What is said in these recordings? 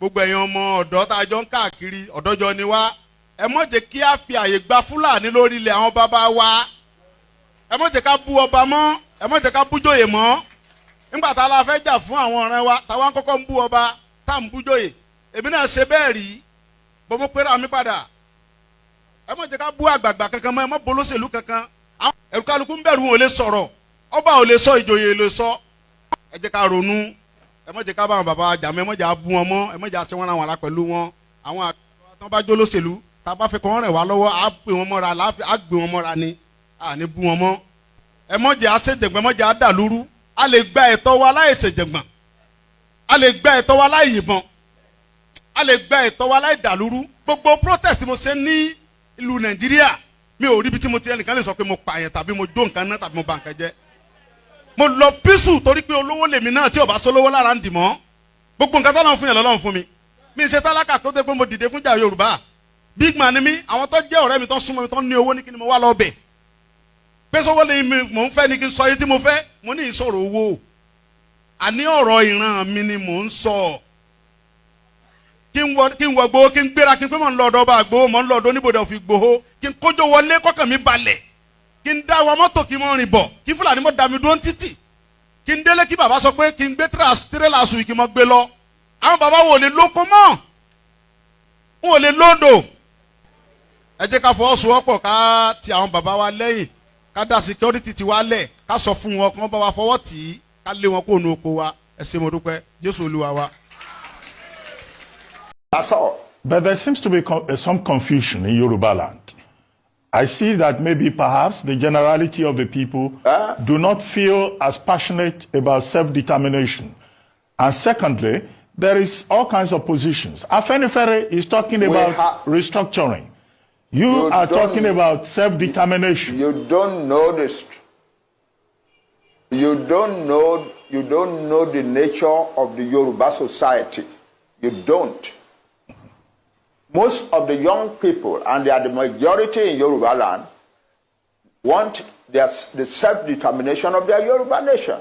gbogbo ẹ̀yin ọmọ ọ̀dọ́ tá a jọ ń káàkiri ọ̀dọ́jọ́ ni wá ẹ má jẹ́ kí a fi àyè gba Fúlàní lórí ilẹ̀ àwọn bàbá wa ẹ má jẹ́ ká bú ọba mọ́ ẹ má jẹ́ ká bú jòyè mọ́ nígbà tá a la fẹ́ jà fún àwọn ọ̀rẹ́ wa táwa ń kọ́kọ́ ń bú ọba tá à ń bú jòyè èmi náà ṣe bẹ́ẹ̀ rí bọ́mọ pẹ́rẹ́ àmì padà ẹ má jẹ́ ká bú àgbààgbà kankan mọ́ ẹ má bolóṣèlú kankan àwọn ẹ̀rù kálukú ń bẹ̀rù wọn ò lè sọ̀rọ̀ ọba ò lè sọ ìjòyè lè sọ ẹ jẹ́ ká ronú ẹ má jẹ́ ká bá àwọn bàbá jà mọ́ ẹ má jẹ́ á bú wọn mọ́ ẹ má jẹ́ á ṣe wọn ra wọn ara pẹ̀lú wọn àwọn àgbà tó bá jó lóṣèlú tá a bá fẹ́ kọ́ rẹ̀ wá lọ́wọ́ á gbé wọn mọ́ra á gbé wọn mọ́ra ni à ní bú wọn mọ́ ẹ má jẹ́ á ṣèjẹ̀gbọ́n ẹ má jẹ́ á dàlúrú a lè gba ẹ̀tọ́ wa láì ṣèjẹ̀gbọ́n a lè gba ẹ̀tọ́ wa láì yìnbọn a lè gba ẹ̀tọ́ wa láì dàlúrú gbogbo protest mo ṣe ní ìlú Nàìjíríà mi ò rí ibi tí mo ti ẹnìkan lè sọ pé mo pààyàn tàbí mo jó nǹkan náà tàbí mo bà nǹkan jẹ́ mo lọ písù torí pé olówó lèmi náà tí ò bá sólówó lára ń dì mọ́ gbogbo nǹkan tọ́lọ́run fún yàn lọ́lọ́run fún mi mi ṣe tálákà tó dé pé mo dìde fúnjà Yorùbá big man ni mi àwọn tó jẹ́ ọ̀rẹ́ mi tó súnmọ́ mi tó ní owó ní kí ni mo wá lọ bẹ̀ pé sọ́wọ́ lè mi mò ń fẹ́ ni kí n sọ yìí tí mo fẹ́ mo ní ìsọ̀rọ̀ owó àní ọ̀rọ̀ ìran mi ni mò ń sọ kí n wọ gbowó kí n gbéra kí n pé mò ń lọ ọ̀dọ̀ ọba gbowó mò ń lọ ọ̀dọ̀ oníbodè òfin gbowó kí n kójó wọlé kọ́kàn mi balẹ̀ kí n dá wa mọ́tò kí n mọ́ rìn bọ̀ kí Fúlàní mọ́ dá mi dúró títì kí n délé kí bàbá sọ pé kí n gbé tírélà sùn kí n mọ́ gbé lọ àwọn bàbá wo lè lóko mọ́ wọn ò lè lóńdò ẹ jẹ́ ká fọwọ́sowọ́pọ̀ ká ti àwọn bàbá wa lẹ́yìn ká dá security ti wa lẹ̀ ká sọ fún wọn kí wọ́n bá wa fọwọ́ tì í ká lé wọn kó nu oko wa ẹ ṣé mo dúpẹ́ Jésù Olúwa wa. That's all. But there seems to be some confusion in Yoruba land. I see that maybe perhaps the generality of the people do not feel as passionate about self-determination. And secondly, there is all kinds of positions. Afenifere is talking about restructuring. You are talking about self-determination. You don't know this. You don't know the nature of the Yoruba society. You don't. Most of the young people, and they are the majority in Yoruba land, want the self-determination of their Yoruba nation.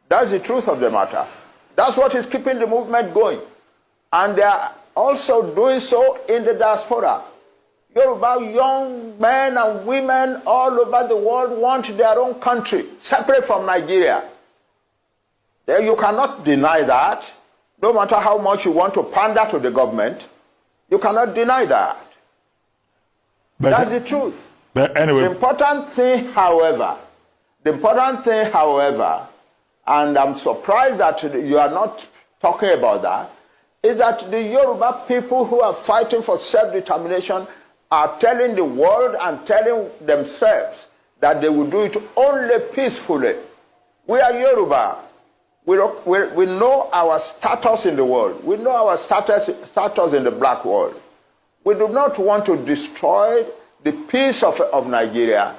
That's the truth of the matter. That's what is keeping the movement going. And they are also doing so in the diaspora. Yoruba young men and women all over the world want their own country, separate from Nigeria. You cannot deny that. No matter how much you want to pander to the government, you cannot deny that. But that's the truth. But anyway, the important thing, however, and I'm surprised that you are not talking about that, is that the Yoruba people who are fighting for self-determination are telling the world and telling themselves that they will do it only peacefully. We are Yoruba. We know our status in the world. We know our status in the black world. We do not want to destroy the peace of Nigeria,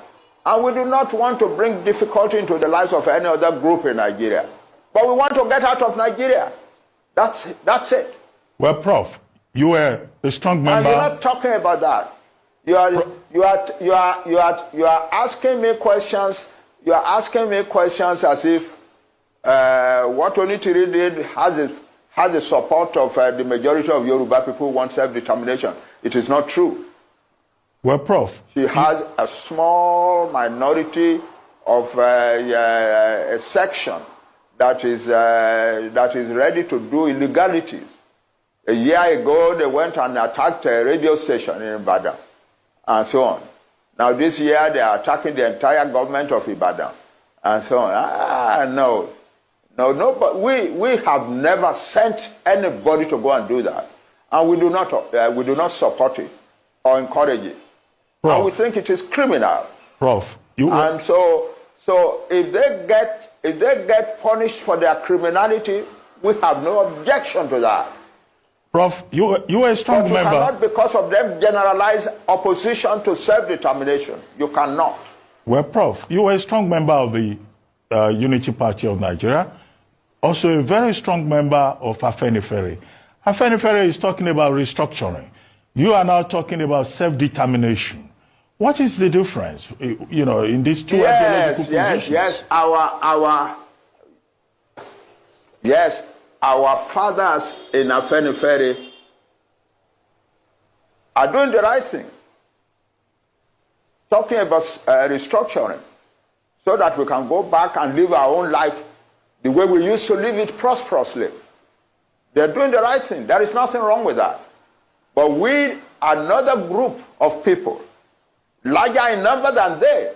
and we do not want to bring difficulty into the lives of any other group in Nigeria. But we want to get out of Nigeria. That's it. Well, Prof, you were a strong member. And you're not talking about that. You are asking me questions. You are asking me questions as if what Onitiri did has the support of the majority of Yoruba people who want self-determination. It is not true. Well, Prof, she has a small minority of a section that is ready to do illegalities. A year ago, they went and attacked a radio station in Ibadan, and so on. Now this year, they are attacking the entire government of Ibadan, and so on. No, but we have never sent anybody to go and do that, and we do not support it or encourage it. Prof, and we think it is criminal. Prof, and so if they get punished for their criminality, we have no objection to that. Prof, you are a strong member. You cannot, because of them, generalize opposition to self-determination. You cannot. Well, Prof, you are a strong member of the Unity Party of Nigeria, also a very strong member of Afenifere. Afenifere is talking about restructuring. You are now talking about self-determination. What is the difference, in these two ideological positions? Yes. our fathers in Afenifere are doing the right thing, talking about restructuring so that we can go back and live our own life the way we used to live it prosperously. They're doing the right thing. There is nothing wrong with that. But we, another group of people, larger in number than they,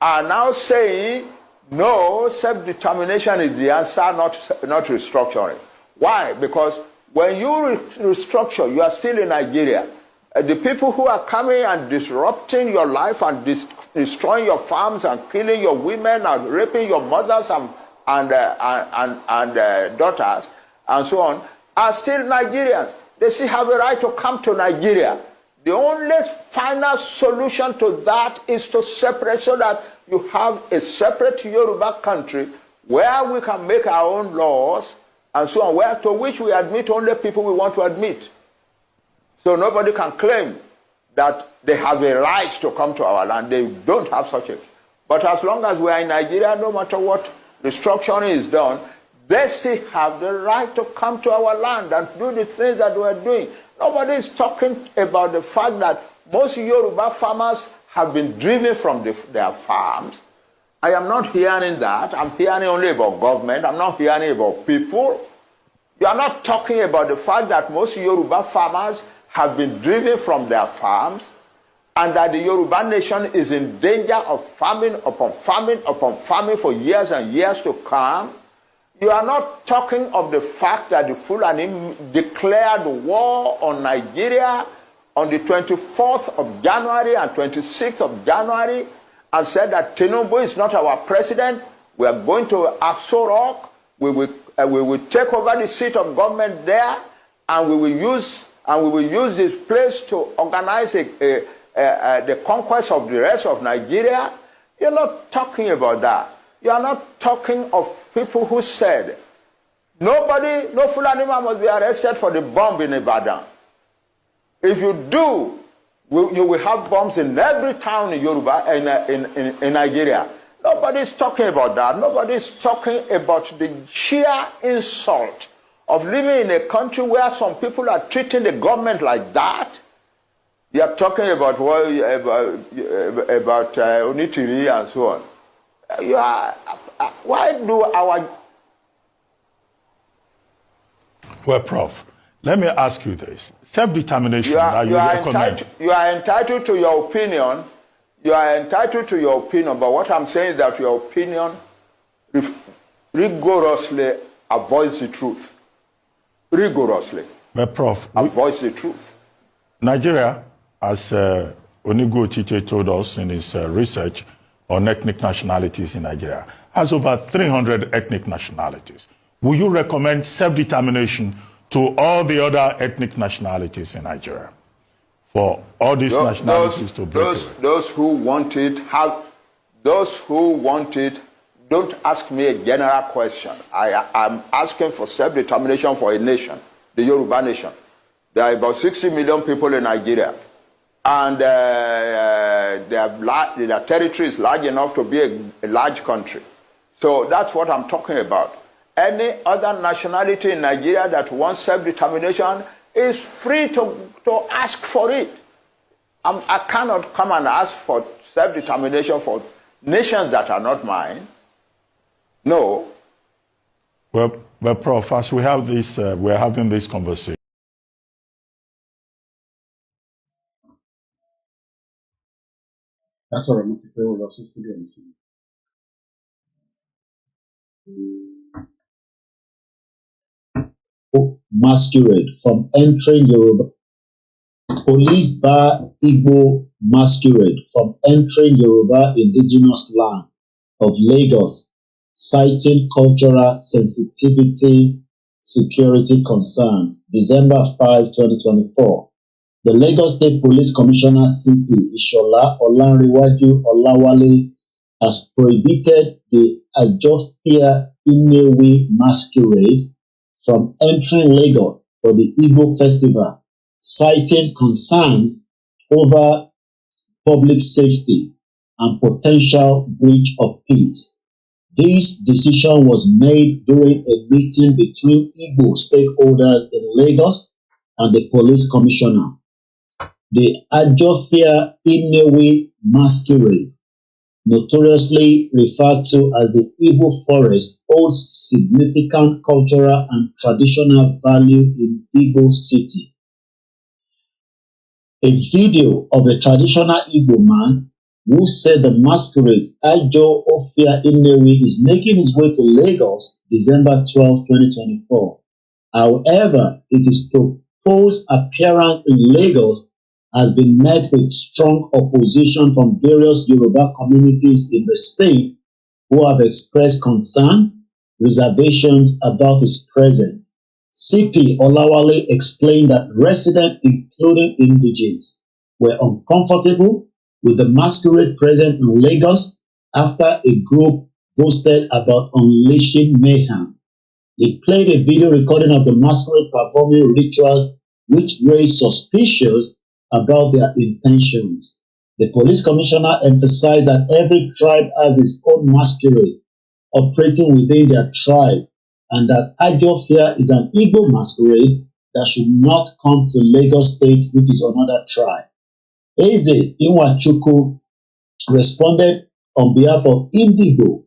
are now saying, no, self-determination is the answer, not restructuring. Why? Because when you restructure, you are still in Nigeria. The people who are coming and disrupting your life and destroying your farms and killing your women and raping your mothers and daughters and so on are still Nigerians. They still have a right to come to Nigeria. The only final solution to that is to separate so that you have a separate Yoruba country where we can make our own laws and so on, where to which we admit only people we want to admit. So nobody can claim that they have a right to come to our land. They don't have such a. But as long as we are in Nigeria, no matter what restructuring is done, they still have the right to come to our land and do the things that we are doing. Nobody is talking about the fact that most Yoruba farmers have been driven from their farms. I am not hearing that. I'm hearing only about government. I'm not hearing about people. You are not talking about the fact that most Yoruba farmers have been driven from their farms and that the Yoruba nation is in danger of famine upon famine upon famine for years and years to come. You are not talking of the fact that the Fulani declared war on Nigeria on the 24th of January and 26th of January and said that Tinubu is not our president. We are going to Aso Rock. We will take over the seat of government there, and we will use this place to organize the conquest of the rest of Nigeria. You're not talking about that. You are not talking of people who said, no Fulani man must be arrested for the bomb in Ibadan. If you do, you will have bombs in every town in Yoruba, in Nigeria. Nobody is talking about that. Nobody is talking about the sheer insult of living in a country where some people are treating the government like that. You are talking about Onitiri and so on. Why do our... Well, Prof, let me ask you this. Self-determination, you are entitled to your opinion. You are entitled to your opinion, but what I'm saying is that your opinion rigorously avoids the truth. Rigorously. But Prof, avoids the truth. Nigeria, as Onigo Chiche told us in his research on ethnic nationalities in Nigeria, has over 300 ethnic nationalities. Will you recommend self-determination to all the other ethnic nationalities in Nigeria? For all these nationalities to break away? Those who want it, don't ask me a general question. I'm asking for self-determination for a nation, the Yoruba nation. There are about 60 million people in Nigeria. And their territory is large enough to be a large country. So that's what I'm talking about. Any other nationality in Nigeria that wants self-determination is free to ask for it. I cannot come and ask for self-determination for nations that are not mine. No. Well, Prof, as we have this, we're having this conversation. That's all right. Masquerade from entering Yoruba. Police bar Igbo masquerade from entering Yoruba indigenous land of Lagos, citing cultural sensitivity, security concerns. December 5, 2024. The Lagos State Police Commissioner CP Ishola Olanrewaju Olawale has prohibited the Ajofia Inewi masquerade from entering Lagos for the Igbo festival, citing concerns over public safety and potential breach of peace. This decision was made during a meeting between Igbo stakeholders in Lagos and the police commissioner. The Ajofia Inewi Masquerade, notoriously referred to as the Igbo Forest, holds significant cultural and traditional value in Igbo City. A video of a traditional Igbo man who said the masquerade Ajo Ofia Inewi is making its way to Lagos December 12, 2024. However, it is proposed appearance in Lagos has been met with strong opposition from various Yoruba communities in the state who have expressed concerns, reservations about its presence. CP Oluwole explained that residents, including Indigenous, were uncomfortable with the masquerade present in Lagos after a group boasted about unleashing mayhem. He played a video recording of the masquerade performing rituals which raised suspicions about their intentions. The police commissioner emphasized that every tribe has its own masquerade operating within their tribe, and that Ajofia is an Igbo masquerade that should not come to Lagos State, which is another tribe. Eze Inwachuku responded on behalf of Indigo,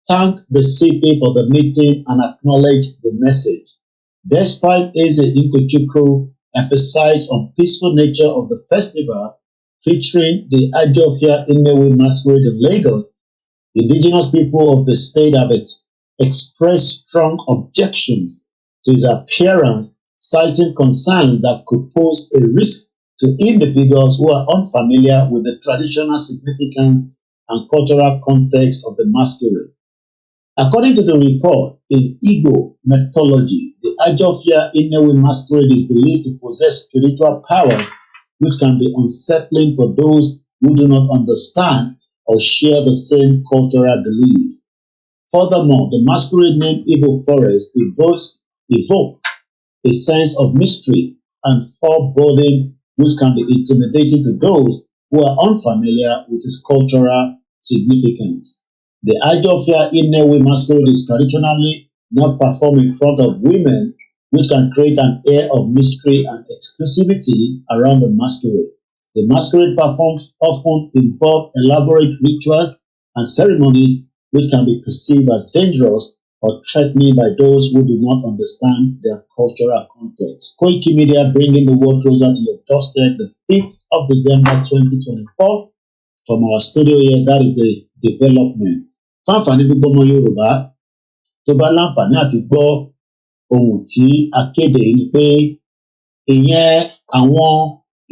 thanked the CP for the meeting and acknowledged the message. Despite Eze Inwachuku emphasized on peaceful nature of the festival featuring the Ajofia Inewi masquerade in Lagos, Indigenous people of the state have expressed strong objections to his appearance, citing concerns that could pose a risk to individuals who are unfamiliar with the traditional significance and cultural context of the masquerade. According to the report, in Igbo mythology, the Ajofia Inewi masquerade is believed to possess spiritual powers which can be unsettling for those who do not understand or share the same cultural beliefs. Furthermore, the masquerade name Igbo Forest evokes a sense of mystery and foreboding which can be intimidating to those who are unfamiliar with its cultural significance. The Ajofia Inewi masquerade is traditionally not performed in front of women, which can create an air of mystery and exclusivity around the masquerade. The masquerade performs often involve elaborate rituals and ceremonies which can be perceived as dangerous or threatening by those who do not understand their cultural context. KOIKIMEDIA bringing the world closer to your doorstep, the 5th of December 2024. From our studio here, that is the development. Fáǹfààní gbogbo ọmọ Yorùbá tó bá láǹfààní àti gbọ́ ohun tí akéde yìí ni pé ìyẹn àwọn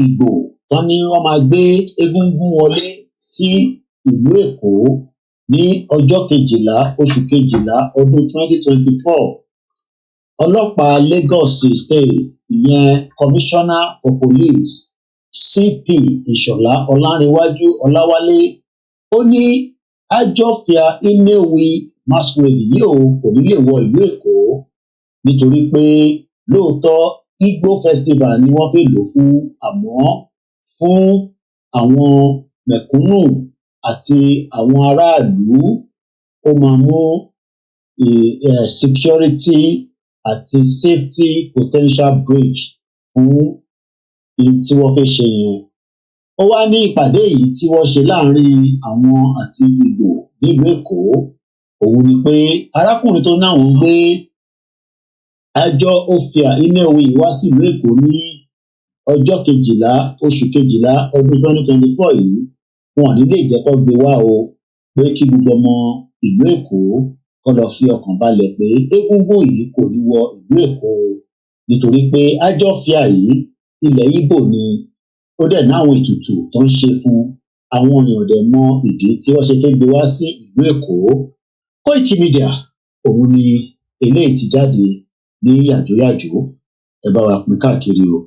Ìgbò tán ní wọ́n máa gbé egúngún wọlé sí ìlú Èkó ní ọjọ́ 12 oṣù 12 ọdún 2024. Ọlọ́pàá Lagos State ìyẹn Commissioner for Police CP Ìṣọ̀lá Ọlárẹ̀wájú Ọláwálé ó ní Ajofia Inewi masquerade yìí kò ní lè wọ ìlú Èkó nítorí pé lóòótọ́ Igbo festival ni wọ́n fẹ́ lò fún, àmọ́ fún àwọn mẹ̀kúnnù àti àwọn aráàlú ó máa mú security àti safety potential breach fún tí wọ́n fẹ́ ṣe yẹn. Ó wá ní ìpàdé yìí tí wọ́n ṣe láàrin àwọn àti Ìgbò nílùú Èkó, òun ni pé arákùnrin tó náà ń gbé Ajofia Inewi wá sílùú Èkó ní ọjọ́ 12 oṣù 12 ọdún 2024 yìí, wọn ò ní lè jẹ́ kó gbé wá o, pé kí gbogbo ọmọ ìlú Èkó kó lọ fi ọkàn balẹ̀ pé egúngún yìí kò ní wọ ìlú Èkó nítorí pé Ajofia yìí ilẹ̀ Ìgbò ni ó dẹ̀ náwọn ètùtù tó ń ṣe fún àwọn èèyàn dẹ̀ mọ ìdí tí wọ́n ṣe fẹ́ gbé wá sí ìlú Èkó. KOIKIMEDIA òun ni eléyìí ti jáde ní yàjóyàjó, ẹ bá wa pín káàkiri o.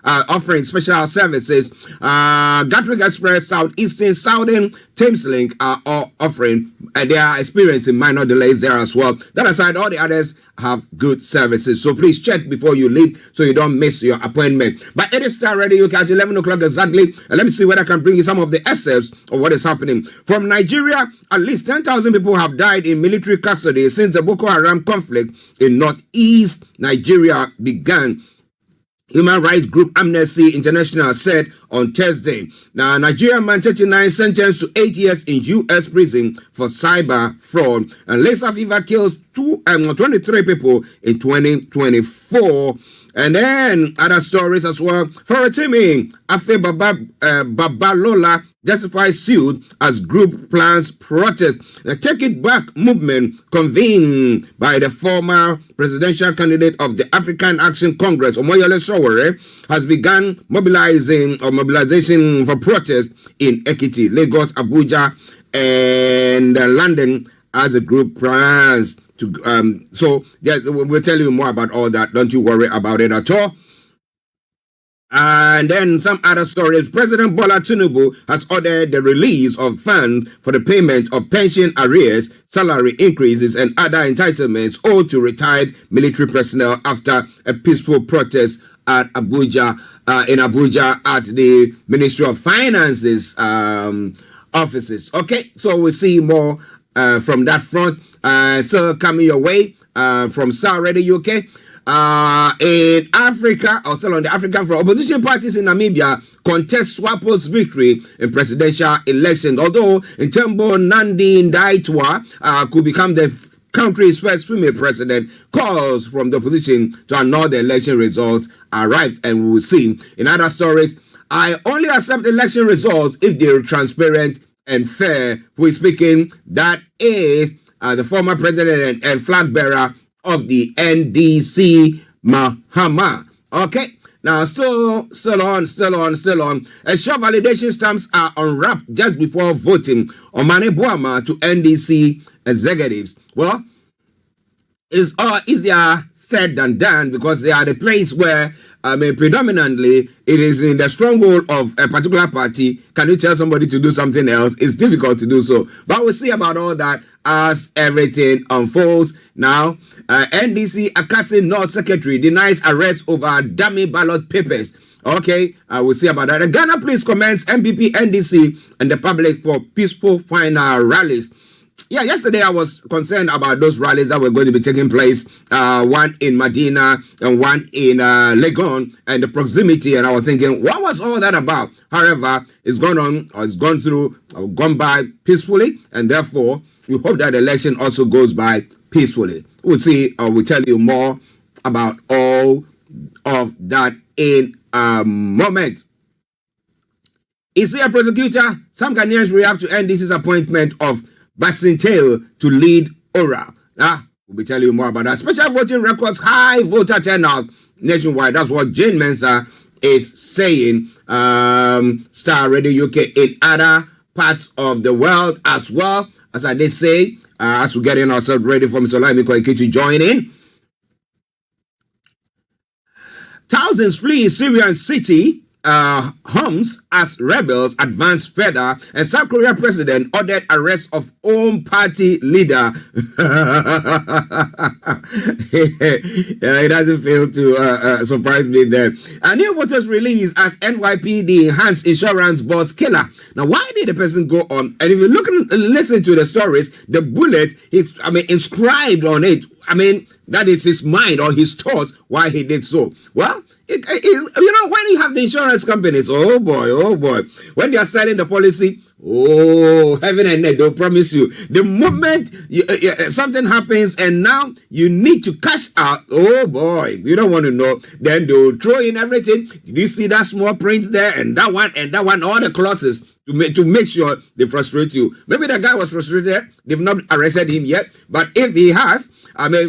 offering special services. Gatwick Express, Southeastern, Southern, Thameslink are all offering, and they are experiencing minor delays there as well. That aside, all the others have good services. So please check before you leave so you don't miss your appointment. But it is still ready. You can at 11 o'clock exactly. And let me see whether I can bring you some of the excerpts of what is happening. From Nigeria, at least 10,000 people have died in military custody since the Boko Haram conflict in northeast Nigeria began. Human rights group Amnesty International said on Thursday. Now, Nigerian man 39 sentenced to 8 years in U.S. prison for cyber fraud. And Lassa fever kills 23 people in 2024. And then other stories as well. For a teaming, Afe Babalola justified sued as group plans protest. The Take It Back movement convened by the former presidential candidate of the African Action Congress, Omoyole Sowore, has begun mobilization for protest in Ekiti, Lagos, Abuja, and London as a group plans to. So we'll tell you more about all that. Don't you worry about it at all. And then some other stories. President Bola Tinubu has ordered the release of funds for the payment of pension arrears, salary increases, and other entitlements owed to retired military personnel after a peaceful protest at Abuja, in Abuja at the Ministry of Finance's offices. Okay, so we'll see more from that front. So coming your way from Star Radio UK. In Africa, or still on the African front, opposition parties in Namibia contest SWAPO's victory in presidential elections. Although Ntembo Nandi Ndaitwah could become the country's first female president, calls from the opposition to annul the election results arrived, and we will see. In other stories, I only accept election results if they are transparent and fair. Who is speaking? That is the former president and flag bearer of the NDC, Mahama. Okay, now still on. A short validation stamps are unwrapped just before voting on Mane Buama to NDC executives. Well, it is all easier said than done because they are the place where, predominantly it is in the stronghold of a particular party. Can you tell somebody to do something else? It's difficult to do so. But we'll see about all that as everything unfolds. Now, NDC Akatsi North Secretary denies arrest over dummy ballot papers. Okay, we'll see about that. Ghana Police commends MPP, NDC, and the public for peaceful final rallies. Yeah, yesterday I was concerned about those rallies that were going to be taking place, one in Medina and one in Legon, and the proximity, and I was thinking, what was all that about? However, it's gone on, or it's gone through, or gone by peacefully, and therefore, we hope that the election also goes by peacefully. We'll see, we'll tell you more about all of that in a moment. Is he a prosecutor? Some Ghanaians react to NDC's appointment of Basintale to lead ORA. We'll be telling you more about that. Special voting records, high voter turnout nationwide. That's what Jane Mensah is saying. Star Radio UK in other parts of the world as well. As I did say, as we're getting ourselves ready for Mr. KOIKIMEDIA to join in. Thousands flee Syrian city Homs as rebels advance further, and South Korea president ordered arrest of own party leader. It doesn't fail to surprise me there. A new voters release as NYPD enhanced insurance boss killer. Now, why did the person go on? And if you look and listen to the stories, the bullet is, inscribed on it. That is his mind or his thought why he did so. Well, when you have the insurance companies, oh boy, when they are selling the policy, heaven and earth, they'll promise you. The moment something happens and now you need to cash out, oh boy, you don't want to know. Then they'll throw in everything. Did you see that small print there and that one, all the clauses to make sure they frustrate you. Maybe the guy was frustrated. They've not arrested him yet. But if he has,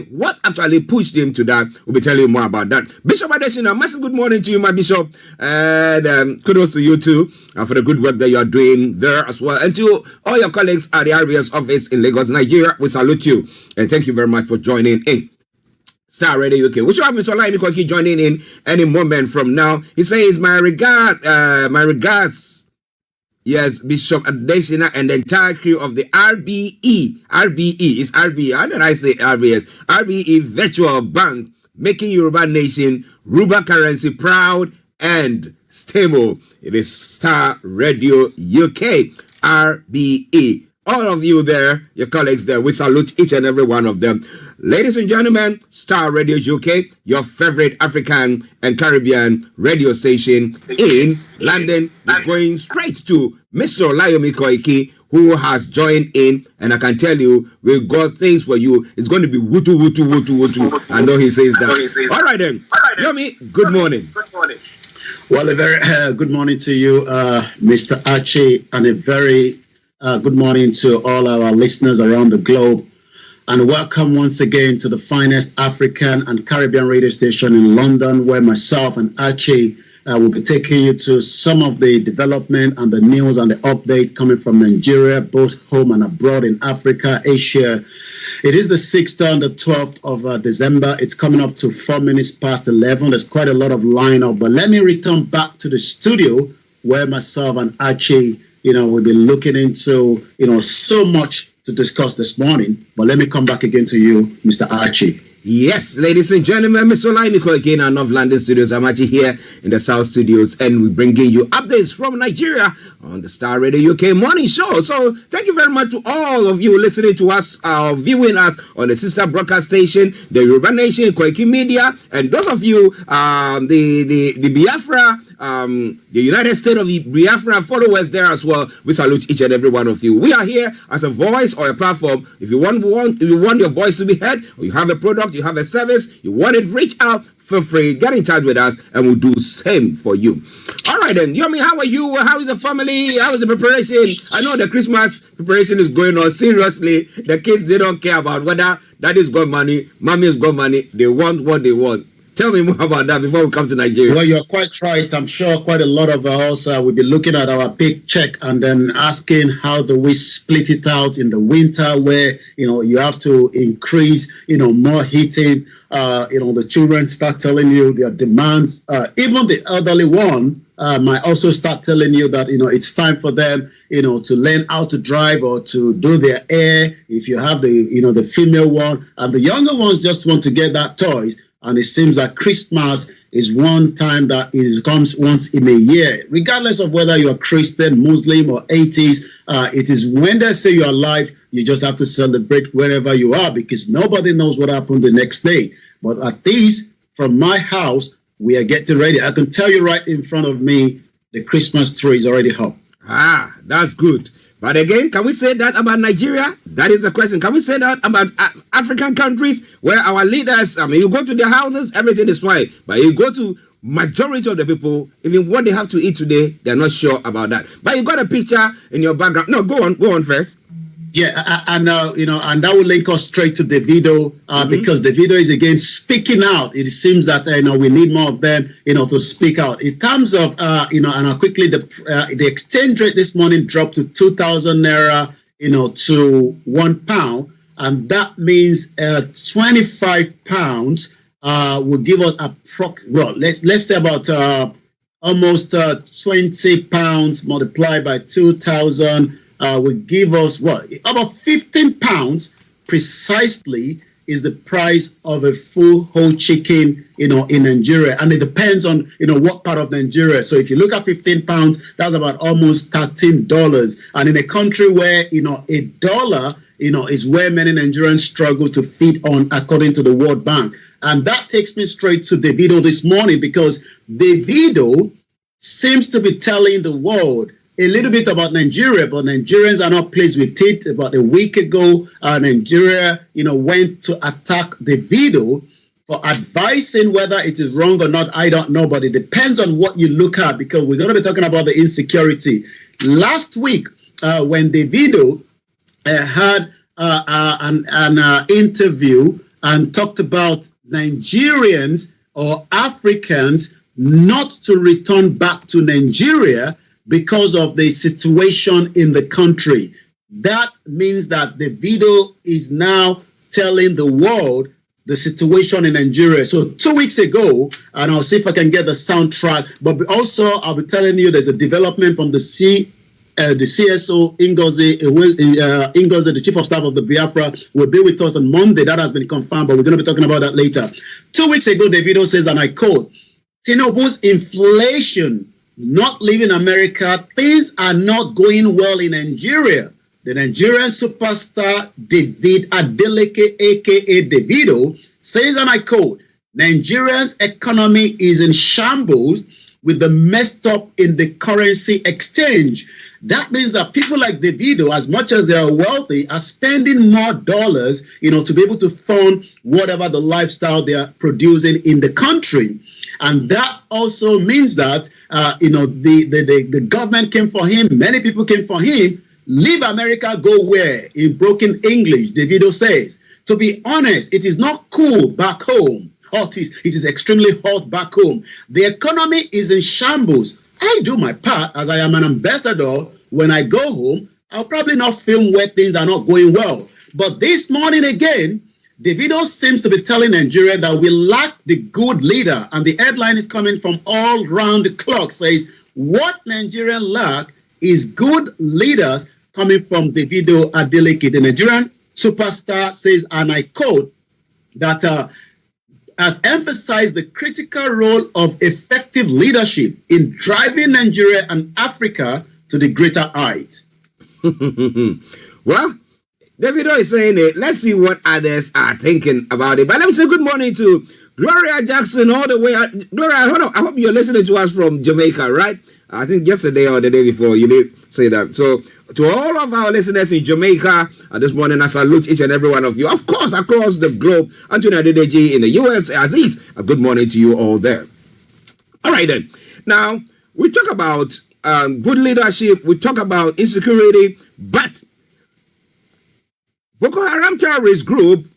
what actually pushed him to that? We'll be telling you more about that. Bishop Adeshina, massive good morning to you, my bishop. And kudos to you too for the good work that you are doing there as well. And to all your colleagues at the RBS office in Lagos, Nigeria, we salute you. And thank you very much for joining in. Star Radio UK. Which happens to Olaimi Koiki joining in any moment from now. He says, my regards. Yes, Bishop Adesina and the entire crew of the RBE. RBE is RBE. How did I say RBS? RBE Virtual Bank, making Yoruba Nation Ruba currency proud and stable. It is Star Radio UK. RBE. All of you there, your colleagues there, we salute each and every one of them. Ladies and gentlemen, Star Radio UK, your favorite African and Caribbean radio station in London. We're going straight to Mr. Olaimi Koiki, who has joined in, and I can tell you, we've got things for you. It's going to be wutu, wutu, wutu, wutu. I know he says that. All right then. Yomi, good morning. Good morning. Well, a very good morning to you, Mr. Archie, and a very good morning to all our listeners around the globe. And welcome once again to the finest African and Caribbean radio station in London, where myself and Archie will be taking you to some of the development and the news and the update coming from Nigeria, both home and abroad in Africa, Asia. It is the 6th and the 12th of December. It's coming up to 4 minutes past 11. There's quite a lot of lineup. But let me return back to the studio where myself and Archie, we'll be looking into, so much to discuss this morning. But let me come back again to you, Mr. Archie. Yes, ladies and gentlemen, Mr. Olaimi again, our North London studios. I'm actually here in the South studios, and we're bringing you updates from Nigeria on the Star Radio UK morning show. So thank you very much to all of you listening to us, viewing us on the sister broadcast station, the Yoruba Nation, KOIKIMEDIA, and those of you, the Biafra, the United States of Biafra followers there as well. We salute each and every one of you. We are here as a voice or a platform. If you want your voice to be heard, or you have a product, you have a service, you want it, reach out, feel free, get in touch with us, and we'll do the same for you. All right then, Yomi, how are you? How is the family? How is the preparation? I know the Christmas preparation is going on seriously. The kids, they don't care about whether daddy's got money, mommy's got money. They want what they want. Tell me more about that before we come to Nigeria. Well, you're quite right. I'm sure quite a lot of us will be looking at our paycheck and then asking how do we split it out in the winter where, you have to increase, more heating. The children start telling you their demands. Even the elderly one might also start telling you that, it's time for them, to learn how to drive or to do their hair. If you have the female one, and the younger ones just want to get that toys. And it seems that Christmas is one time that it comes once in a year. Regardless of whether you're Christian, Muslim, or atheist, it is when they say you're alive, you just have to celebrate wherever you are because nobody knows what happened the next day. But at least from my house, we are getting ready. I can tell you right in front of me, the Christmas tree is already up. Ah, that's good. But again, can we say that about Nigeria? That is the question. Can we say that about African countries where our leaders, you go to their houses, everything is fine. But you go to majority of the people, even what they have to eat today, they're not sure about that. But you got a picture in your background. No, go on first. Yeah, and and that will link us straight to Davido because Davido is again speaking out. It seems that we need more of them, to speak out. In terms of and quickly the exchange rate this morning dropped to 2,000 naira, to £1, and that means 25 pounds will give us let's say about almost 20 pounds multiplied by 2,000. Will give us about 15 pounds precisely is the price of a full whole chicken, in Nigeria. And it depends on, what part of Nigeria. So if you look at 15 pounds, that's about almost $13. And in a country where, a dollar, is where many Nigerians struggle to feed on, according to the World Bank. And that takes me straight to Davido this morning because Davido seems to be telling the world a little bit about Nigeria, but Nigerians are not pleased with it. About a week ago, Nigeria, went to attack Davido for advising whether it is wrong or not. I don't know, but it depends on what you look at because we're going to be talking about the insecurity. Last week, when Davido had an interview and talked about Nigerians or Africans not to return back to Nigeria because of the situation in the country. That means that Davido is now telling the world the situation in Nigeria. So 2 weeks ago, and I'll see if I can get the soundtrack, but also I'll be telling you there's a development from the CSO Ngozi, the Chief of Staff of the Biafra, will be with us on Monday. That has been confirmed, but we're going to be talking about that later. 2 weeks ago, Davido says, and I quote, Tinubu's inflation not leaving America, things are not going well in Nigeria. The Nigerian superstar David Adeleke, aka Davido, says, and I quote, Nigeria's economy is in shambles with the messed up in the currency exchange. That means that people like Davido, as much as they are wealthy, are spending more dollars, to be able to fund whatever the lifestyle they are producing in the country. And that also means that, the government came for him. Many people came for him. Leave America, go where? In broken English, Davido says. To be honest, it is not cool back home. It is extremely hot back home. The economy is in shambles. I do my part as I am an ambassador. When I go home, I'll probably not film where things are not going well. But this morning again, Davido seems to be telling Nigeria that we lack the good leader. And the headline is coming from all round the clock, says, what Nigeria lack is good leaders, coming from Davido Adeleke. The Nigerian superstar says, and I quote, that has emphasized the critical role of effective leadership in driving Nigeria and Africa to the greater height. Well, Davido is saying it. Let's see what others are thinking about it. But let me say good morning to Gloria Jackson all the way. Gloria, hold on. I hope you're listening to us from Jamaica, right? I think yesterday or the day before you did say that. So to all of our listeners in Jamaica this morning, I salute each and every one of you. Of course, across the globe. Anthony Adedeji in the US, Aziz, a good morning to you all there. All right then. Now, we talk about good leadership. We talk about insecurity. But Boko Haram terrorist group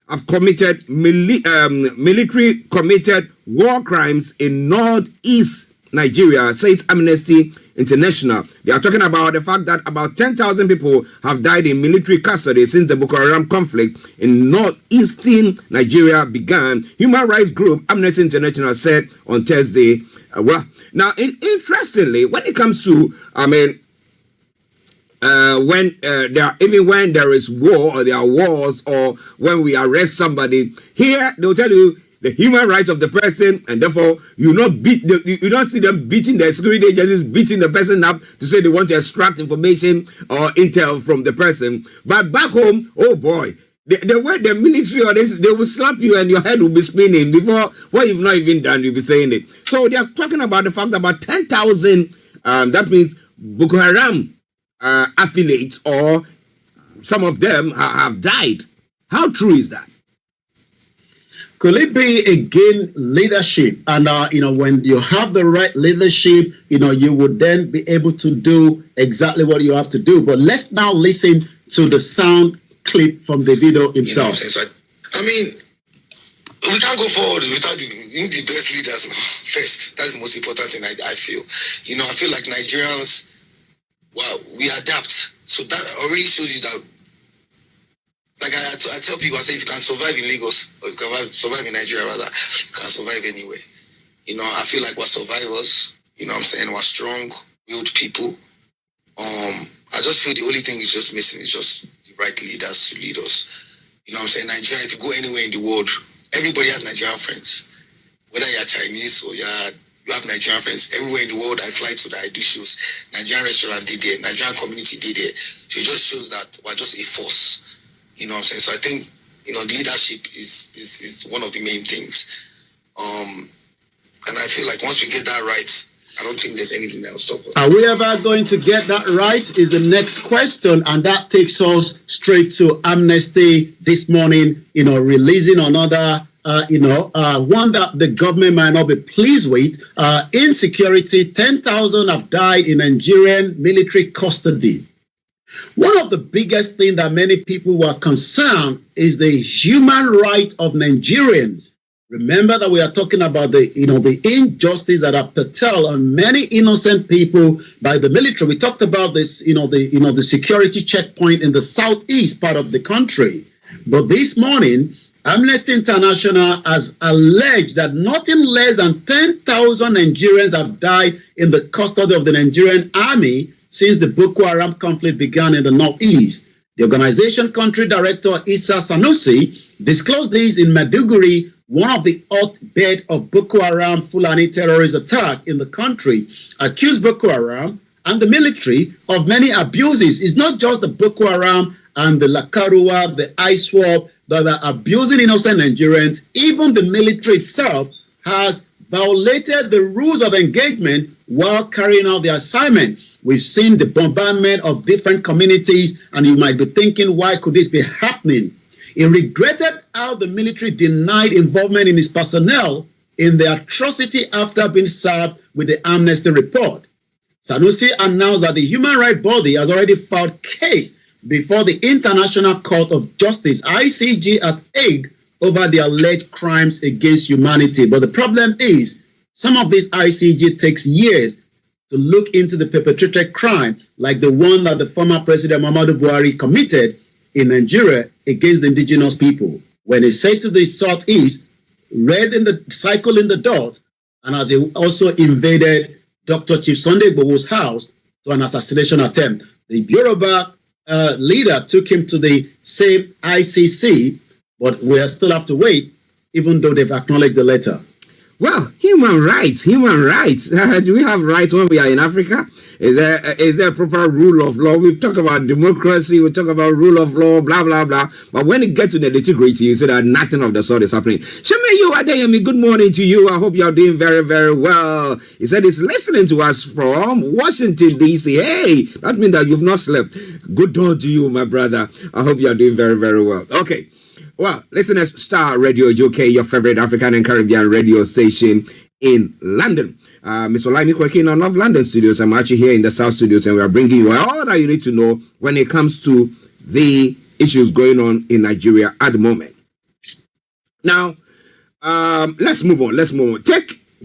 have committed military committed war crimes in northeast Nigeria, says Amnesty International. They are talking about the fact that about 10,000 people have died in military custody since the Boko Haram conflict in northeastern Nigeria began. Human rights group Amnesty International said on Thursday. Interestingly, when it comes to, when there is war or there are wars or when we arrest somebody, here they'll tell you the human rights of the person, and therefore you don't see them beating the security agencies, beating the person up to say they want to extract information or intel from the person. But back home, oh boy, the way the military or this, they will slap you and your head will be spinning before what you've not even done, you'll be saying it. So they are talking about the fact that about 10,000, that means Boko Haram affiliates or some of them have died. How true is that? Could it be, again, leadership? And, when you have the right leadership, you would then be able to do exactly what you have to do. But let's now listen to the sound clip from Davido himself. So, we can't go forward without the best leaders first. That's the most important thing I feel. I feel like Nigerians, we adapt. So that already shows you that. Like I tell people, I say if you can survive in Lagos, or if you can survive in Nigeria rather, you can survive anywhere. I feel like we're survivors. We're strong-willed people. I just feel the only thing is just missing is just the right leaders to lead us. Nigeria, if you go anywhere in the world, everybody has Nigerian friends. Whether you're Chinese or you have Nigerian friends. Everywhere in the world I fly to that I do shows. Nigerian restaurant did there, Nigerian community did there. So it just shows that we're just a force. So I think, leadership is one of the main things. And I feel like once we get that right, I don't think there's anything that will stop us. Are we ever going to get that right is the next question. And that takes us straight to Amnesty this morning, releasing another, one that the government might not be pleased with. Insecurity, 10,000 have died in Nigerian military custody. One of the biggest things that many people were concerned is the human right of Nigerians. Remember that we are talking about the injustice that are perpetrated on many innocent people by the military. We talked about this, the security checkpoint in the southeast part of the country. But this morning, Amnesty International has alleged that nothing less than 10,000 Nigerians have died in the custody of the Nigerian army since the Boko Haram conflict began in the northeast. The organization country director Issa Sanusi disclosed this in Maiduguri, one of the hotbed of Boko Haram Fulani terrorist attack in the country, accused Boko Haram and the military of many abuses. It's not just the Boko Haram and the Lakarua, the ISWAP that are abusing innocent Nigerians. Even the military itself has violated the rules of engagement while carrying out the assignment. We've seen the bombardment of different communities, and you might be thinking, why could this be happening? He regretted how the military denied involvement in his personnel in the atrocity after being served with the Amnesty report. Sanusi announced that the human rights body has already filed case before the International Court of Justice, ICJ, at Hague over the alleged crimes against humanity. But the problem is, some of this ICJ takes years to look into the perpetrated crime, like the one that the former President Muhammadu Buhari committed in Nigeria against the indigenous people, when he said to the southeast, red in the cycle in the dot, and as he also invaded Dr. Chief Sunday Igboho's house to an assassination attempt. The Yoruba leader took him to the same ICC, but we still have to wait, even though they've acknowledged the letter. Well, human rights. Do we have rights when we are in Africa? Is there a proper rule of law? We talk about democracy, we talk about rule of law, blah, blah, blah. But when it gets to the nitty-gritty, you say that nothing of the sort is happening. Shemeyu Adeyemi, good morning to you. I hope you're doing very, very well. He said he's listening to us from Washington, D.C. Hey, that means that you've not slept. Good dawn to you, my brother. I hope you're doing very, very well. Okay. Well, listeners, Star Radio UK, your favorite African and Caribbean radio station in London. Mr. Olaimi Kweki in North London studios. I'm actually here in the South studios, and we are bringing you all that you need to know when it comes to the issues going on in Nigeria at the moment. Now, let's move on.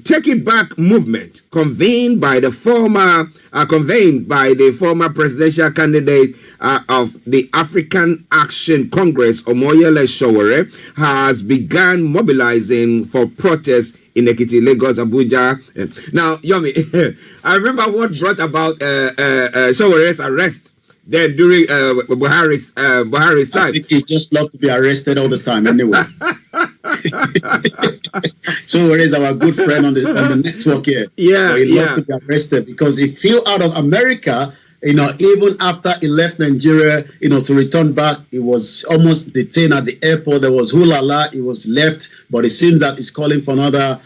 Take It Back movement convened by the former presidential candidate of the African Action Congress, Omoyele Sowore, has begun mobilizing for protests in Ekiti, Lagos, Abuja. Now, Yomi, I remember what brought about Sowore's arrest then during Buhari's time. I think he just loved to be arrested all the time anyway. Sowore is our good friend on the network here. Yeah, he loves to be arrested because he flew out of America. Even after he left Nigeria, to return back, he was almost detained at the airport. There was hulala. He was left, but it seems that he's calling for another,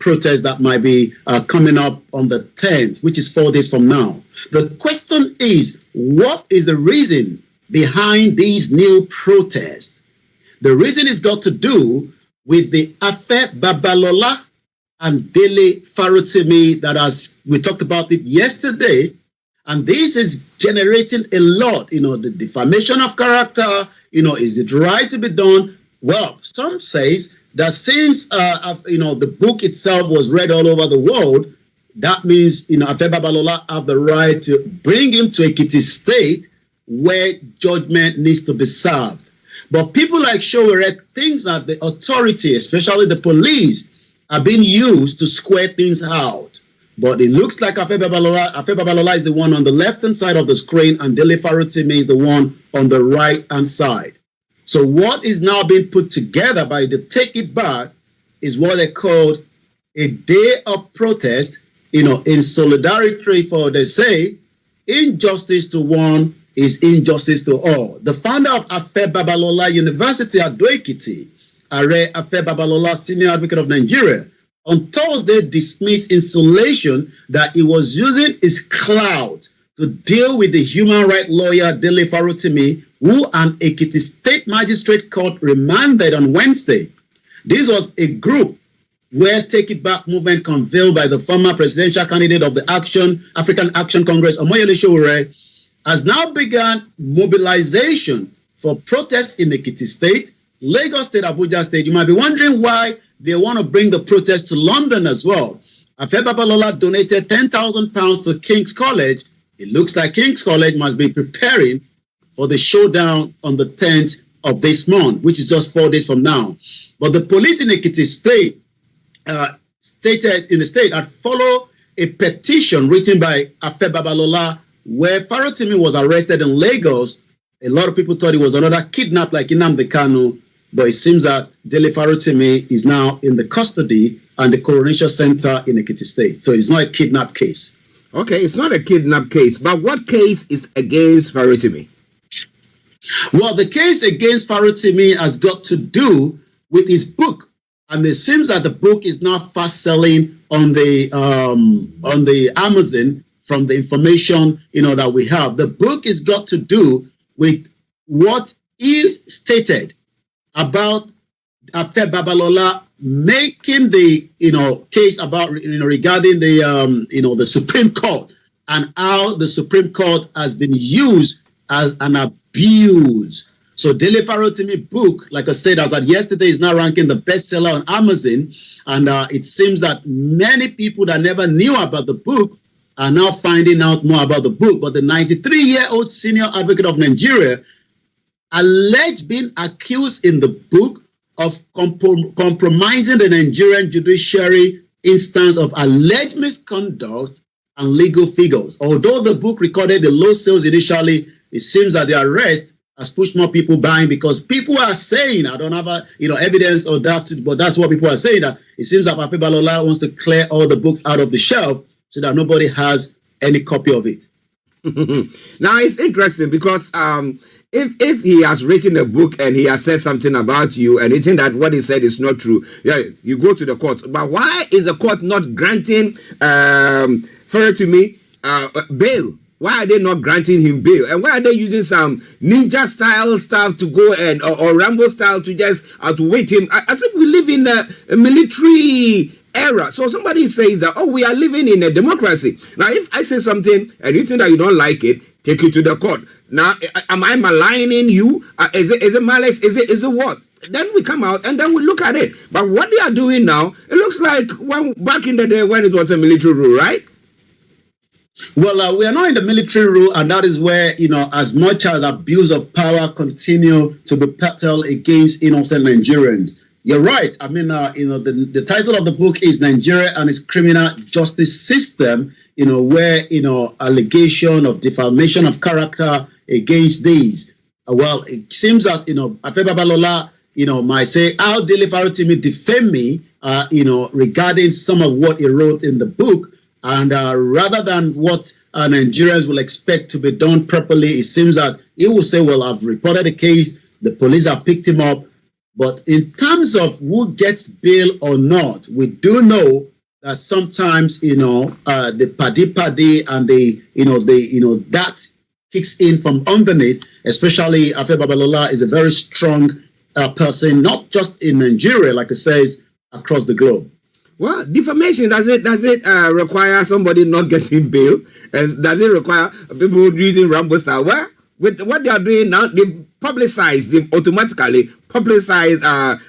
protest that might be coming up on the 10th, which is 4 days from now. The question is, what is the reason behind these new protests? The reason is got to do with the Afe Babalola and Dele Farotimi we talked about it yesterday. And this is generating a lot, the defamation of character, is it right to be done? Well, some says that since, the book itself was read all over the world, that means, Afe Babalola have the right to bring him to Ekiti State where judgment needs to be served. But people like Sowore think that the authority, especially the police, are being used to square things out. But it looks like Afe Babalola is the one on the left-hand side of the screen, and Dele Farotimi is the one on the right-hand side. So what is now being put together by the Take It Back is what they called a day of protest, in solidarity for, they say, injustice to one is injustice to all. The founder of Afe Babalola University at Ekiti, Are Afe Babalola, Senior Advocate of Nigeria, on Thursday dismissed insulation that he was using his clout to deal with the human rights lawyer Dele Farotimi, who an Ekiti State Magistrate Court remanded on Wednesday. This was a group where Take It Back movement convened by the former presidential candidate of the African Action Congress, Omoyele Sowore, has now begun mobilization for protests in Ekiti State, Lagos State, Abuja State. You might be wondering why they want to bring the protest to London as well. Afe Babalola donated £10,000 to King's College. It looks like King's College must be preparing for the showdown on the 10th of this month, which is just 4 days from now. But the police in Ekiti State stated in the state had followed a petition written by Afe Babalola, where Farotimi was arrested in Lagos. A lot of people thought it was another kidnap like Nnamdi Kanu, but it seems that Dele Farotimi is now in the custody and the Coronation Center in Ekiti State. So it's not a kidnap case. Okay, it's not a kidnap case, but what case is against Farotimi? Well, the case against Farotimi has got to do with his book, and it seems that the book is now fast selling on the Amazon. From the information that we have, the book has got to do with what he stated about Afe Babalola making the case about regarding the Supreme Court and how the Supreme Court has been used as an abuse. So Dele Farotimi book, like I said, as at yesterday, is now ranking the bestseller on Amazon, and it seems that many people that never knew about the book are now finding out more about the book. But the 93-year-old senior advocate of Nigeria alleged being accused in the book of compromising the Nigerian judiciary instance of alleged misconduct and legal figures. Although the book recorded the low sales initially, it seems that the arrest has pushed more people buying, because people are saying, I don't have evidence of that, but that's what people are saying, that it seems that Afe Babalola wants to clear all the books out of the shelf so that nobody has any copy of it. Now, it's interesting because if he has written a book and he has said something about you and you think that what he said is not true, yeah, you go to the court. But why is the court not granting Farotimi bail? Why are they not granting him bail? And why are they using some ninja style stuff to go and or Rambo style to just outwit him? As if we live in a military era. So somebody says that, oh, we are living in a democracy. Now, if I say something and you think that you don't like it, take it to the court. Now, am I maligning you? Is it malice? Is it what? Then we come out and then we look at it. But what they are doing now, it looks like back in the day when it was a military rule, right? Well, we are not in the military rule, and that is where, as much as abuse of power continue to be peddled against innocent Nigerians. You're right. I mean, the title of the book is Nigeria and its Criminal Justice System, where, allegation of defamation of character against these. Well, it seems that, Afe Babalola, might say, how Dele Farotimi defame me, regarding some of what he wrote in the book. And rather than what Nigerians will expect to be done properly, it seems that he will say, well, I've reported a case, the police have picked him up. But in terms of who gets bail or not, we do know that sometimes, the paddy and that kicks in from underneath, especially Afe Babalola is a very strong person, not just in Nigeria, like it says, across the globe. Well, defamation, does it require somebody not getting bail? And does it require people using Rambo style? Well, with what they are doing now, they've automatically publicized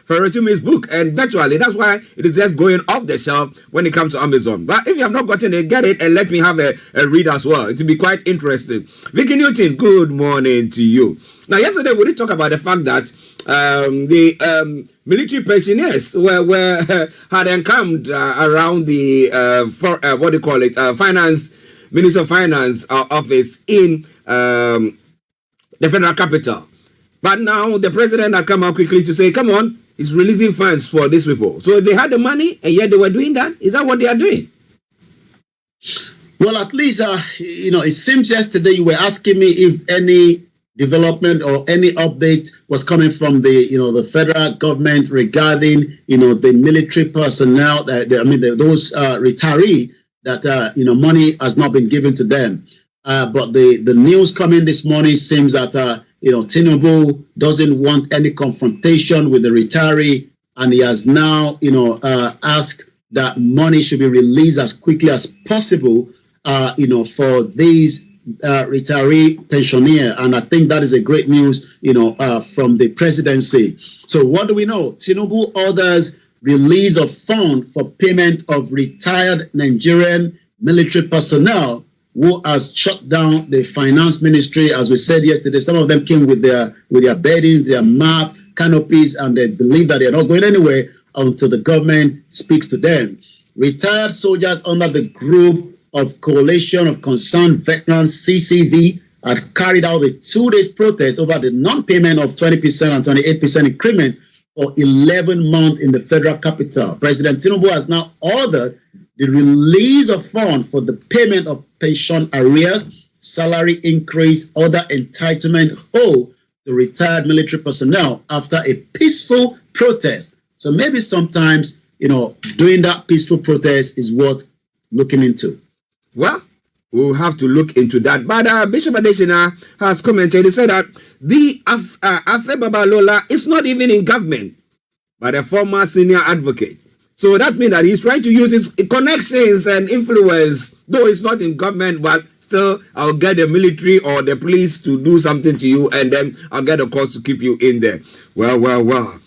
Farotimi's book, and virtually that's why it is just going off the shelf when it comes to Amazon. But if you have not gotten it, get it and let me have a read as well. It will be quite interesting. Vicky Newton, good morning to you. Now, yesterday we did talk about the fact that the military pensioners had encamped around the finance Minister of Finance office in the federal capital. But now the president had come out quickly to say, come on, he's releasing funds for these people. So they had the money and yet they were doing that. Is that what they are doing? Well, at least, it seems yesterday you were asking me if any development or any update was coming from the federal government regarding, the military personnel, those retiree that, money has not been given to them. But the news coming this morning seems that, Tinubu doesn't want any confrontation with the retiree, and he has now, asked that money should be released as quickly as possible, for these retiree pensioner. And I think that is a great news, from the presidency. So what do we know? Tinubu orders release of funds for payment of retired Nigerian military personnel who has shut down the finance ministry. As we said yesterday, some of them came with their bedding, their mat, canopies, and they believe that they're not going anywhere until the government speaks to them. Retired soldiers under the group of Coalition of Concerned Veterans, CCV, had carried out a 2-day protest over the non-payment of 20% and 28% increment for 11 months in the federal capital. President Tinubu has now ordered the release of funds for the payment of pension arrears, salary increase, other entitlement owed to retired military personnel after a peaceful protest. So maybe sometimes, doing that peaceful protest is worth looking into. Well, we'll have to look into that. But Bishop Adesina has commented. He said that the Afe Babalola is not even in government, but a former senior advocate. So that means that he's trying to use his connections and influence, though he's not in government, but still I'll get the military or the police to do something to you, and then I'll get a court to keep you in there. Well.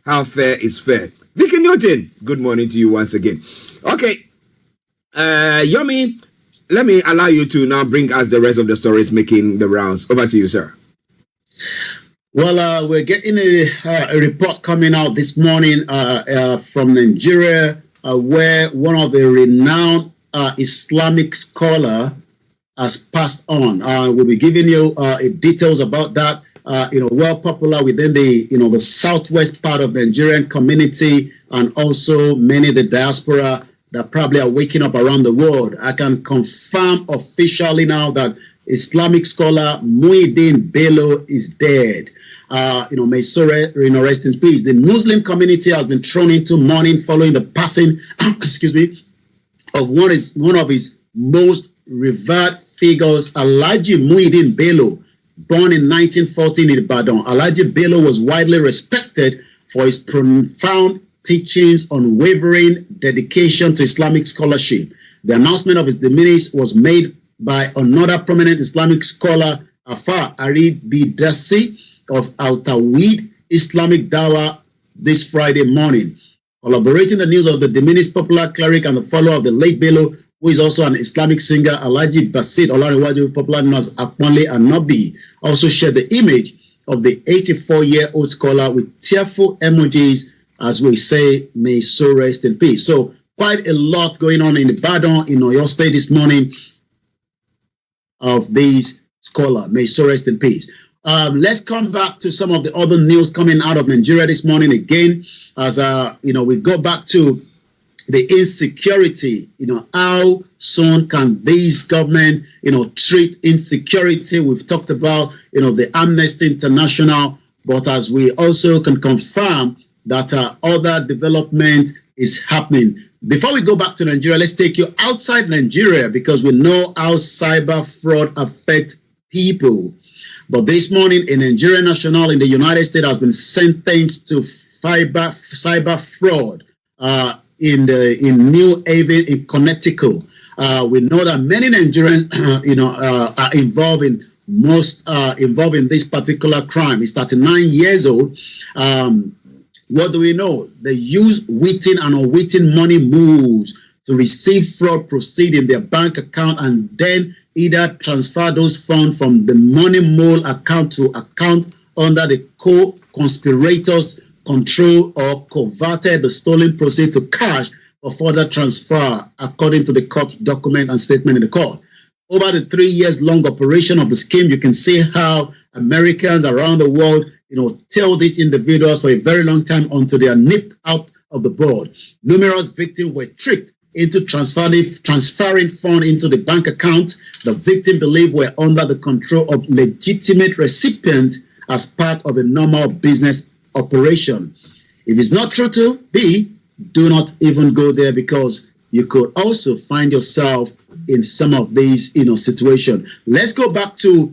How fair is fair? Vicky Newton, good morning to you once again. Okay, Yomi, let me allow you to now bring us the rest of the stories making the rounds. Over to you, sir. Well, we're getting a report coming out this morning from Nigeria, where one of the renowned Islamic scholar has passed on. We'll be giving you details about that. Well popular within the southwest part of the Nigerian community, and also many of the diaspora that probably are waking up around the world. I can confirm officially now that Islamic scholar Muhyiddin Bello is dead. May so rest in peace. The Muslim community has been thrown into mourning following the passing, of one of his most revered figures, Alhaji Muhyiddin Bello, born in 1914 in Ibadan. Alhaji Bello was widely respected for his profound teachings, unwavering dedication to Islamic scholarship. The announcement of his demise was made by another prominent Islamic scholar, Afar Arid Bidasi of Al-Tawhid Islamic Dawah, this Friday morning. Collaborating the news of the diminished popular cleric and the follower of the late Bello, who is also an Islamic singer, Alhaji Basit Olariwaju, popular known as Akwanle Anobi, also shared the image of the 84-year-old scholar with tearful emojis, as we say, may so rest in peace. So quite a lot going on in Ibadan, in Oyo State this morning, of these scholars. May so rest in peace. Let's come back to some of the other news coming out of Nigeria this morning again, as we go back to the insecurity. How soon can these government treat insecurity? We've talked about the Amnesty International, but as we also can confirm that other development is happening. Before we go back to Nigeria, let's take you outside Nigeria, because we know how cyber fraud affects people. But this morning, a Nigerian national in the United States has been sentenced to cyber fraud in New Haven, in Connecticut. We know that many Nigerians, are involved in this particular crime. He's 39 years old. What do we know? They use witting and unwitting money moves to receive fraud proceeds in their bank account, and then either transfer those funds from the money mole account to account under the co-conspirators' control, or converted the stolen proceeds to cash for further transfer, according to the court document and statement in the court. Over the 3 years long operation of the scheme, you can see how Americans around the world, tell these individuals for a very long time until they are nipped out of the board. Numerous victims were tricked into transferring funds into the bank account the victim believed were under the control of legitimate recipients as part of a normal business operation. If it's not true to be, do not even go there, because you could also find yourself in some of these situations. Let's go back to,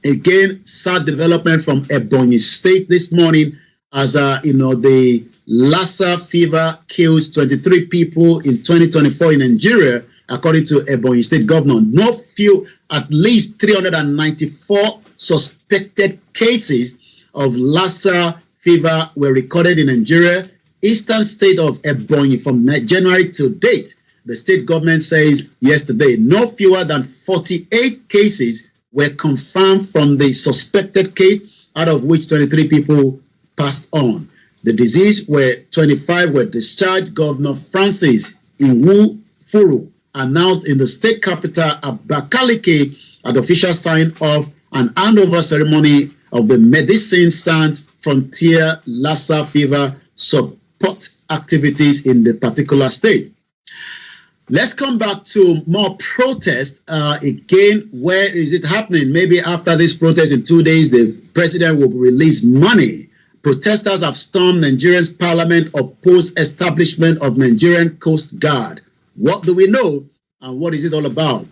again, sad development from Ebonyi State this morning, as the Lassa fever kills 23 people in 2024 in Nigeria, according to Ebonyi State Governor. At least 394 suspected cases of Lassa fever were recorded in Nigeria. Eastern state of Ebonyi from January to date the state government says yesterday no fewer than 48 cases were confirmed from the suspected case, out of which 23 people passed on. The disease where 25 were discharged. Governor Francis Nwufuru announced in the state capital Abakaliki at the official sign-off and handover ceremony of the Medicine Sans Frontier Lassa fever support activities in the particular state. Let's come back to more protest. Again, where is it happening? Maybe after this protest in 2 days, the president will release money. Protesters have stormed Nigeria's parliament, opposed establishment of Nigerian Coast Guard. What do we know and what is it all about?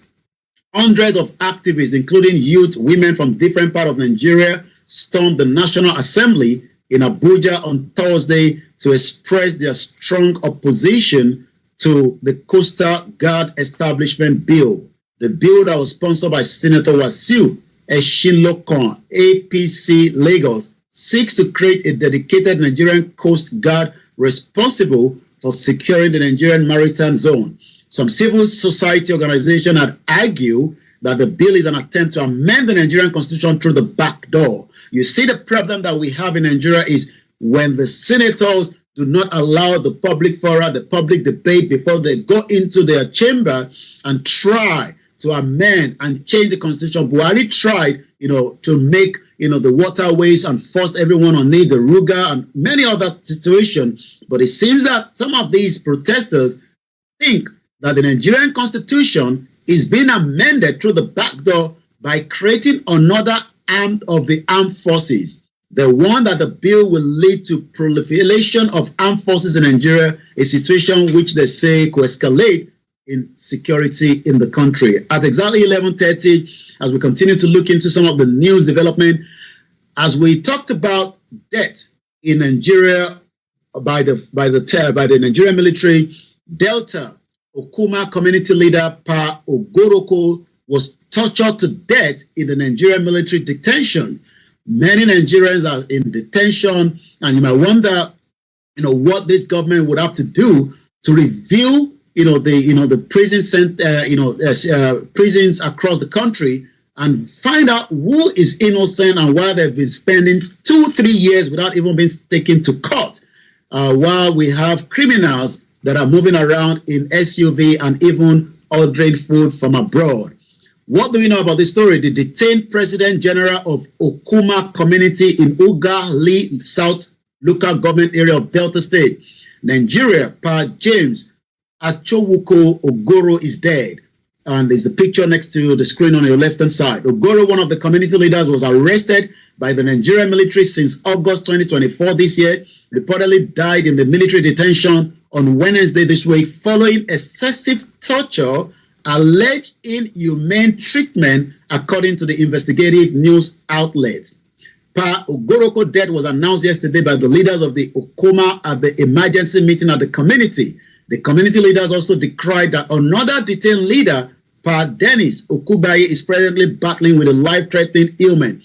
Hundreds of activists, including youth, women from different parts of Nigeria, stormed the National Assembly in Abuja on Thursday to express their strong opposition to the Coastal Guard Establishment Bill. The bill that was sponsored by Senator Wasiu Eshinlokon, APC Lagos, seeks to create a dedicated Nigerian Coast Guard responsible for securing the Nigerian maritime zone. Some civil society organizations had argued that the bill is an attempt to amend the Nigerian constitution through the back door. You see, the problem that we have in Nigeria is when the senators do not allow the public forum, the public debate before they go into their chamber and try to amend and change the constitution. Buhari tried, to make, the waterways and forced everyone on it, the Ruga and many other situations. But it seems that some of these protesters think that the Nigerian constitution is being amended through the back door by creating another arm of the armed forces. The one that the bill will lead to proliferation of armed forces in Nigeria, a situation which they say could escalate in security in the country. At exactly 11:30, as we continue to look into some of the news development, as we talked about death in Nigeria by the Nigerian military, Delta Okuma community leader Pa Ogoroko was tortured to death in the Nigerian military detention. Many Nigerians are in detention, and you might wonder, what this government would have to do to review, the prisons across the country and find out who is innocent and why they've been spending 2-3 years without even being taken to court, while we have criminals that are moving around in SUV and even ordering food from abroad. What do we know about this story? The detained President General of Okuma Community in Ugali South local government area of Delta State, Nigeria, Pa James Achowuko Ogoro is dead. And there's the picture next to the screen on your left-hand side. Ogoro, one of the community leaders, was arrested by the Nigerian military since August 2024 this year, reportedly died in the military detention on Wednesday this week following excessive torture, alleged inhumane treatment, according to the investigative news outlets. Pa Ogoroko's death was announced yesterday by the leaders of the Okuma at the emergency meeting at the community. The community leaders also decried that another detained leader, Pa Dennis Okubaye, is presently battling with a life-threatening ailment.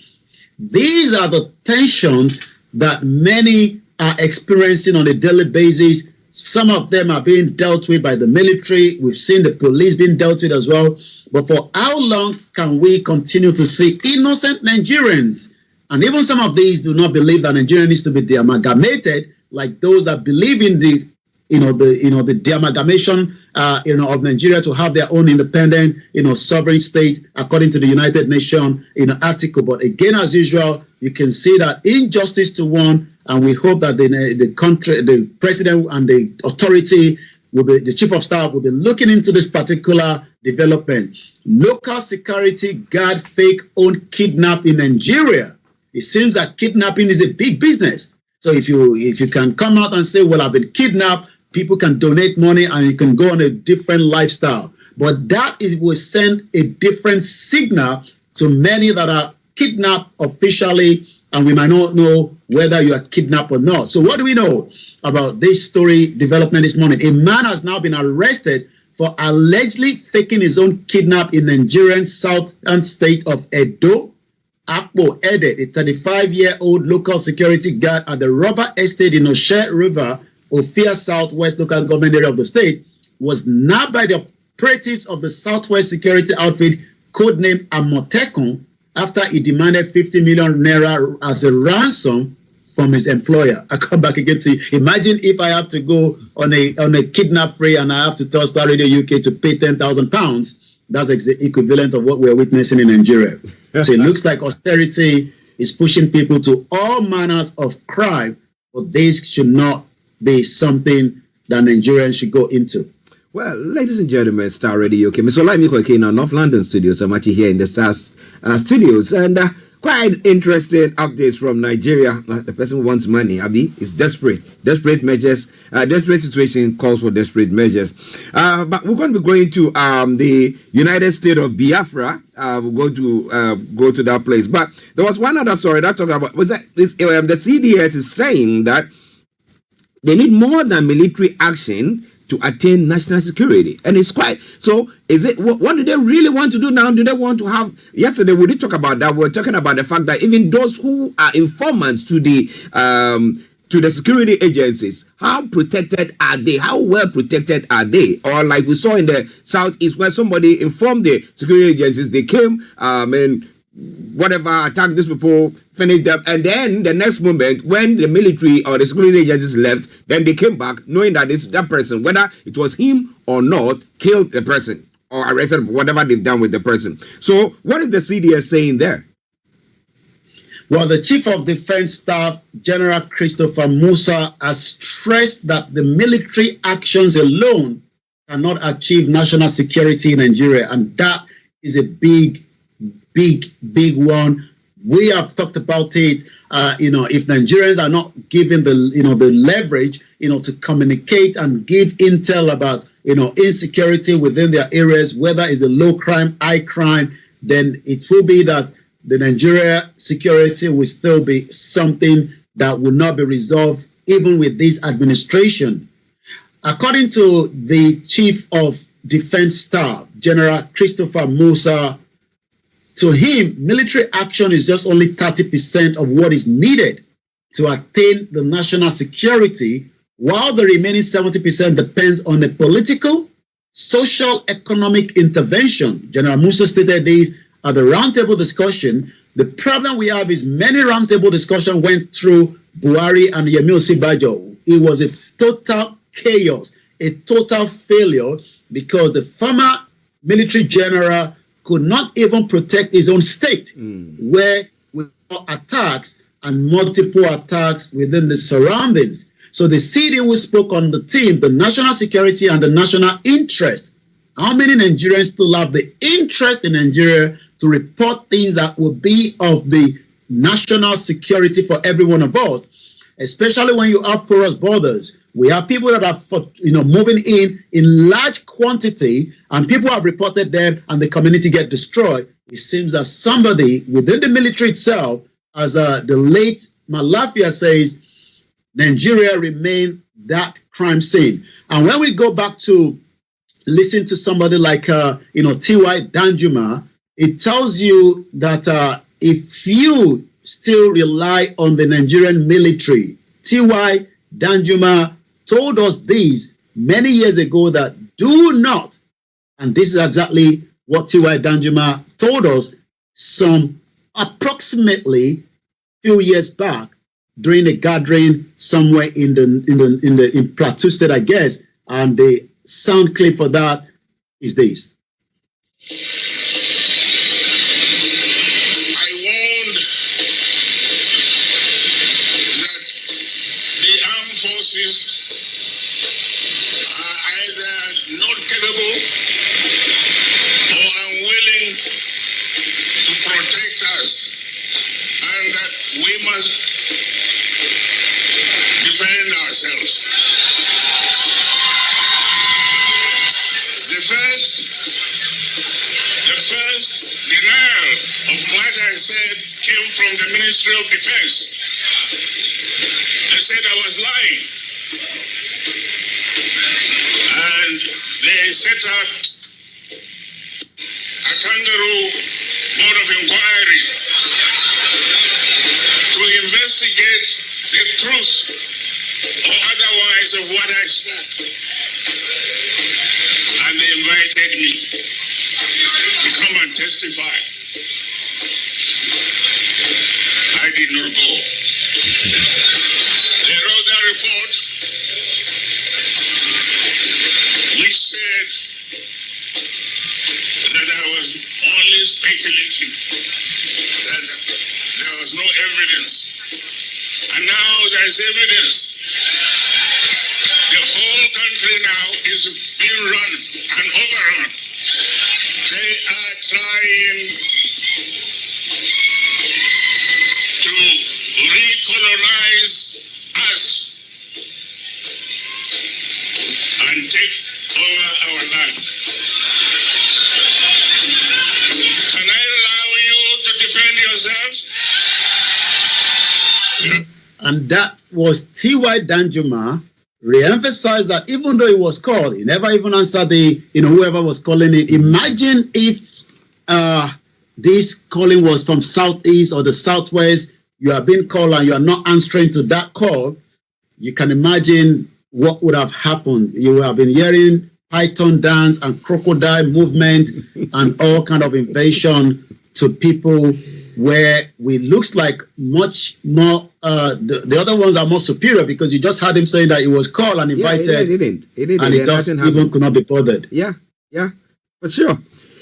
These are the tensions that many are experiencing on a daily basis. Some of them are being dealt with by the military. We've seen the police being dealt with as well. But for how long can we continue to see innocent Nigerians? And even some of these do not believe that Nigeria needs to be de-amalgamated, like those that believe in the de-amalgamation, of Nigeria to have their own independent, sovereign state, according to the United Nations, article. But again, as usual, you can see that injustice to one, and we hope that the country, the president and the authority, the chief of staff will be looking into this particular development. Local security guard fake own kidnap in Nigeria. It seems that kidnapping is a big business. So if you can come out and say, well, I've been kidnapped, people can donate money and you can go on a different lifestyle. But that will send a different signal to many that are kidnapped officially, and we might not know whether you are kidnapped or not. So what do we know about this story development this morning? A man has now been arrested for allegedly faking his own kidnap in Nigerian southern state of Edo. Akpo Ede, a 35-year-old local security guard at the rubber estate in Oshe River, Ofia Southwest local government area of the state, was nabbed by the operatives of the Southwest Security Outfit, codenamed Amotekun, after he demanded 50 million naira as a ransom from his employer. I come back again to you. Imagine if I have to go on a kidnap free and I have to tell Star Radio UK to pay £10,000. That's the equivalent of what we're witnessing in Nigeria. So it looks like austerity is pushing people to all manners of crime, but this should not be something that Nigerians should go into. Well, ladies and gentlemen, Star Radio UK. Mr. Olaimi Koike in our North London studios. I'm actually here in the Stars studios, and quite interesting updates from Nigeria. The person who wants money, Abi, is desperate. Desperate measures. Desperate situation calls for desperate measures. But we're going to be going to the United States of Biafra. We're going to go to that place. But there was one other story that talked about was that this, the CDS is saying that they need more than military action to attain national security. And it's quite, so is it, what do they really want to do now? Do they want to have, yesterday we did talk about that, we were talking about the fact that even those who are informants to the security agencies, how protected are they? How well protected are they? Or like we saw in the Southeast where somebody informed the security agencies, they came and whatever, attacked these people, finished them, and then the next moment when the military or the security agencies left, then they came back knowing that that person, whether it was him or not, killed the person or arrested whatever they've done with the person. So what is the CDS saying there? Well, the Chief of Defense Staff, General Christopher Musa, has stressed that the military actions alone cannot achieve national security in Nigeria, and that is a big one. We have talked about it. If Nigerians are not given the leverage, to communicate and give intel about, insecurity within their areas, whether it's a low crime, high crime, then it will be that the Nigeria security will still be something that will not be resolved even with this administration. According to the Chief of Defense Staff, General Christopher Musa, to him, military action is just only 30% of what is needed to attain the national security, while the remaining 70% depends on a political, social, economic intervention. General Musa stated this at the roundtable discussion. The problem we have is many roundtable discussions went through Buhari and Yemi Osinbajo. It was a total chaos, a total failure, because the former military general could not even protect his own state, where we saw attacks and multiple attacks within the surroundings. So the CD who spoke on the team, the national security and the national interest. How many Nigerians still have the interest in Nigeria to report things that will be of the national security for every one of us, especially when you have porous borders? We have people that are, moving in large quantity, and people have reported them, and the community get destroyed. It seems that somebody within the military itself, as the late Malafia says, Nigeria remain that crime scene. And when we go back to listen to somebody like, T.Y. Danjuma, it tells you that if you still rely on the Nigerian military, T.Y. Danjuma told us this many years ago, that do not, and this is exactly what T.Y. Danjuma told us some approximately few years back during a gathering somewhere in Plateau State, I guess, and the sound clip for that is this. From the Ministry of Defense. They said I was lying. And they set up a kangaroo board of inquiry to investigate the truth or otherwise of what I spoke. and they invited me to come and testify. I did not go. They wrote that report which said that I was only speculating, that there was no evidence. And now there is evidence. The whole country now is being run and overrun. They are trying to recolonize us and take over our land. Can I allow you to defend yourselves? And that was T.Y. Danjuma re-emphasized that even though he was called, he never even answered the, whoever was calling it. Imagine if this calling was from Southeast or the Southwest, you are being called and you are not answering to that call. You can imagine what would have happened. You would have been hearing python dance and crocodile movement and all kind of invasion to people where we looks like much more, the other ones are more superior because you just had him saying that he was called and invited. Yeah, it didn't. And it doesn't even could not be bothered. Yeah, for sure.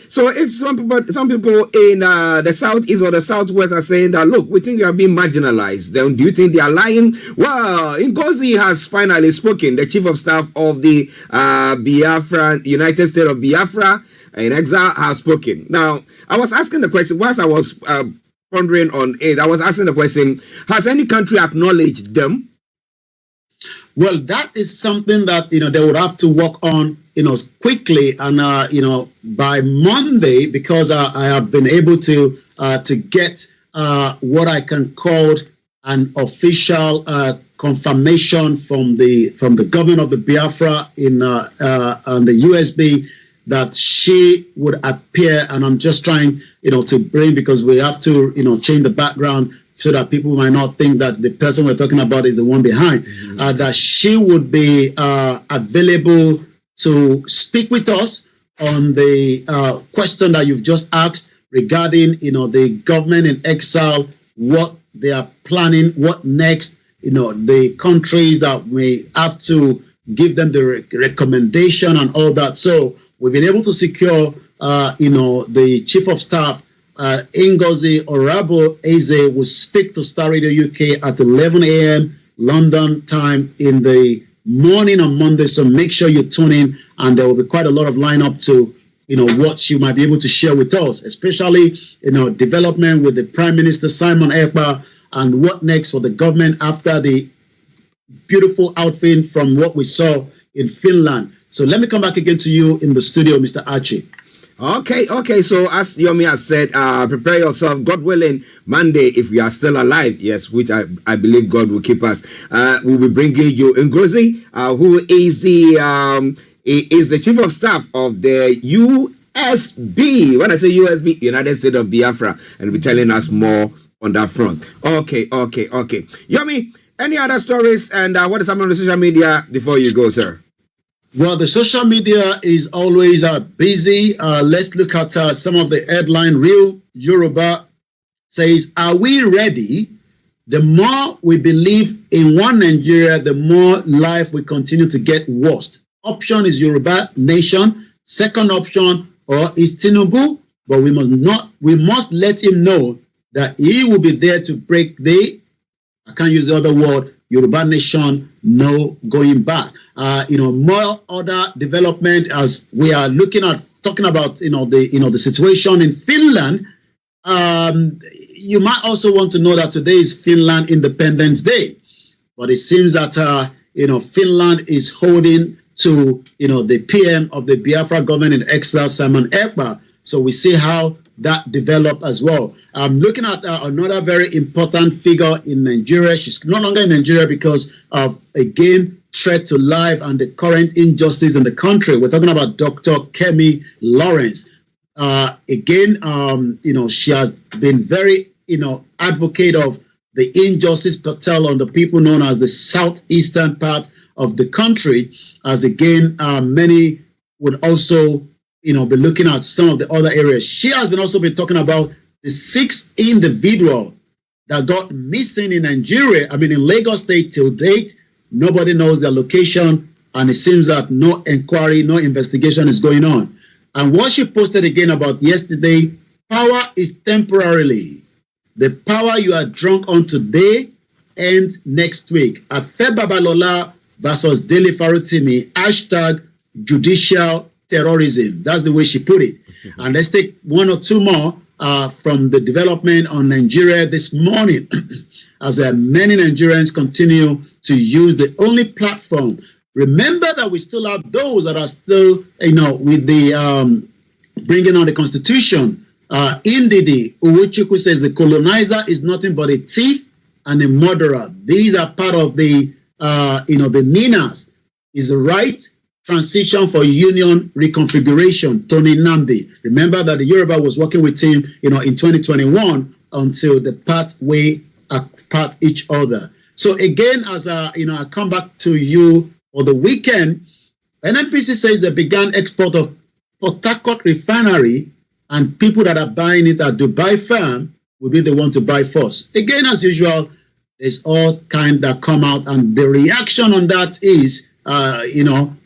So if some people in the Southeast or the Southwest are saying that, look, we think you are being marginalized, then do you think they are lying? Well, Ngozi has finally spoken, the chief of staff of the Biafra, United States of Biafra in exile has spoken. Now, I was asking the question, whilst I was pondering on it, I was asking the question, has any country acknowledged them? Well, that is something that, they would have to work on, quickly. And, by Monday, because I have been able to get what I can call an official confirmation from the government of the Biafra on the USB that she would appear. And I'm just trying, to bring, because we have to, change the background so that people might not think that the person we're talking about is the one behind, that she would be available to speak with us on the question that you've just asked regarding, the government in exile, what they are planning, what next, the countries that we have to give them the recommendation and all that. So we've been able to secure, the chief of staff, Ngozi Orabo Eze, will speak to Star Radio UK at 11 a.m. London time in the morning on Monday. So make sure you tune in, and there will be quite a lot of lineup to, what she might be able to share with us, especially, development with the Prime Minister Simon Ekpa and what next for the government after the beautiful outfit from what we saw in Finland. So let me come back again to you in the studio, Mr. Archie. Okay. So as Yomi has said, prepare yourself. God willing, Monday, if we are still alive, yes, which I believe God will keep us, we'll be bringing you Ngozi, who is the chief of staff of the USB. When I say USB, United States of Biafra, and be telling us more on that front. Okay. Yomi, any other stories, and what is happening on the social media before you go, sir? Well, the social media is always busy. Let's look at some of the headline. Real Yoruba says, are we ready? The more we believe in one Nigeria, the more life will continue to get worse. Option is Yoruba nation. Second option is Tinubu, but we must let him know that he will be there to break I can't use the other word, Yoruba nation, no going back. More other development as we are talking about, the situation in Finland. You might also want to know that today is Finland Independence Day, but it seems that, Finland is holding to, the PM of the Biafra government in exile, Simon Ekpa. So we see how that developed as well. I'm looking at another very important figure in Nigeria. She's no longer in Nigeria because of, again, threat to life and the current injustice in the country. We're talking about Dr. Kemi Lawrence. She has been very, advocate of the injustice cartel on the people known as the southeastern part of the country, as again, many would also, be looking at some of the other areas. She has been also been talking about the 6 individual that got missing in Nigeria, in Lagos State till date. Nobody knows their location, and it seems that no inquiry, no investigation is going on. And what she posted again about yesterday, power is temporarily. The power you are drunk on today ends next week. Afe Babalola versus Dele Farutimi, hashtag judicial terrorism. That's the way she put it. And let's take one or two more from the development on Nigeria this morning, as many Nigerians continue to use the only platform. Remember that we still have those that are still, with the bringing on the constitution. Indidi Uwechukwu says the colonizer is nothing but a thief and a murderer. These are part of the, the Ninas. Is the right transition for union reconfiguration. Tony Namdi. Remember that the Yoruba was working with him, in 2021 until the pathway apart each other. So again, as I come back to you for the weekend, NNPC says they began export of Port Harcourt refinery, and people that are buying it at Dubai firm will be the one to buy first. Again, as usual, there's all kind that come out, and the reaction on that is,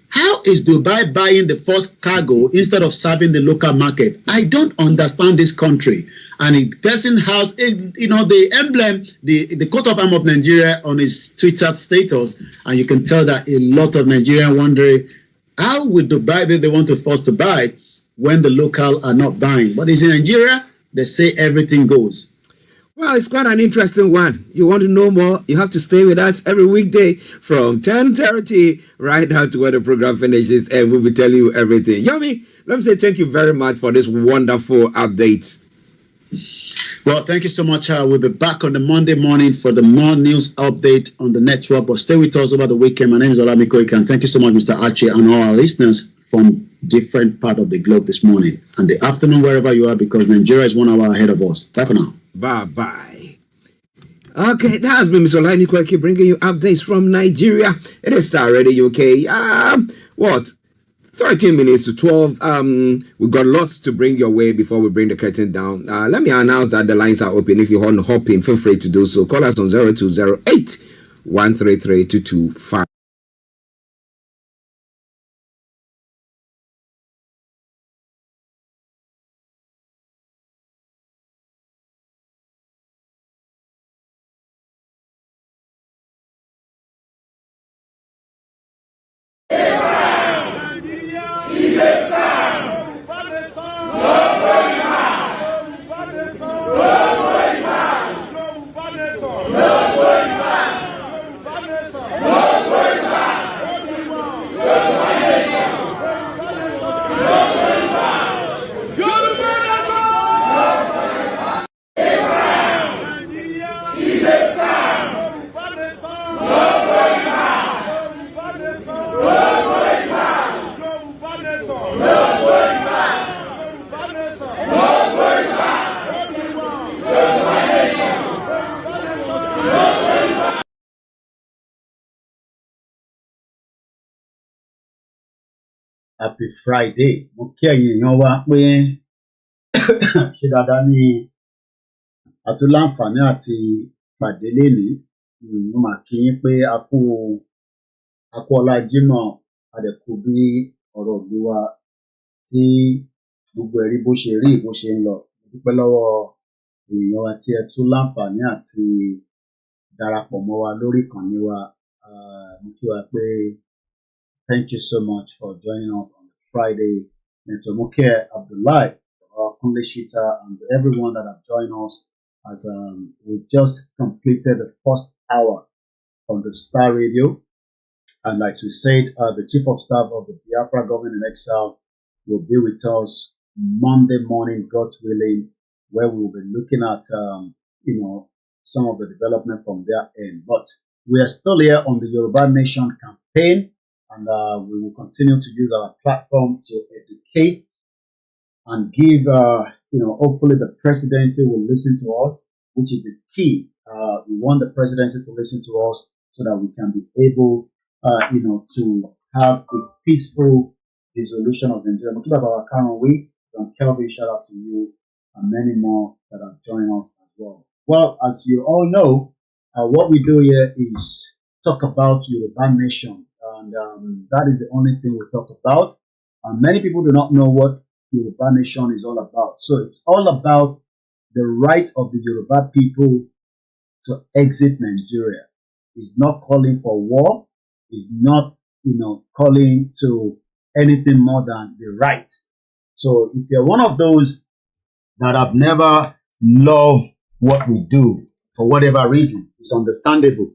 how is Dubai buying the first cargo instead of serving the local market? I don't understand this country. And the person has, the emblem, the coat of arms of Nigeria on his Twitter status, and you can tell that a lot of Nigerians wondering, how would Dubai be the one to force to buy when the local are not buying? But it's in Nigeria, they say everything goes. Well, it's quite an interesting one. You want to know more? You have to stay with us every weekday from 10:30 right now to when the program finishes, and we'll be telling you everything. Yomi, let me say thank you very much for this wonderful update. Well, thank you so much. We'll be back on the Monday morning for the more news update on the network. But stay with us over the weekend. My name is Olami Koika, and thank you so much, Mr. Archie, and all our listeners from different part of the globe this morning and the afternoon, wherever you are, because Nigeria is 1 hour ahead of us. Bye for now. Bye-bye. Okay, that has been Mr. Olani Koiki bringing you updates from Nigeria. It is Star Radio UK. 13 minutes to 12. We've got lots to bring your way before we bring the curtain down. Let me announce that the lines are open. If you want to hop in, feel free to do so. Call us on 0208 133 225. Happy Friday. Mo kí ẹ̀yin èèyàn wa pé ṣe dáadáa ní àtúnláǹfààní àti pàdé lénìí. Mo máa kí yín pé a kú ọlá Jímọ̀, àdẹ̀kù bí ọ̀rọ̀ ìlú wa tí gbogbo ẹ̀rí bó ṣe rí bó ṣe ń lọ. Mo dúpẹ́ lọ́wọ́ èèyàn wa tí ẹ tún láǹfààní àti darapọ̀ mọ́ wa lórí ìkànnì wa. Mo kí wa pé thank you so much for joining us on the Friday. Netomoke Abdullahi, Kunle Shita, and everyone that have joined us as we've just completed the first hour on the Star Radio. And like we said, the Chief of Staff of the Biafra government in exile will be with us Monday morning, God willing, where we will be looking at, some of the development from their end. But we are still here on the Yoruba Nation campaign. And we will continue to use our platform to educate and give, hopefully the presidency will listen to us, which is the key. We want the presidency to listen to us so that we can be able, to have a peaceful dissolution of Nigeria. But keep up our current week. From Kelvin, shout out to you and many more that have joined us as well. Well, as you all know, what we do here is talk about Yoruba nation, and that is the only thing we talk about. And many people do not know what Yoruba nation is all about. So it's all about the right of the Yoruba people to exit Nigeria. It's not calling for war. It's not, calling to anything more than the right. So if you're one of those that have never loved what we do for whatever reason, it's understandable.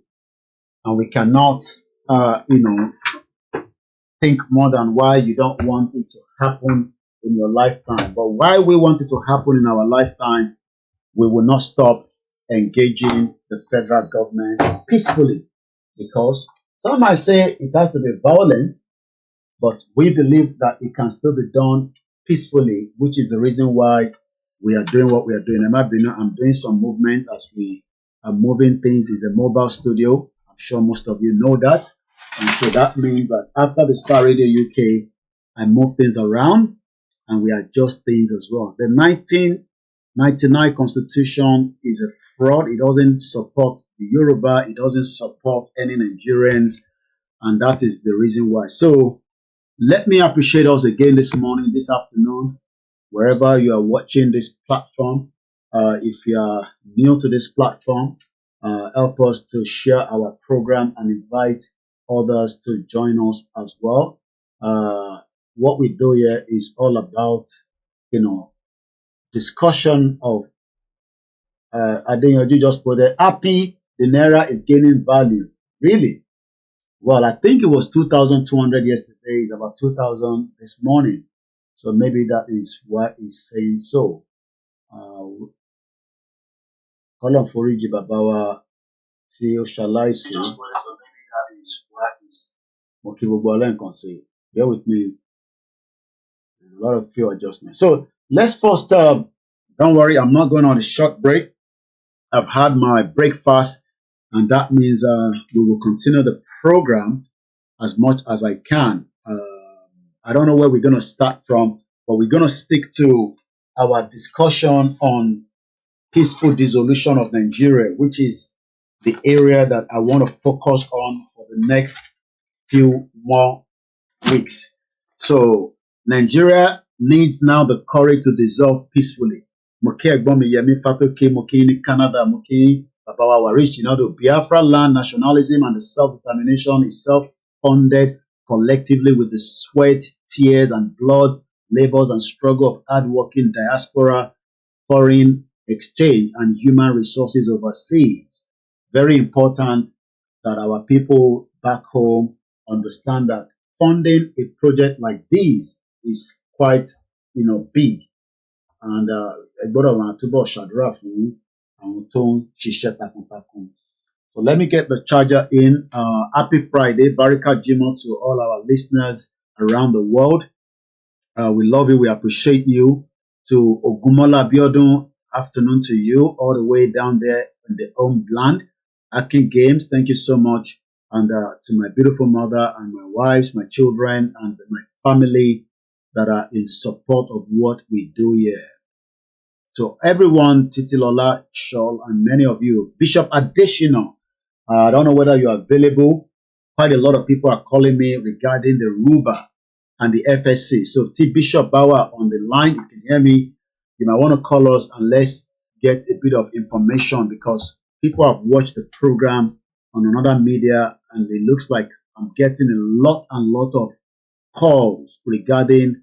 And we cannot, think more than why you don't want it to happen in your lifetime. But why we want it to happen in our lifetime, we will not stop engaging the federal government peacefully. Because some might say it has to be violent, but we believe that it can still be done peacefully, which is the reason why we are doing what we are doing. I'm doing some movement as we are moving things. It's a mobile studio. I'm sure most of you know that. And so that means that after the Star Radio UK, I move things around and we adjust things as well. The 1999 Constitution is a fraud. It doesn't support the Yoruba. It doesn't support any Nigerians. And that is the reason why. So let me appreciate us again this morning, this afternoon, wherever you are watching this platform. If you are new to this platform, help us to share our program and invite others to join us as well. What we do here is all about, discussion of, I think you just put it, happy the Naira is gaining value. Really? Well, I think it was 2,200 yesterday. It's about 2,000 this morning. So maybe that is why he's saying so. Column for Babawa, CEO Shalaisi. Maybe that is why he's Mokibobolen can say. Bear with me. There's a lot of few adjustments. So let's first, don't worry, I'm not going on a short break. I've had my breakfast, and that means we will continue the program as much as I can. I don't know where we're going to start from, but we're going to stick to our discussion on peaceful dissolution of Nigeria, which is the area that I want to focus on for the next few more weeks. So Nigeria needs now the courage to dissolve peacefully. Canada, the Biafra land nationalism and the self-determination is self-funded collectively with the sweat, tears, and blood, labors, and struggle of hard-working diaspora, foreign exchange, and human resources overseas. Very important that our people back home understand that funding a project like this is quite, big. And so let me get the charger in. Happy Friday, Barika Jimo to all our listeners around the world. We love you. We appreciate you. To Ogumola Biodun, afternoon to you, all the way down there in the home land. Akin Games, thank you so much. And to my beautiful mother and my wives, my children, and my family that are in support of what we do here. So everyone, Titilola, Shawl, and many of you. Bishop Additional, I don't know whether you are available. Quite a lot of people are calling me regarding the RUBA and the FSC. So T. Bishop Bauer on the line, you can hear me. You might want to call us and let's get a bit of information because people have watched the program on another media and it looks like I'm getting a lot of calls regarding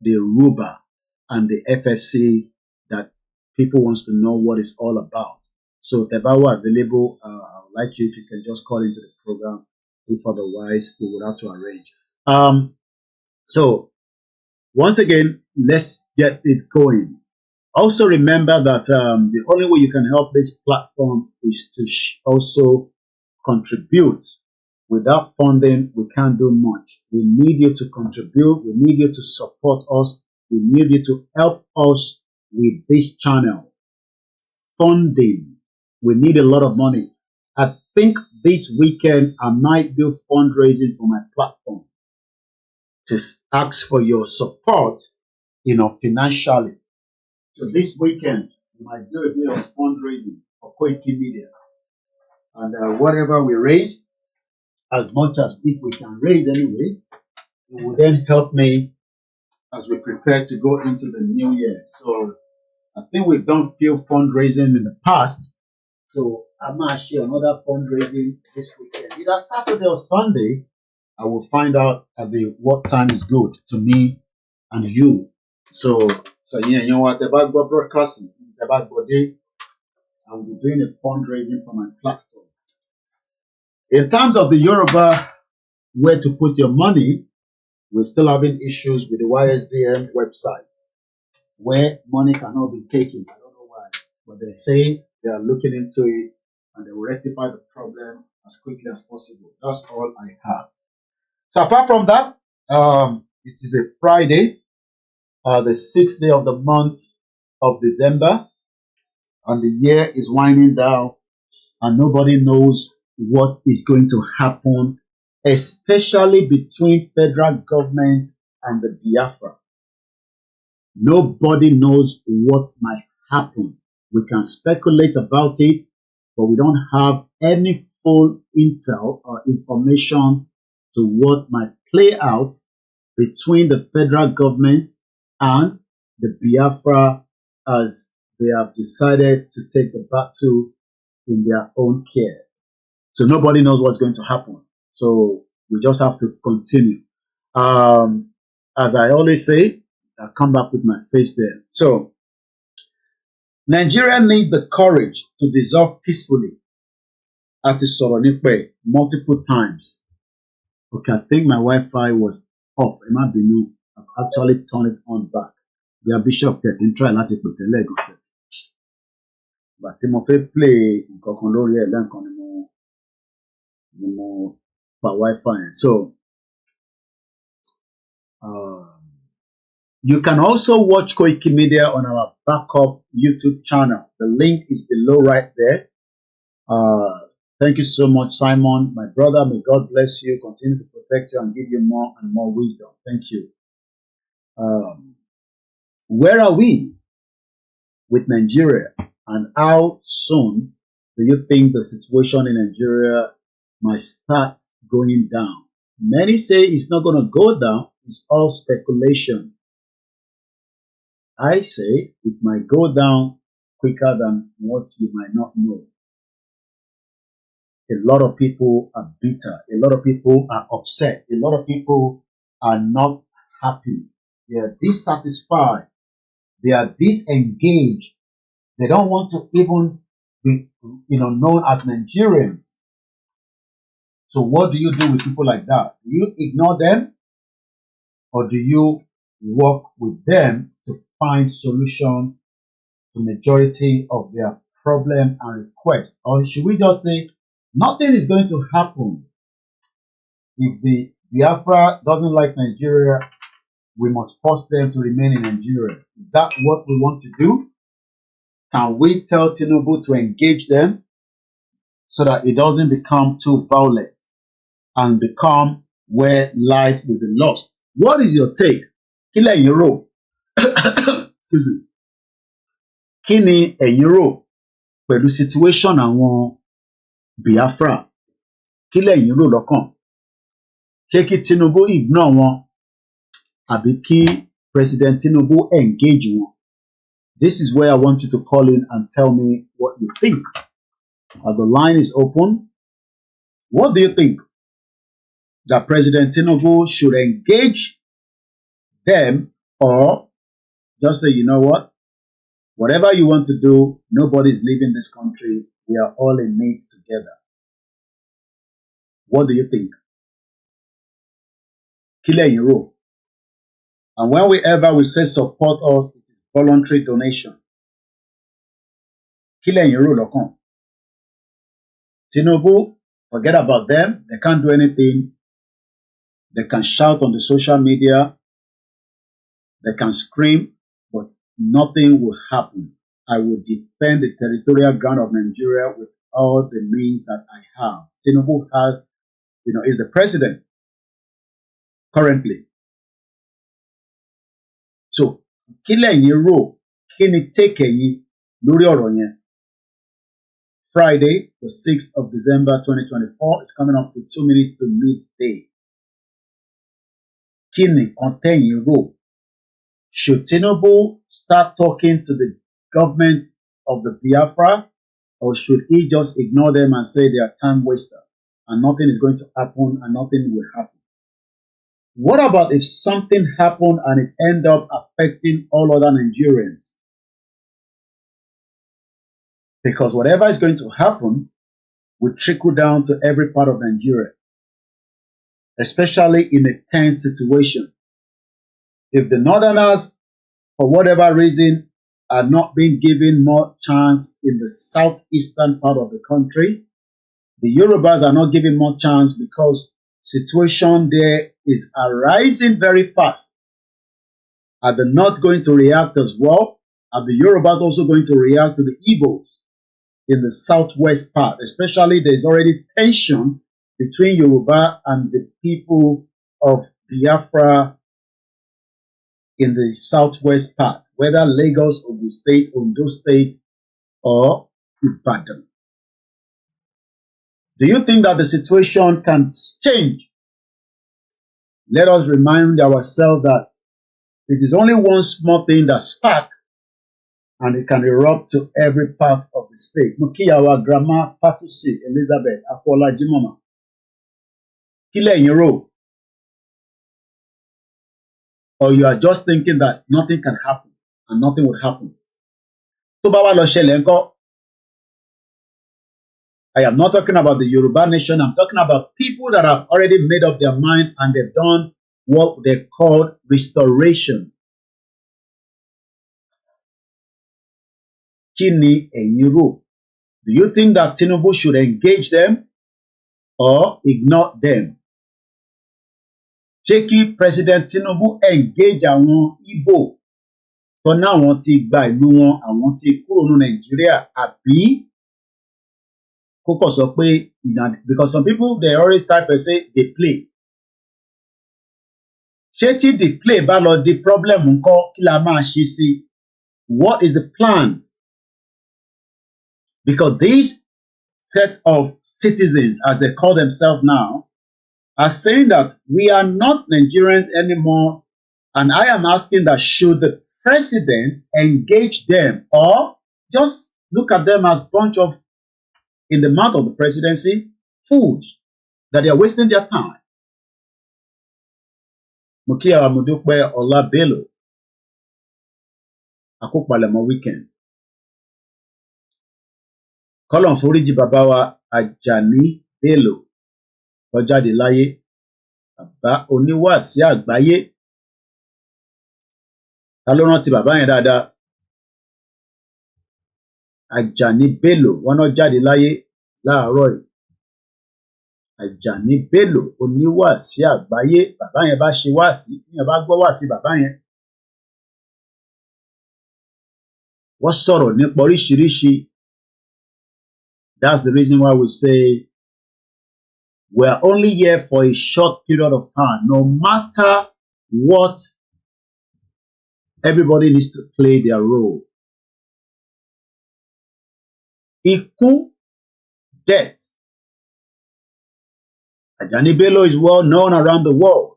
the RUBA and the FFC that people wants to know what it's all about. So if I were available, I would like you if you can just call into the program. If otherwise, we would have to arrange. So once again, let's get it going. Also remember that the only way you can help this platform is to also contribute. Without funding, we can't do much. We need you to contribute. We need you to support us. We need you to help us with this channel. Funding. We need a lot of money. I think this weekend I might do fundraising for my platform to ask for your support, financially. So this weekend, we might do a bit of fundraising for KOIKIMEDIA. And whatever we raise, as much as we can raise anyway, it will then help me as we prepare to go into the new year. So I think we've done few fundraising in the past. So I might share another fundraising this weekend. Either Saturday or Sunday, I will find out at what time is good to me and you. So yeah, you know what, about broadcasting, about body, I will be doing a fundraising for my platform. In terms of the Yoruba, where to put your money, we're still having issues with the YSDM website, where money cannot be taken. I don't know why, but they say they are looking into it and they will rectify the problem as quickly as possible. That's all I have. So apart from that, it is a Friday, the 6th day of the month of December, and the year is winding down, and nobody knows what is going to happen, especially between federal government and the Biafra. Nobody knows what might happen. We can speculate about it, but we don't have any full intel or information to what might play out between the federal government and the Biafra, as they have decided to take the battle in their own care. So nobody knows what's going to happen. So we just have to continue. As I always say, I'll come back with my face there. So Nigeria needs the courage to dissolve peacefully at Soronipe multiple times. Okay, I think my Wi-Fi was off. I've actually turned it on back. We are Bishop 13 try láti pè tẹ́lẹ̀ gan. But tí mo fẹ́ play nǹkan kan lórí ẹ̀ lẹ́ǹkan ni mo pa Wi-Fi. So you can also watch KOIKIMEDIA on our backup YouTube channel. The link is below right there. Thank you so much, Simon, my brother. May God bless you, continue to protect you and give you more and more wisdom. Thank you. Where are we with Nigeria, and how soon do you think the situation in Nigeria might start going down? Many say it's not going to go down. It's all speculation. I say it might go down quicker than what you might not know. A lot of people are bitter. A lot of people are upset. A lot of people are not happy. They are dissatisfied. They are disengaged. They don't want to even be, known as Nigerians. So what do you do with people like that? Do you ignore them, or do you work with them to find solution to majority of their problem and request? Or should we just say nothing is going to happen? If the Biafra doesn't like Nigeria, we must force them to remain in Nigeria. Is that what we want to do? Can we tell Tinubu to engage them so that it doesn't become too violent and become where life will be lost? What is your take? Kile Euro. Excuse me. Kini Euro. Pẹ̀lú situation àwọn Biafra. Kile Euro lọ́kàn. Ṣé kí Tinubu ignore wọn? Àbí kí President Tinubu engage wọn? This is where I want you to call in and tell me what you think. The line is open. What do you think? That President Tinubu should engage them, or just say, you know what? Whatever you want to do, nobody's leaving this country. We are all in it together. What do you think? Kile Euro. And whenever we say support us, it is voluntary donation. Kile Euro lọ́kàn. Tinubu, forget about them. They can't do anything. They can shout on the social media. They can scream, but nothing will happen. I will defend the territorial ground of Nigeria with all the means that I have. Tinubu has, is the president currently. So, kí lẹ̀yin rò, kí ni take ẹ̀yin lórí ọ̀rọ̀ yẹn? Friday, the 6th of December 2024 is coming up to 2 minutes to midday. Kí ni nǹkan tẹ́yin rò? Should Tinubu start talking to the government of the Biafra, or should he just ignore them and say they are time wasters and nothing is going to happen and nothing will happen? What about if something happened and it end up affecting all other Nigerians? Because whatever is going to happen will trickle down to every part of Nigeria, especially in a tense situation. If the Northerners, for whatever reason, are not being given more chance in the southeastern part of the country, the Yorubas are not given more chance because situation there is arising very fast. Are the North going to react as well? Are the Yorubas also going to react to the Igbos in the southwest part? Especially there is already tension between Yoruba and the people of Biafra in the southwest part, whether Lagos, Ogun State, Ondo State, or Ibadan. Do you think that the situation can change? Let us remind ourselves that it is only one small thing that sparks and it can erupt to every part of the state. Mukiyawa Grandma Fatusi Elizabeth Akola Jimoma. Kile Yoro. Or you are just thinking that nothing can happen and nothing would happen. Tó bá wá lọ ṣẹlẹ̀ ńkọ́? I am not talking about the Yoruba nation. I'm talking about people that have already made up their mind and they've done what they call restoration. Kí ni ẹ̀yin rò? Do you think that Tinubu should engage them or ignore them? Ṣé kí President Tinubu engage àwọn Igbo tó náà àwọn ti gba ìlú wọn, àwọn ti kúrò ní Nàìjíríà, àbí kókò sọ pé because some people they always type and say they play. Ṣé tí the play bá lọ di problem ńkọ́, kí la máa ṣe sí? What is the plan? Because these set of citizens, as they call themselves now, are saying that we are not Nigerians anymore, and I am asking that should the president engage them or just look at them as bunch of, in the mouth of the presidency, fools, that they are wasting their time. Mukia Mudukwe Ola Bello, Akupalemo weekend. Kolon Foriji Babawa Ajani Bello, tó jáde láyé, bàbá oníwàásí àgbáyé. Ta ló rántí bàbá yẹn dáadáa? Ajani Bello, wọ́n náà jáde láyé láàárọ̀ yìí. Ajani Bello, oníwàásí àgbáyé. Bàbá yẹn bá ṣe wàásí, yẹn bá gbọ́ wàásí bàbá yẹn. Wọ́n sọ̀rọ̀ nípa oríṣiríṣi. That's the reason why we say we are only here for a short period of time. No matter what, everybody needs to play their role. Ikú, death. Ajani Bello is well known around the world.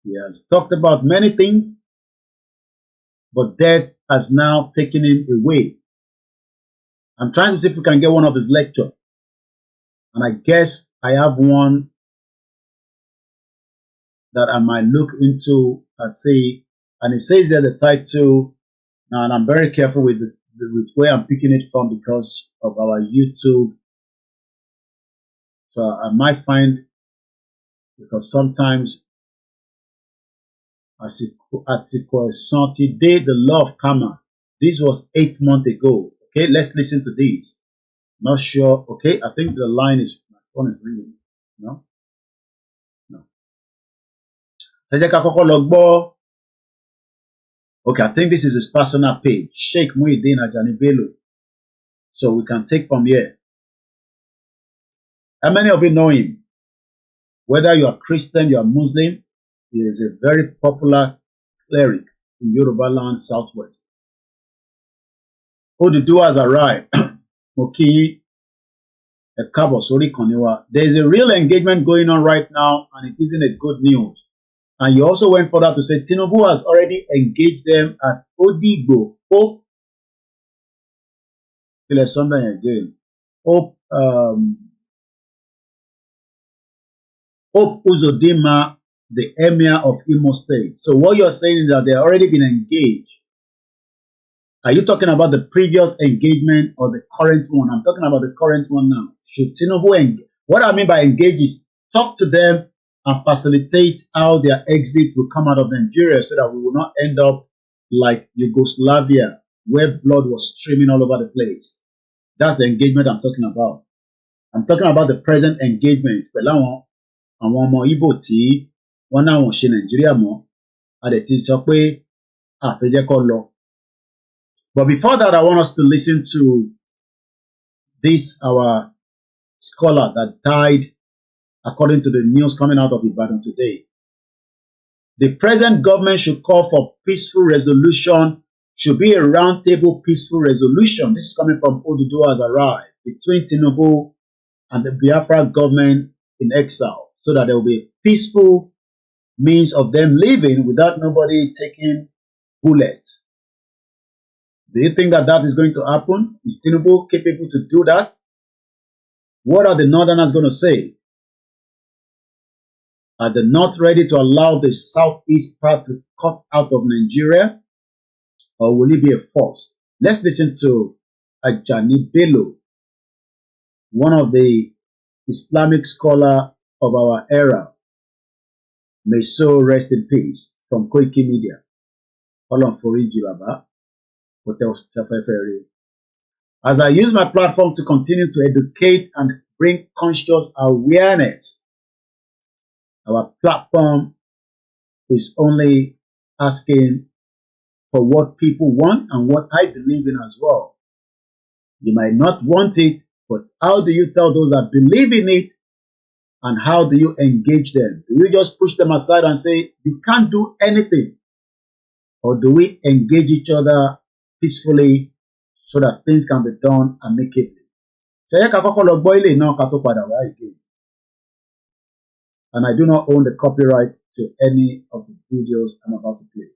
He has talked about many things, but death has now taken him away. I'm trying to see if we can get one of his lectures. And I guess I have one that I might look into and see. And it says there the title. Now, and I'm very careful with where I'm picking it from because of our YouTube. So I might find, because sometimes article today, the law of karma. This was 8 months ago. Okay, let's listen to this. Not sure. Okay, I think the line is, my phone is ringing. No? Okay, I think this is his personal page. Sheikh Muhyiddin Ajani Bello. So we can take from here. How many of you know him? Whether you are Christian, you are Muslim, he is a very popular cleric in Yoruba land southwest. Oduduwa has arrived. Moki, there is a real engagement going on right now, and it isn't a good news. And you also went further to say Tinubu has already engaged them at Odigbo. Hope Uzodinma, the emir of Imo State. So what you're saying is that they have already been engaged. Are you talking about the previous engagement or the current one? I'm talking about the current one now. Should Tinubu engage? What I mean by engage is talk to them and facilitate how their exit will come out of Nigeria so that we will not end up like Yugoslavia, where blood was streaming all over the place. That's the engagement I'm talking about. I'm talking about the present engagement. Àwọn ọmọ Igbo tí wọ́n náà wọ́n ṣe Nàìjíríà mọ́, a dẹ̀ ti sọ pé àfẹ́jẹ́ kó lọ. But before that, I want us to listen to this, our scholar that died, according to the news coming out of Ibadan today. The present government should call for peaceful resolution, should be a roundtable peaceful resolution. This is coming from Oduduwa has arrived, between Tinubu and the Biafra government in exile, so that there will be a peaceful means of them living without nobody taking bullets. Do you think that that is going to happen? Is Tinubu capable to do that? What are the Northerners going to say? Are they not ready to allow the southeast part to cut out of Nigeria? Or will it be a force? Let's listen to Ajani Bello, one of the Islamic scholar of our era. May so rest in peace, from KOIKIMEDIA. Olonforiji Baba. As I use my platform to continue to educate and bring conscious awareness, our platform is only asking for what people want and what I believe in as well. You might not want it, but how do you tell those that believe in it, and how do you engage them? Do you just push them aside and say, you can't do anything? Or do we engage each other peacefully so that things can be done amicably? And I do not own the copyright to any of the videos I'm about to play.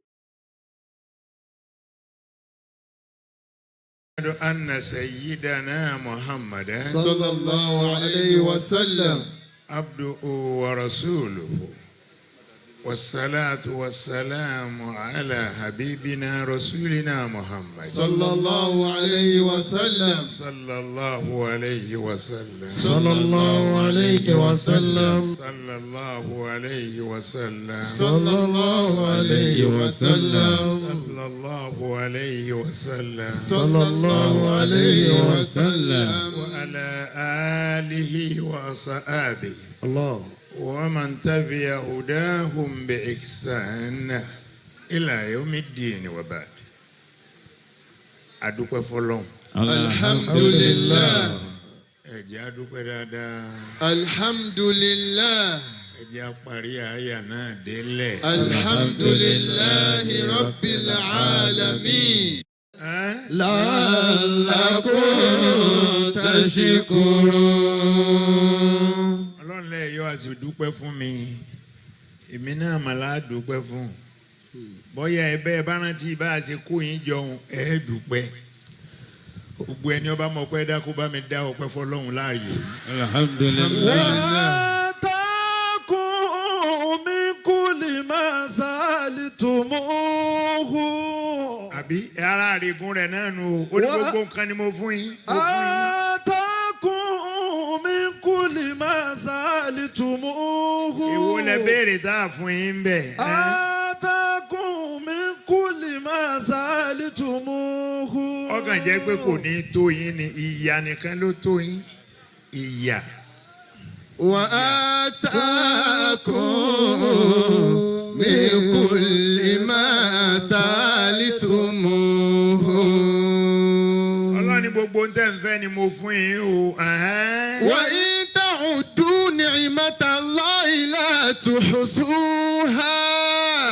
أن سيدنا محمد صلى الله عليه وسلم عبده ورسوله والصلاة والسلام على حبيبنا رسولنا محمد صلى الله عليه وسلم صلى الله عليه وسلم صلى الله عليه وسلم صلى الله عليه وسلم صلى الله عليه وسلم صلى الله عليه وسلم صلى الله عليه وسلم وعلى آله وصحابه الله ومن تبع هداهم بإحسان إلى يوم الدين وبعد. أدوك فلون الحمد لله أجي أدوك دادا الحمد لله أجي أقريا يا نادل الحمد لله رب العالمين لعلكم تشكرون. yóò àti dúpẹ́ fún mi èmi náà mà lá dúpẹ́ fún bóyá ẹbẹ́ bá rántí bá a ṣe kó yín jọun ẹ dúpẹ́ gbogbo ẹni ọba mọ̀ pé dákú bá mi dá ọpẹ́ fọ́lọ́run láàyè. alhamdulillah. Watakum min kulli ma sa'altumuhu. àbí ara àrègùn rẹ̀ náà nù ó ní gbogbo nǹkan ni mo fún yín. Èwo lẹ béèrè tá a fún yín bẹ́ẹ̀. Atakum min kulli ma sa'altumuhu. Ọkàn jẹ́ pé kò ní tó yín ni ìyà nìkan ló tó yín ìyà. Wa atakum min kulli ma sa'altumuhu. Ọlọ́run ní gbogbo ń tẹ́ ń fẹ́ ni mo fún yín o. Wa in ta'uddu ni'matallahi la tuhsuha.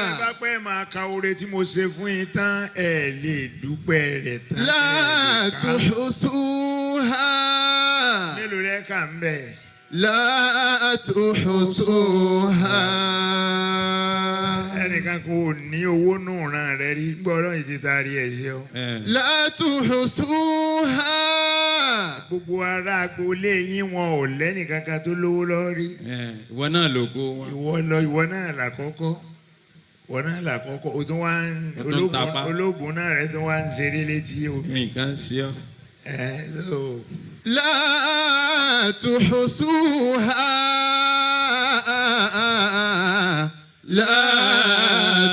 Ẹ bá pẹ́ máa máa ka oore tí mo ṣe fún yín tán ẹ lè dúpẹ́ rẹ̀ tán. لا تحصوها mélòó rẹ̀ kà ń bẹ̀. لا تحصوها ẹnìkan kò ní owó nù ràn rẹ rí gbọ́dọ̀ yìí ti taari ẹ̀ ṣe o. لا تحصوها gbogbo ará agboolé yín wọn ò lẹ́nìkankan tó lówó lọ́rí. ìwọ náà lógo wọn. ìwọ náà làkọ́kọ́ o tún wá ológun náà rẹ tún wá ń ṣeré létí omi. nǹkan ṣe ọ. لا تحصوها لا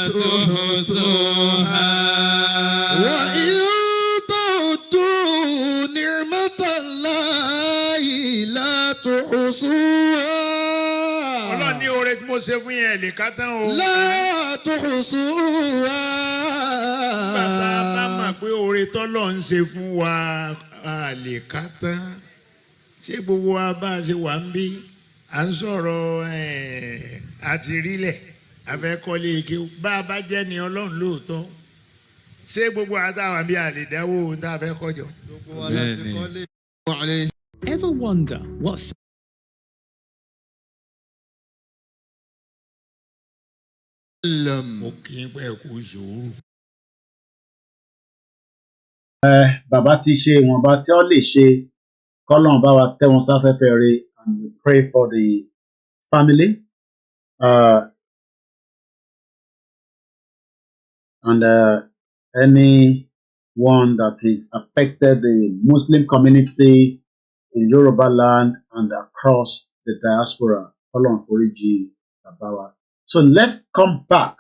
تحصوها وإن تعدوا نعمة الله لا تحصوها. Ọlọ́run ní oore tí mo ṣe fún yẹn lè ká tán o. لا تحصوها. bàbá bá mọ̀ pé oore tọ́lọ̀ ń ṣe fún wa a lè ká tán. ṣé gbogbo wa bá a ṣe wà ń bí à ń sọ̀rọ̀ àti rílẹ̀ afẹ́kọ́lé ike bá a bá jẹ́ ni Ọlọ́run lóòótọ́ ṣé gbogbo àtàwọn bí a lè dáwó ohun tá a fẹ́ kọjọ. Ever wonder what mo kí n pẹ́ kú sùúrù. Bàbá ti ṣe ìwọ̀nba tí ó lè ṣe kọ́lọ́n bá wa tẹ́ wọn sáfẹ́fẹ́ rẹ̀, and we pray for the family and anyone that is affected, the Muslim community in Yoruba land and across the diaspora. Kọ́lọ́n foríjì bàbá wa. So let's come back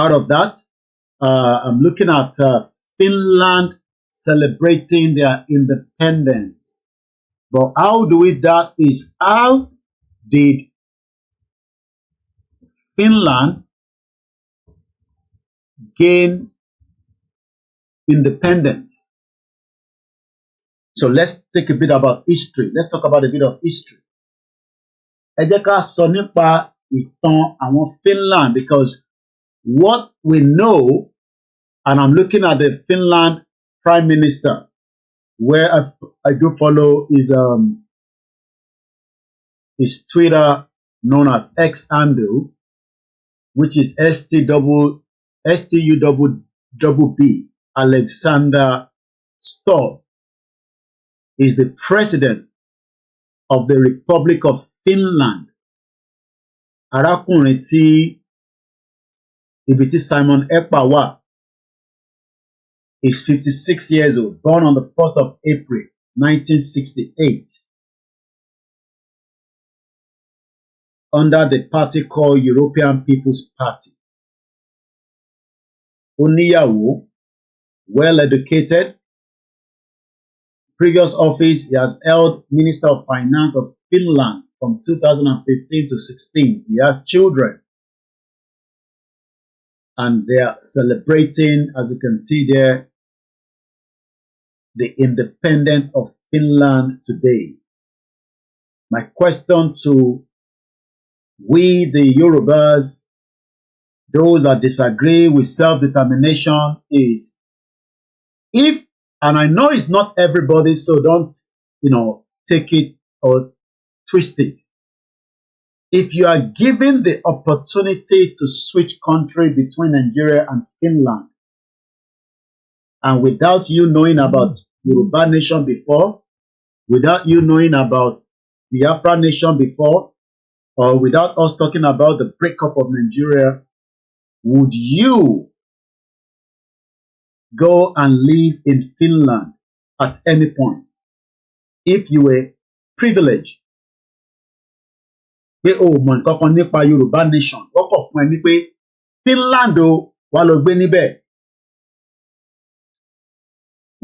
out of that. I'm looking at Finland celebrating their independence. But how do we that is how did Finland gain independence? So let's take a bit about history. Let's talk about a bit of history. Ẹ jẹ́ ká sọ nípa ìtàn àwọn Finland, because what we know, and I'm looking at the Finland Prime Minister, where I do follow his Twitter known as X handle, which is STUBB Alexander Stubb, is the president of the Republic of Finland. Arákùnrin tí ibi tí Simon Ekpa wà is 56 years old, born on the 1st of April 1968, under the party called European People's Party. Oníyàwó, well educated. Previous office, he has held Minister of Finance of Finland from 2015 to 16. He has children. And they are celebrating, as you can see there, the independence of Finland today. My question to we, the Yorubas, those that disagree with self-determination, is if, and I know it's not everybody, so don't, take it or twist it. If you are given the opportunity to switch country between Nigeria and Finland, and without you knowing about Yoruba nation before, without you knowing about Biafra nation before, or without us talking about the breakup of Nigeria, would you go and live in Finland at any point if you were privileged? Pé o mọ̀ nǹkan kan nípa Yorùbá nation, wọ́n kọ̀ fún ẹ ní pé Finland o wà lọ gbé níbẹ̀.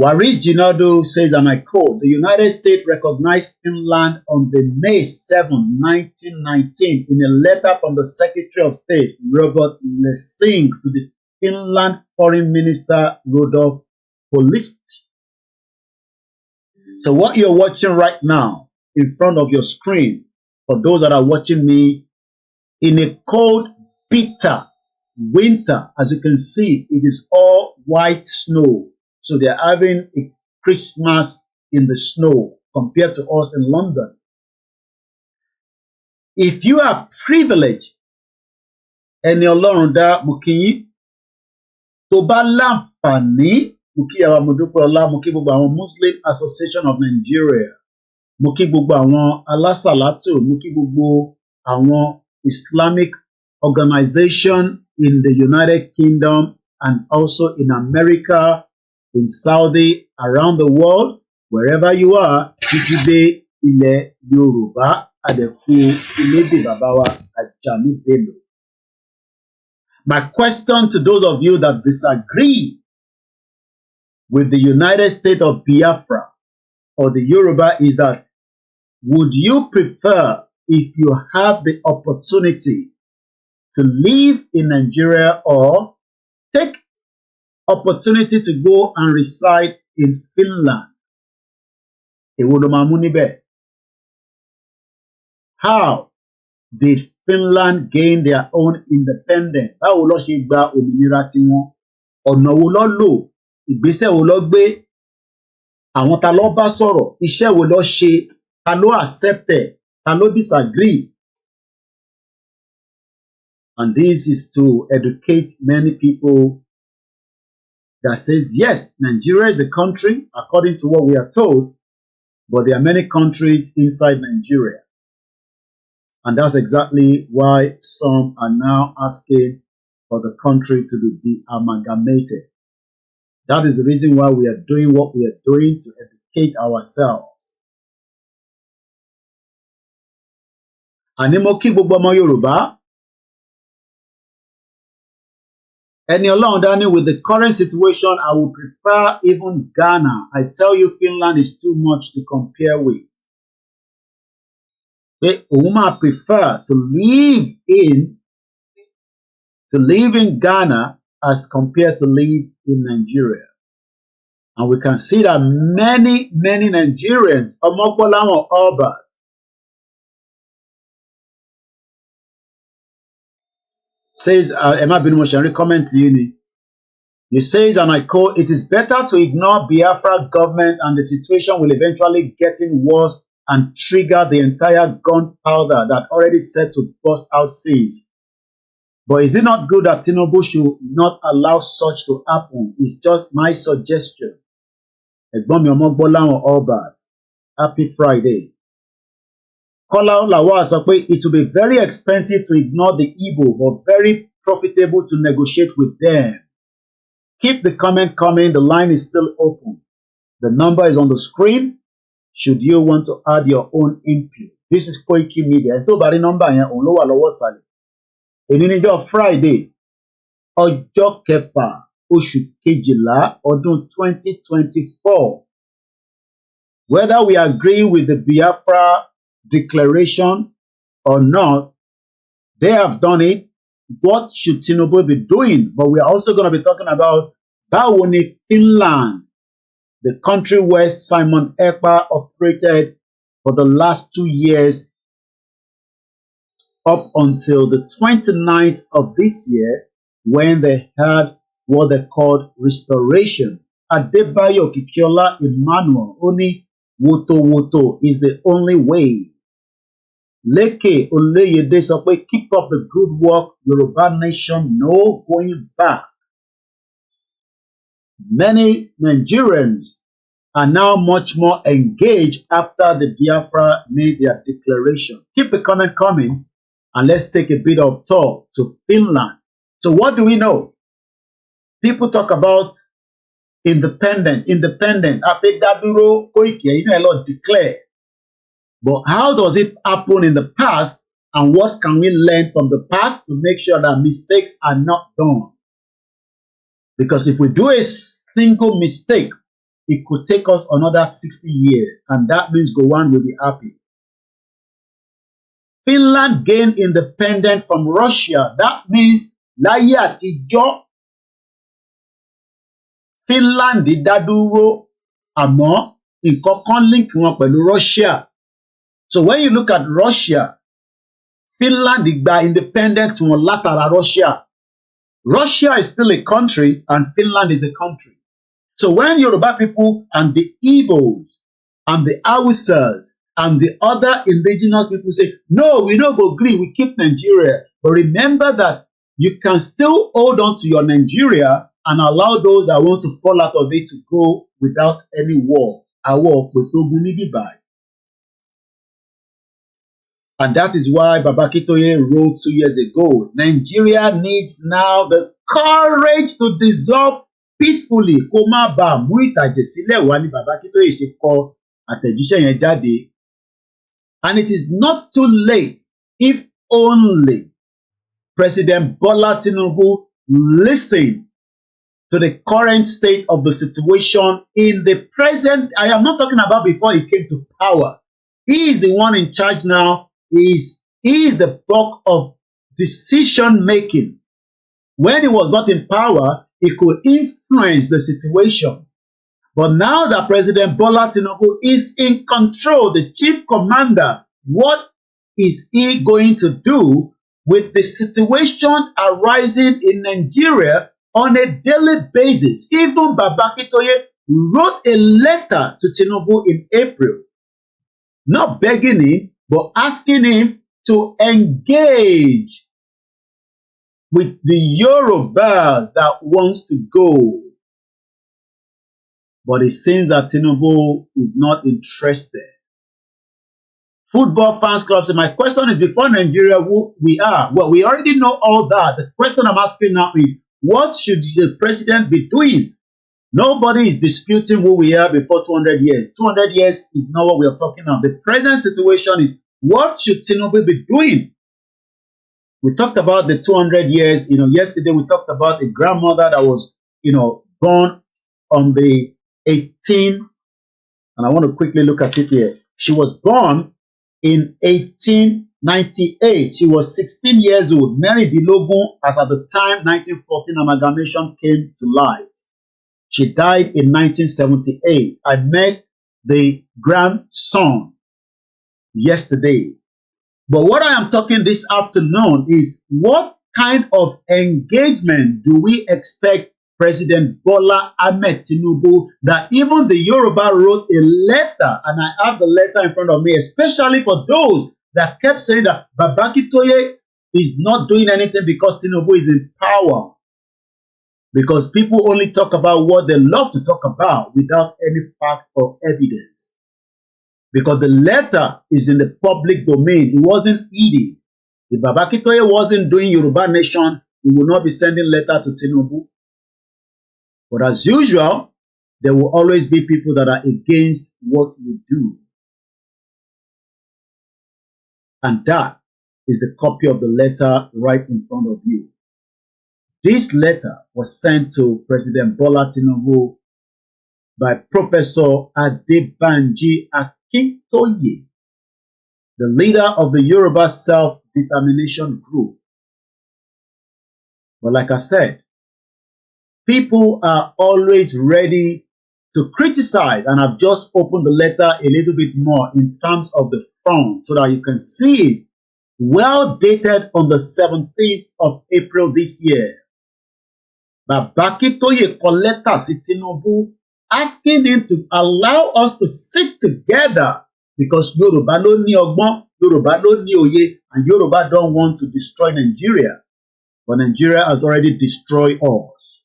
Waris Jinado says, and I quote, the United States recognized Finland on the May 7, 1919 in a letter from the Secretary of State, Robert Lessing, to the Finland Foreign Minister, Rudolf Polist. So what you're watching right now in front of your screen, for those that are watching me in a cold, bitter winter. As you can see, it is all white snow. So they're having a Christmas in the snow compared to us in London. If you are privileged, ẹni Ọlọ́run dá mo kí yín, tó bá láǹfààní, mo kí àwa Modúpẹ́ọlá, mo kí gbogbo àwọn Muslim Association of Nigeria, mo kí gbogbo àwọn alásàlátù, mo kí gbogbo àwọn Islamic organization in the United Kingdom and also in America, in Saudi, around the world, wherever you are, títí dé ilẹ̀ Yorùbá, àdẹ̀kù ilédè bàbá wa Ajani Bello. My question to those of you that disagree with the United States of Biafra or the Yoruba is that, would you prefer, if you have the opportunity, to live in Nigeria or take opportunity to go and reside in Finland? Èwo ló máa mú níbẹ̀? How did Finland gain their own independence? Báwo ló ṣe gba òmìnira tiwọn? Ọ̀nà wo ló lò? Ìgbésẹ̀ wo ló gbé? Àwọn ta ló bá sọ̀rọ̀? Iṣẹ́ wo ló ṣe? Ta ló accept ẹ̀? Ta ló disagree? And this is to educate many people that says, yes, Nigeria is a country, according to what we are told, but there are many countries inside Nigeria. And that's exactly why some are now asking for the country to be de-amalgamated. That is the reason why we are doing what we are doing, to educate ourselves. Àní mo kí gbogbo ọmọ Yorùbá. Ẹni Ọlọ́run dání, with the current situation, I would prefer even Ghana. I tell you, Finland is too much to compare with. Òun máa prefer to live in Ghana as compared to live in Nigeria. And we can see that many Nigerians, Ọmọgbọ́láwọn Albert, says, Emma Bin Moshari, comment to you. He says, and I quote, "It is better to ignore Biafra government and the situation will eventually getting worse and trigger the entire gunpowder that already set to burst out seas. But is it not good that Tinubu should not allow such to happen? It's just my suggestion." Ẹ̀gbọ́n mi Ọmọgbọ́láwọn Albert, happy Friday. Kọ́lá Ọláwà sọ pé it will be very expensive to ignore the Igbo, but very profitable to negotiate with them. Keep the comment coming. The line is still open. The number is on the screen. Should you want to add your own input? This is KOIKIMEDIA. Tó bá rí nọ́mbà yẹn, òun ló wà lọ́wọ́ sàlẹ̀. Èní ni ọjọ́ Friday, ọjọ́ kẹfà, oṣù kejìlá, ọdún 2024. Whether we agree with the Biafra declaration or not, they have done it. What should Tinubu be doing? But we are also going to be talking about báwo ni Finland, the country where Simon Ekpa operated for the last 2 years up until the 29th of this year, when they had what they called restoration. Adebayo Kikiola Emmanuel, only woto is the only way. Leke Oleyede sọ pé keep up the good work, Yoruba nation, no going back. Many Nigerians are now much more engaged after the Biafra made their declaration. Keep the comment coming and let's take a bit of talk to Finland. So what do we know? People talk about independent. Apedaduro Koiki, a lot declare. But how does it happen in the past, and what can we learn from the past to make sure that mistakes are not done? Because if we do a single mistake, it could take us another 60 years, and that means Gowon will be happy. Finland gained independence from Russia. That means láyé àtijọ́ Finland dá dúró, àmọ́ nǹkan kan link wọn pẹ̀lú Russia. So when you look at Russia, Finland gba independence wọn látara Russia. Russia is still a country and Finland is a country. So when Yoruba people and the Igbos and the Hausas and the other indigenous people say, no, we don't agree, we keep Nigeria. But remember that you can still hold on to your Nigeria and allow those that want to fall out of it to go without any war. And that is why Baba Akintoye wrote 2 years ago, Nigeria needs now the courage to dissolve peacefully. Kó má bàa mú ìtàjẹ̀sílẹ̀ wá ní Baba Akintoye ṣe kọ àtẹ̀jíṣẹ́ yẹn jáde. And it is not too late if only President Bola Tinubu listen to the current state of the situation in the present. I am not talking about before he came to power. He is the one in charge now. He is the bulk of decision making. When he was not in power, he could influence the situation. But now that President Bola Tinubu is in control, the chief commander, what is he going to do with the situation arising in Nigeria on a daily basis? Even Baba Akintoye wrote a letter to Tinubu in April, not begging him, but asking him to engage with the Yorubas that wants to go. But it seems that Tinubu is not interested. Football fans clubs, so my question is, before Nigeria, who we are? Well, we already know all that. The question I'm asking now is, what should the president be doing? Nobody is disputing who we are before 200 years. 200 years is not what we are talking about. The present situation is, what should Tinubu be doing? We talked about the 200 years. Yesterday we talked about a grandmother that was, born on the 18th, and I want to quickly look at it here. She was born in 1898. She was 16 years old. Mary Bilogun, as at the time 1914 amalgamation came to light. She died in 1978. I met the grandson yesterday. But what I am talking this afternoon is, what kind of engagement do we expect President Bola Ahmed Tinubu, that even the Yoruba wrote a letter, and I have the letter in front of me, especially for those that kept saying that Baba Akintoye is not doing anything because Tinubu is in power. Because people only talk about what they love to talk about without any fact or evidence. Because the letter is in the public domain. It wasn't hidden. If Baba Akintoye wasn't doing Yoruba Nation, he would not be sending letter to Tinubu. But as usual, there will always be people that are against what you do. And that is the copy of the letter right in front of you. This letter was sent to President Bola Tinubu by Professor ADEBANJI Akintoye, the leader of the Yoruba Self-Determination Group. But like I said, people are always ready to criticize, and I've just opened the letter a little bit more in terms of the front so that you can see it. Well dated on the 17th of April this year. Baba Akintoye collected Tinubu, asking him to allow us to sit together because Yoruba ló ní ọgbọ́n, Yoruba ló ní òye, and Yoruba don't want to destroy Nigeria. But Nigeria has already destroyed us.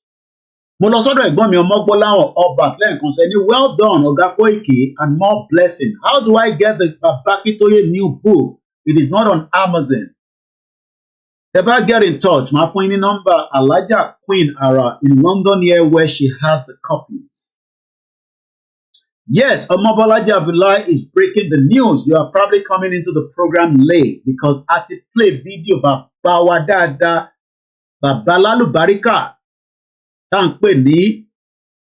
Mo lọ sọ́dọ̀ ẹ̀gbọ́n mi Ọmọgbọ́láhàn Ọba lẹ́ẹ̀kan sẹ́ni, well done Ọ̀gá Koiki, and more blessing. How do I get the Baba Akintoye new book? It is not on Amazon. Ever get in touch, my phone number, Alaja Queen Ara in London here, where she has the copies. Yes, Omobolaji Abdullahi is breaking the news. You are probably coming into the program late because I did play video about Bawadada, Babalalu Barika, Tankwe ni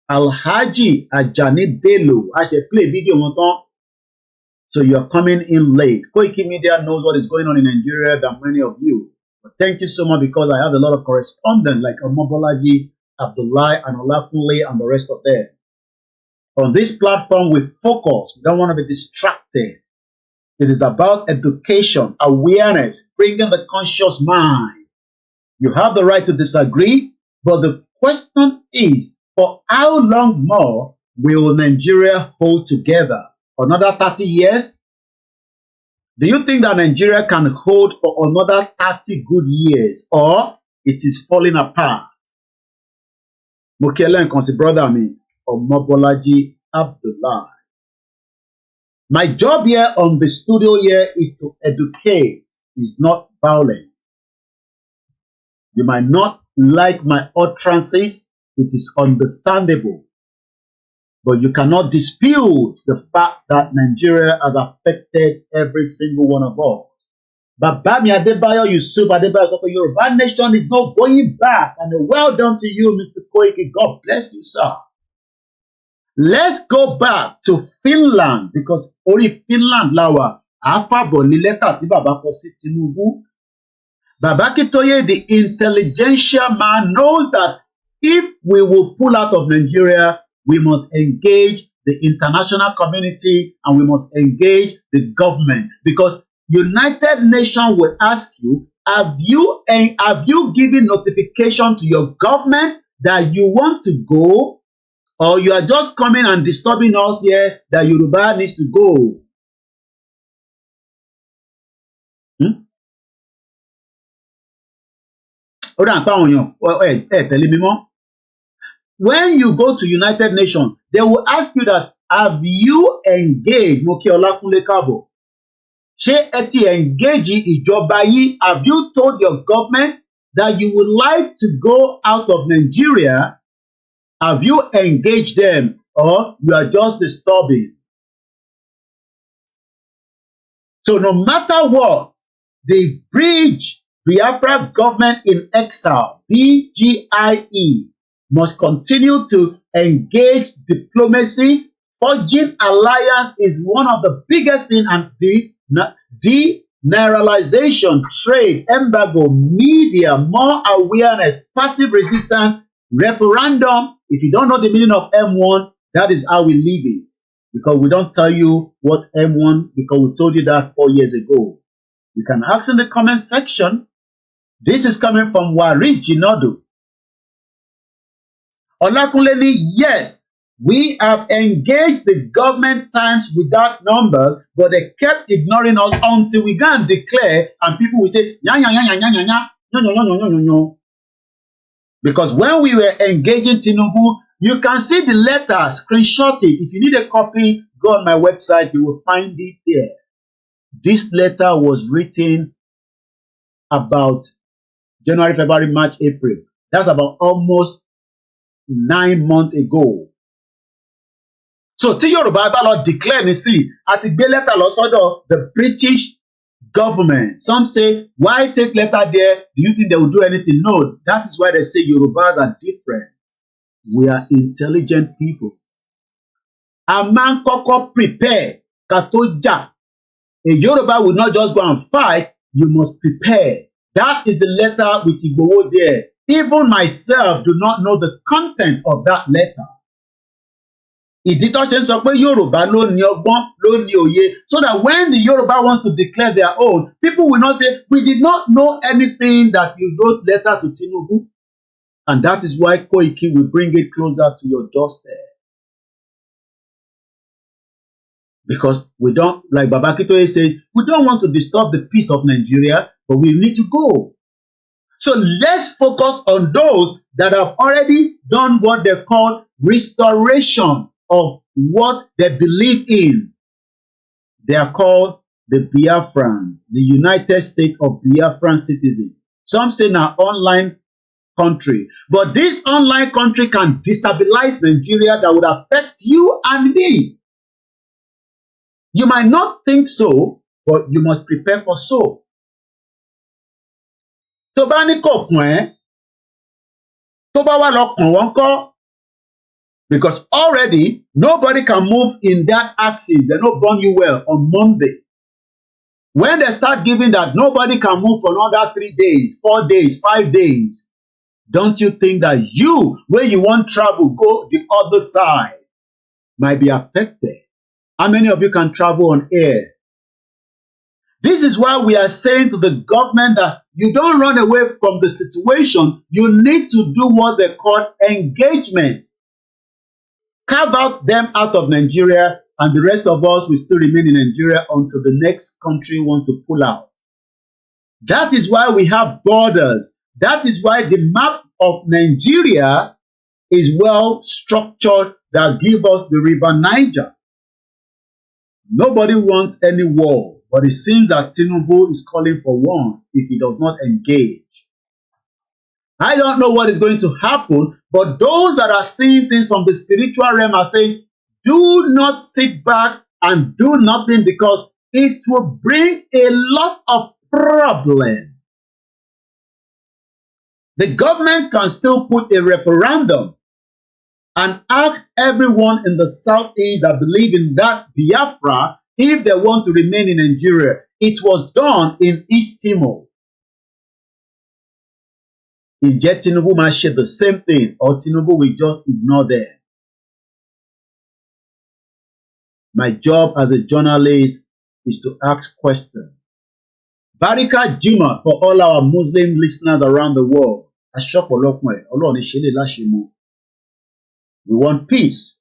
Alhaji Ajani Bello. I should play video one time. So you are coming in late. KOIKIMEDIA knows what is going on in Nigeria than many of you. But thank you so much, because I have a lot of correspondents like Omobolaji, Abdullahi, and Olakunle, and the rest of them. On this platform, we focus. We don't want to be distracted. It is about education, awareness, bringing the conscious mind You have the right to disagree, but the question is, for how long more will Nigeria hold together? Another 30 years? Do you think that Nigeria can hold for another 30 good years, or it is falling apart? Mokele and Konsi brother me, Omobolaji Abdullah. My job here on the studio here is to educate, is not violent. You might not like my utterances, it is understandable. But you cannot dispute the fact that Nigeria has affected every single one of us. But Bami Adebayo Yusuf Adebayo of the Yoruba nation is not going back. And well done to you, Mr. Koiki. God bless you, sir. Let's go back to Finland, because only Finland lawa afabo ni lẹ́tà tí bàbá kọ sí Tinubu. Baba Akintoye, the intelligentsia man, knows that if we will pull out of Nigeria, we must engage the international community and we must engage the government, because United Nations will ask you, have you given notification to your government that you want to go, or you are just coming and disturbing us here that Yoruba needs to go? When you go to United Nations, they will ask you that, have you engaged Moki Olakunle Kabo? Ṣé ẹ ti engage ìjọba yín? Have you told your government that you would like to go out of Nigeria? Have you engaged them, or you are just disturbing? So no matter what, the bridge Biafra government in exile, BGIE, must continue to engage diplomacy. Forging alliance is one of the biggest things, and denaturalization, trade, embargo, media, more awareness, passive resistance, referendum. If you don't know the meaning of M1, that is how we leave it. Because we don't tell you what M1, because we told you that 4 years ago. You can ask in the comment section. This is coming from Waris Jinodo. Olakunle, yes, we have engaged the government times without numbers, but they kept ignoring us until we go and declare, and people will say, nya, nya, nya, nya, nya, nya, nya, no, no, no, no, no, no, no. Because when we were engaging Tinubu, you can see the letter, screenshot it. If you need a copy, go on my website, you will find it there. This letter was written about January, February, March, April. That's about almost 9 months ago. So tí Yorùbá bá lọ declare ní sí àti gbé letter lọ sọ́dọ̀ the British government. Some say, why take letter there? Do you think they will do anything? No, that is why they say Yorùbás are different. We are intelligent people. A man kọ́kọ́ prepare ká tó jà. A Yoruba will not just go and fight. You must prepare. That is the letter with Igboho there. Even myself do not know the content of that letter. Ìdí tó ṣe ń sọ pé Yorùbá ló ní ọgbọ́n, ló ní òye, so that when the Yoruba wants to declare their own, people will not say, we did not know anything that you wrote letter to Tinubu. And that is why Koiki will bring it closer to your doorstep. Because we don't, like Baba Akintoye says, we don't want to disturb the peace of Nigeria, but we need to go. So let's focus on those that have already done what they call restoration of what they believe in. They are called the Biafrans, the United States of Biafran citizens. Some say now online country. But this online country can destabilize Nigeria that would affect you and me. You might not think so, but you must prepare for so. Tó bá ní kò kún ẹ́, tó bá wá lọ kàn wọ́n kọ́. Because already, nobody can move in that axis. They don't burn you well on Monday. When they start giving that, nobody can move for another 3 days, 4 days, 5 days. Don't you think that you, where you want travel, go the other side, might be affected? How many of you can travel on air? This is why we are saying to the government that you don't run away from the situation. You need to do what they call engagement. Carve out them out of Nigeria, and the rest of us will still remain in Nigeria until the next country wants to pull out. That is why we have borders. That is why the map of Nigeria is well structured that gives us the River Niger. Nobody wants any war, but it seems that Tinubu is calling for one if he does not engage. I don't know what is going to happen, but those that are seeing things from the spiritual realm are saying, do not sit back and do nothing, because it will bring a lot of problems. The government can still put a referendum and ask everyone in the Southeast that believe in that Biafra if they want to remain in Nigeria. It was done in East Timor. Ǹjẹ́ Tinubu máa ṣe the same thing, or Tinubu will just ignore them? My job as a journalist is to ask questions. Barika Juma for all our Muslim listeners around the world. We want peace.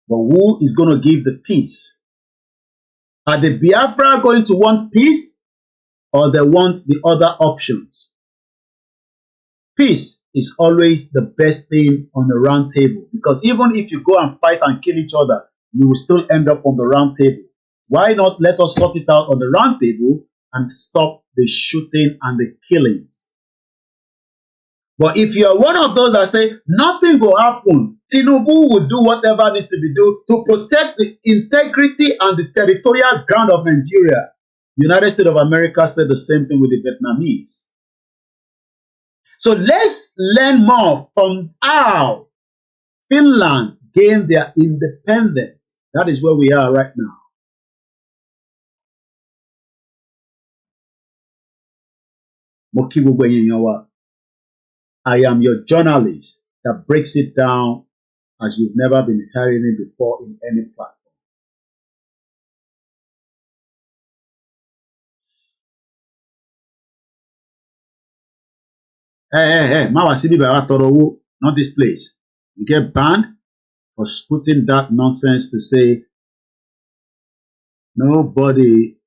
But who is going to give the peace? Are the Biafra going to want peace, or they want the other options? Peace is always the best thing on the round table, because even if you go and fight and kill each other, you will still end up on the round table. Why not let us sort it out on the round table and stop the shooting and the killings? But if you are one of those that say nothing will happen, Tinubu will do whatever needs to be done to protect the integrity and the territorial ground of Nigeria. United States of America said the same thing with the Vietnamese. So let's learn more from how Finland gained their independence. That is where we are right now. I am your journalist that breaks it down as you've never been hearing it before in any platform. Hey, not this place. You get banned for putting that nonsense to say nobody.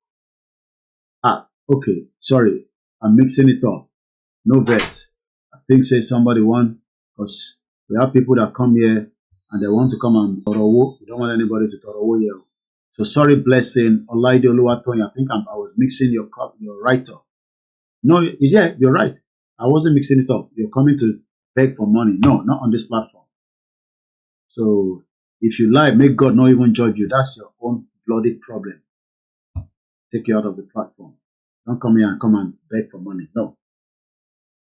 Okay, sorry, I'm mixing it up. No verse. I think say somebody won, because we have people that come here and they want to come and torowo. We don't want anybody to torowo here. So sorry, blessing. Olaide Oluwatoyin. I think I was mixing your write-up. No, yeah, you're right. I wasn't mixing it up. You're coming to beg for money. No, not on this platform. So if you lie, make God not even judge you. That's your own bloody problem. Take you out of the platform. Don't come here and come and beg for money. No.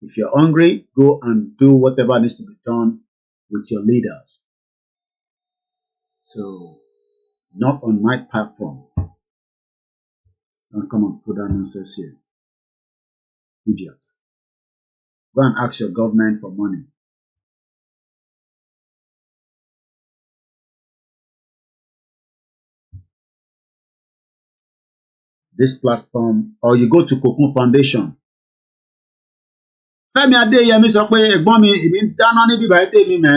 If you're hungry, go and do whatever needs to be done with your leaders. So, not on my platform. Don't come and put that nonsense here. Idiots. Go and ask your government for money. This platform, or you go to Cocoon Foundation. Fẹ́mi Adéyẹmí sọ pé ẹ̀gbọ́n mi èmi ń dáná níbí báyìí tèmi mẹ́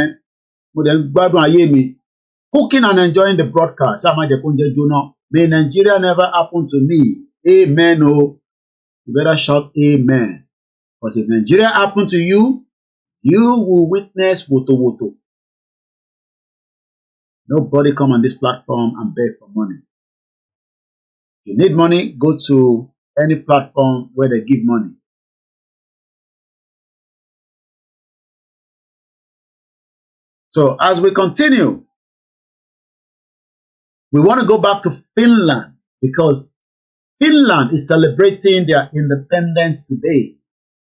mo dẹ̀ ń gbádùn ayé mi. Cooking and enjoying the broadcast. Ṣáà má jẹ́ kó ń jẹ́ jóná. May Nigeria never happen to me. Amen o. You better shout amen. Because if Nigeria happen to you, you will witness woto woto. Nobody come on this platform and beg for money. If you need money, go to any platform where they give money. So as we continue, we want to go back to Finland, because Finland is celebrating their independence today.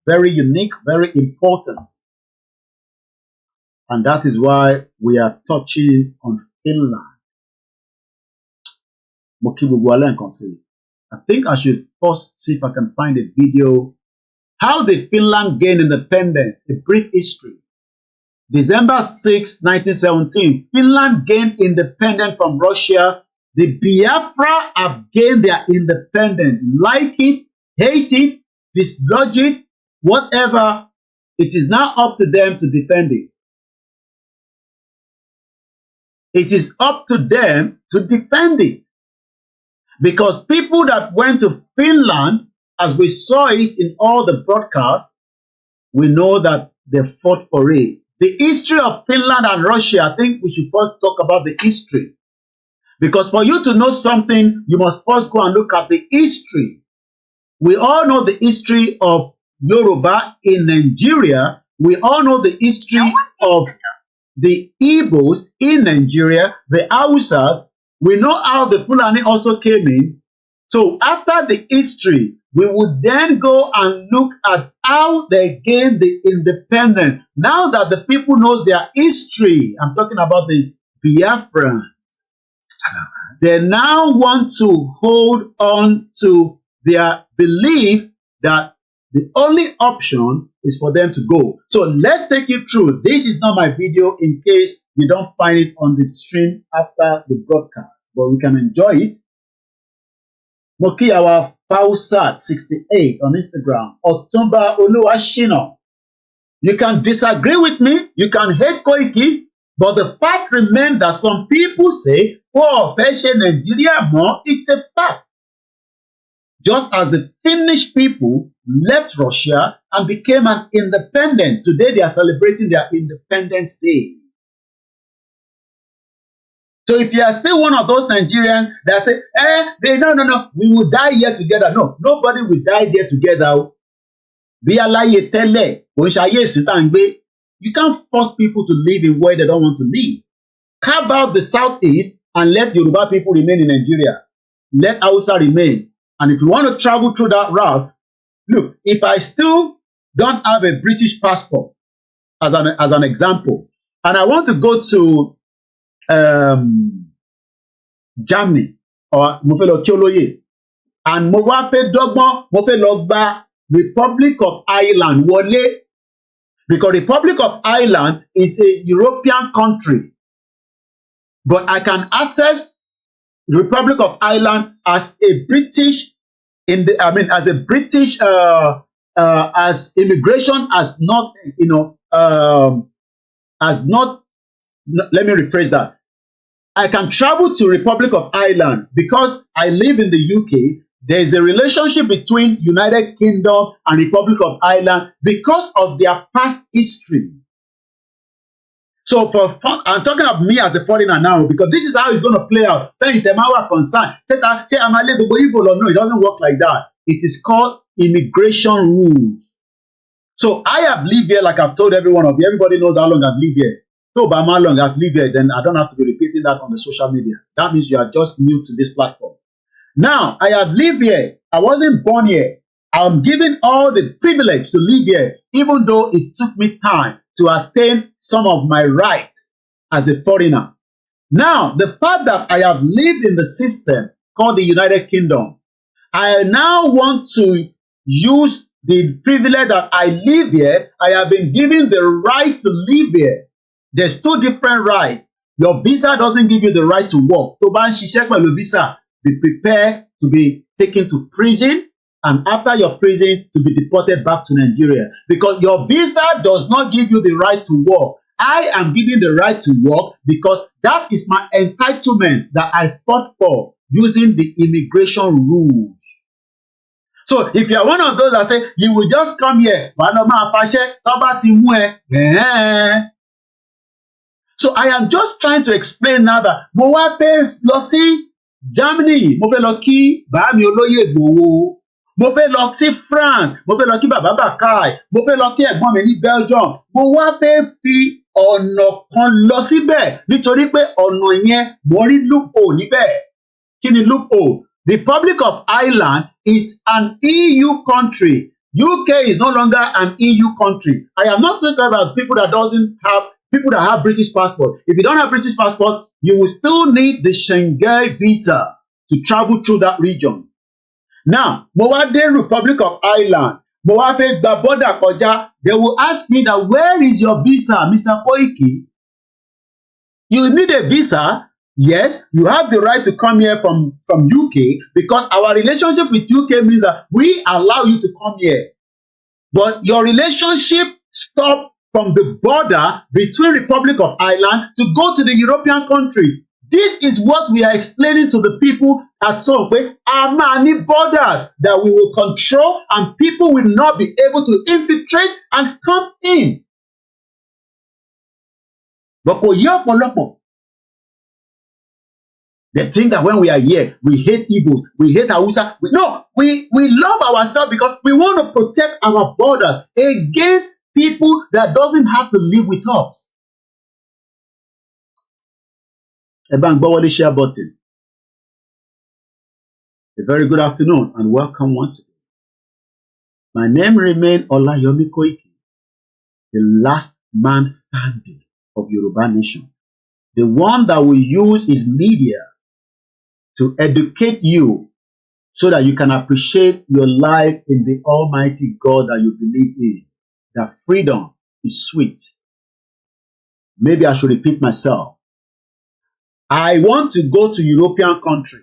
Very unique, very important. And that is why we are touching on Finland. I think I should first see if I can find a video. How did Finland gain independence? A brief history. December 6, 1917, Finland gained independence from Russia The Biafra have gained their independence. Like it, hate it, dislodge it, whatever, it is now up to them to defend it. It is up to them to defend it. Because people that went to Finland, as we saw it in all the broadcasts, we know that they fought for it. The history of Finland and Russia, I think we should first talk about the history. Because for you to know something, you must first go and look at the history. We all know the history of Yoruba in Nigeria. We all know the history of the Igbos in Nigeria, the Hausas. We know how the Fulani also came in. So after the history, we would then go and look at how they gained the independence. Now that the people knows their history, I'm talking about the Biafrans, they now want to hold on to their belief that the only option is for them to go. So let's take it through. This is not my video in case you don't find it on the stream after the broadcast, but we can enjoy it. Moki our Pausat 68 on Instagram. Otumba Oluwashino. You can disagree with me, you can hate Koiki, but the fact remains that some people say, oh, Nigeria more, it's a fact. Just as the Finnish people left Russia and became an independent. Today they are celebrating their Independence Day. So if you are still one of those Nigerians that say, no, we will die here together. No, nobody will die there together. You can't force people to live in where they don't want to live. Carve out the southeast and let Yoruba people remain in Nigeria. Let Hausa remain. And if you want to travel through that route, look, if I still don't have a British passport, as an example, and I want to go to Germany or Mofelo Kioloye, and Mowape Dogmo Mofelo Gba Republic of Ireland Wole, because Republic of Ireland is a European country, but I can access the Republic of Ireland as a British as a British as immigration as not, as not, let me rephrase that. I can travel to Republic of Ireland because I live in the UK. There is a relationship between United Kingdom and Republic of Ireland because of their past history. So I'm talking of me as a foreigner now, because this is how it's going to play out. It doesn't work like that. It is called immigration rules. So I have lived here, like I've told every one of you. Everybody knows how long I've lived here. So by how long I've lived here, then I don't have to be repeating that on the social media. That means you are just new to this platform. Now, I have lived here. I wasn't born here. I'm given all the privilege to live here, even though it took me time to attain some of my rights as a foreigner. Now, the fact that I have lived in the system called the United Kingdom, I now want to use the privilege that I live here. I have been given the right to live here. There's two different rights. Your visa doesn't give you the right to work. To ban ṣiṣẹ́ pẹ̀lú visa, be prepared to be taken to prison, and after your prison to be deported back to Nigeria, because your visa does not give you the right to work. I am given the right to work because that is my entitlement that I fought for using the immigration rules. So if you are one of those that say you will just come here, so I am just trying to explain now that mo wá fẹ́ lọ sí Germany, mo fẹ́ lọ kí bàámi olóyè Ìgbòho. Mo fẹ́ lọ sí France, mo fẹ́ lọ kí bàbá Bàkáì, mo fẹ́ lọ kí ẹ̀gbọ́n mi ní Belgium. Mo wá fẹ́ fi ọ̀nà kan lọ síbẹ̀ nítorí pé ọ̀nà yẹn mo rí loophole níbẹ̀. Kí ni loophole? Republic of Ireland is an EU country. UK is no longer an EU country. I am not talking about people that have British passport. If you don't have British passport, you will still need the Schengen visa to travel through that region. Now, mo wá dé Republic of Ireland, mo wá fẹ́ gba border kọjá, they will ask me that, where is your visa, Mr. Koiki? You need a visa Yes, you have the right to come here from UK because our relationship with UK means that we allow you to come here. But your relationship stopped from the border between Republic of Ireland to go to the European countries. This is what we are explaining to the people at home. Our many borders that we will control and people will not be able to infiltrate and come in. But they think that when we are here, we hate Igbos, we hate Hausa. No, we love ourselves because we want to protect our borders against people that doesn't have to live with us. Ebang share button. A very good afternoon and welcome once again. My name remains Olayomi Koiki, the last man standing of Yoruba nation. The one that will use his media to educate you so that you can appreciate your life in the Almighty God that you believe in. That freedom is sweet. Maybe I should repeat myself. I want to go to European country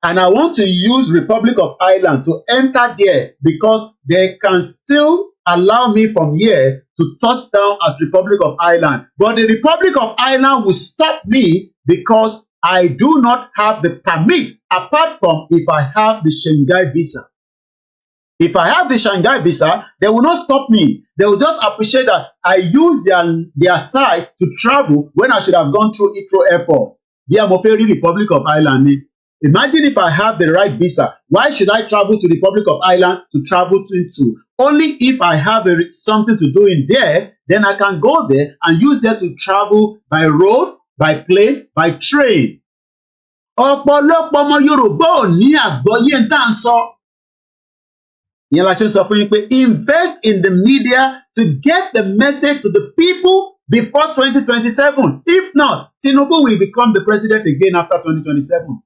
and I want to use Republic of Ireland to enter there because they can still allow me from here to touch down at Republic of Ireland. But the Republic of Ireland will stop me because I do not have the permit apart from if I have the Shanghai visa. If I have the Shanghai visa, they will not stop me. They will just appreciate that I use their side to travel when I should have gone through Heathrow Airport. Via Moferi, Republic of Ireland. Imagine if I have the right visa. Why should I travel to the Republic of Ireland to travel to? Only if I have something to do in there, then I can go there and use that to travel by road, by plane, by train. Ọ̀pọ̀lọpọ̀ ọmọ Yorùbá ò ní àgbọ́yé ń tà ń sọ. Ìyẹn la ṣe ń sọ fún yín pé invest in the media to get the message to the people before 2027. If not, Tinubu will become the president again after 2027.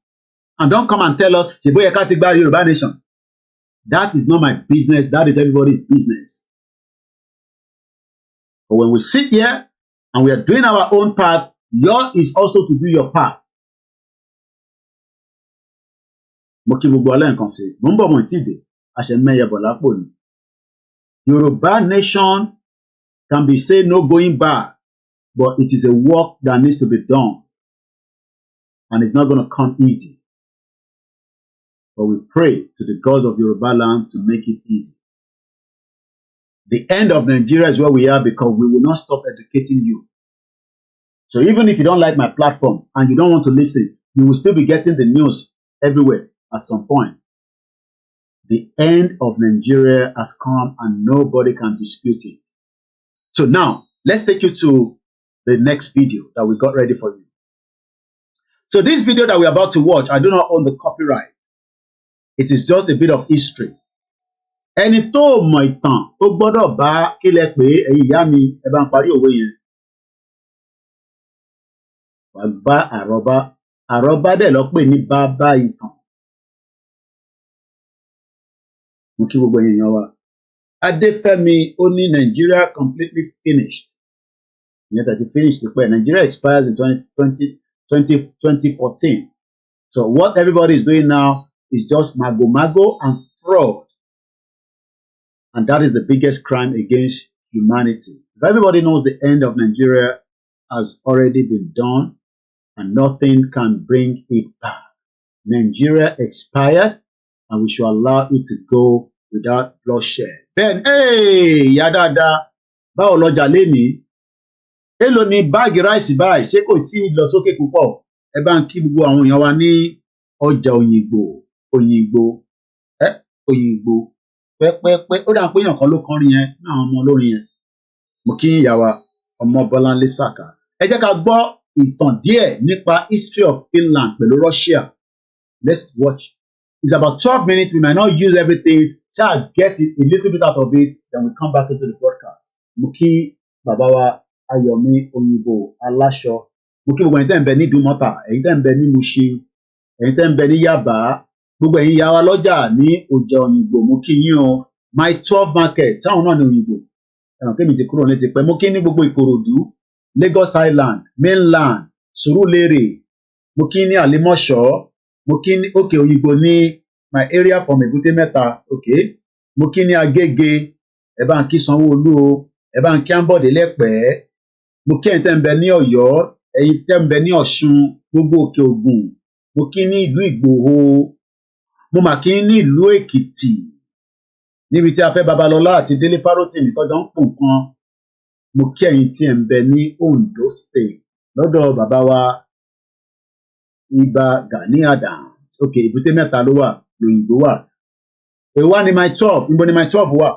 And don't come and tell us, ṣèbóyè ká ti gba Yorùbá nation. That is not my business. That is everybody's business. But when we sit here and we are doing our own part, yours is also to do your part. Mo kí gbogbo alẹ́ nǹkan sí. Mo ń bọ̀ mọ̀ ìtìdè. Àṣẹmẹ́yẹ bọ̀ lápò ni. Yoruba nation can be said no going back, but it is a work that needs to be done. And it's not going to come easy. But we pray to the gods of Yoruba land to make it easy. The end of Nigeria is where we are because we will not stop educating you. So even if you don't like my platform and you don't want to listen, you will still be getting the news everywhere at some point. The end of Nigeria has come and nobody can dispute it. So now, let's take you to the next video that we got ready for you. So this video that we're about to watch, I do not own the copyright. It is just a bit of history. Ẹni tó mọ ìtàn tó gbọ́dọ̀ bá kílẹ̀ pé ẹ̀yin ìyá mi ẹ bá ń parí òwe yẹn. Wà bá àrọ́bá dẹ̀ lọ pè ní bàbá ìtàn. Mo kí gbogbo èèyàn wa. Adéfẹ́mi ó ní Nigeria completely finished. Ìyẹn tàbí finished pẹ́. Nigeria expires in 2014. So what everybody is doing now is just mago and fraud. And that is the biggest crime against humanity. If everybody knows the end of Nigeria has already been done and nothing can bring it back. Nigeria expired and we should allow it to go without bloodshed. Ben, hey, yadada, báwo lọjà lénìí? Èló ni báàgì ráìsì báyìí? Ṣé kò tí ì lọ sókè púpọ̀? Ẹ bá ń kí gbogbo àwọn èèyàn wa ní ọjà Òyìngbò, Òyìngbò. Pẹ́pẹ́pẹ́ ó dà pé èèyàn kan ló kọrin yẹn ní àwọn ọmọ olórin yẹn. Mo kí ìyá wa ọmọ Bọ́láńlé Sàká. Ẹ jẹ́ ká gbọ́ ìtàn díẹ̀ nípa history of Finland pẹ̀lú Russia. Let's watch. It's about 12 minutes. We might not use everything. Just get it a little bit out of it. Then we come back into the broadcast. Mo kí bàbá wa Ayọ̀mí Òyìnbó Aláṣọ. Mo kí gbogbo ẹ̀yin tẹ́ ń bẹ ní Ìdúmọ̀tà, ẹ̀yin tẹ́ ń bẹ ní Mushin, ẹ̀yin tẹ́ ń bẹ ní Yaba, gbogbo ẹ̀yin ìyá wa lọ́jà ní ọjà Òyìngbò. Mo kí yín o. My 12 market táwọn náà ní Òyìngbò. Ẹ̀ràn kémi ti kúrò ní ti pẹ́. Mo kí ní gbogbo Ìkòròdú, Lagos Island, Mainland, Surulere, mo kí ní Àlímọ̀ṣọ́, mo kí ní òkè Òyìngbò ní my area from Èbúté Mẹ́ta, okay, mo kí ní Agége, ẹ bá ń kí Sanwó-Olú o, ẹ bá ń kí Ambode Lẹ́pẹ́, mo kí ẹ̀yin tẹ́ ń bẹ ní Ọ̀yọ́, ẹ̀yin tẹ́ ń bẹ ní Ọ̀ṣun, gbogbo Òkè Ògùn, mo kí ní ìlú Ìgbòho, mo mà kí ní ìlú Èkìtì, níbi tí Afẹ́ Babalọ́lá àti Délé Fárótìmí tọ́jọ́ ń pò nǹkan, mo kí ẹ̀yin tí ẹ̀ ń bẹ ní Ondo State lọ́dọ̀ bàbá wa Ìbà Gani Adams, okay, Èbúté Mẹ́ta ló wà, lóyìnbó wà. Èwo ni my 12, níbo ni my 12 wà?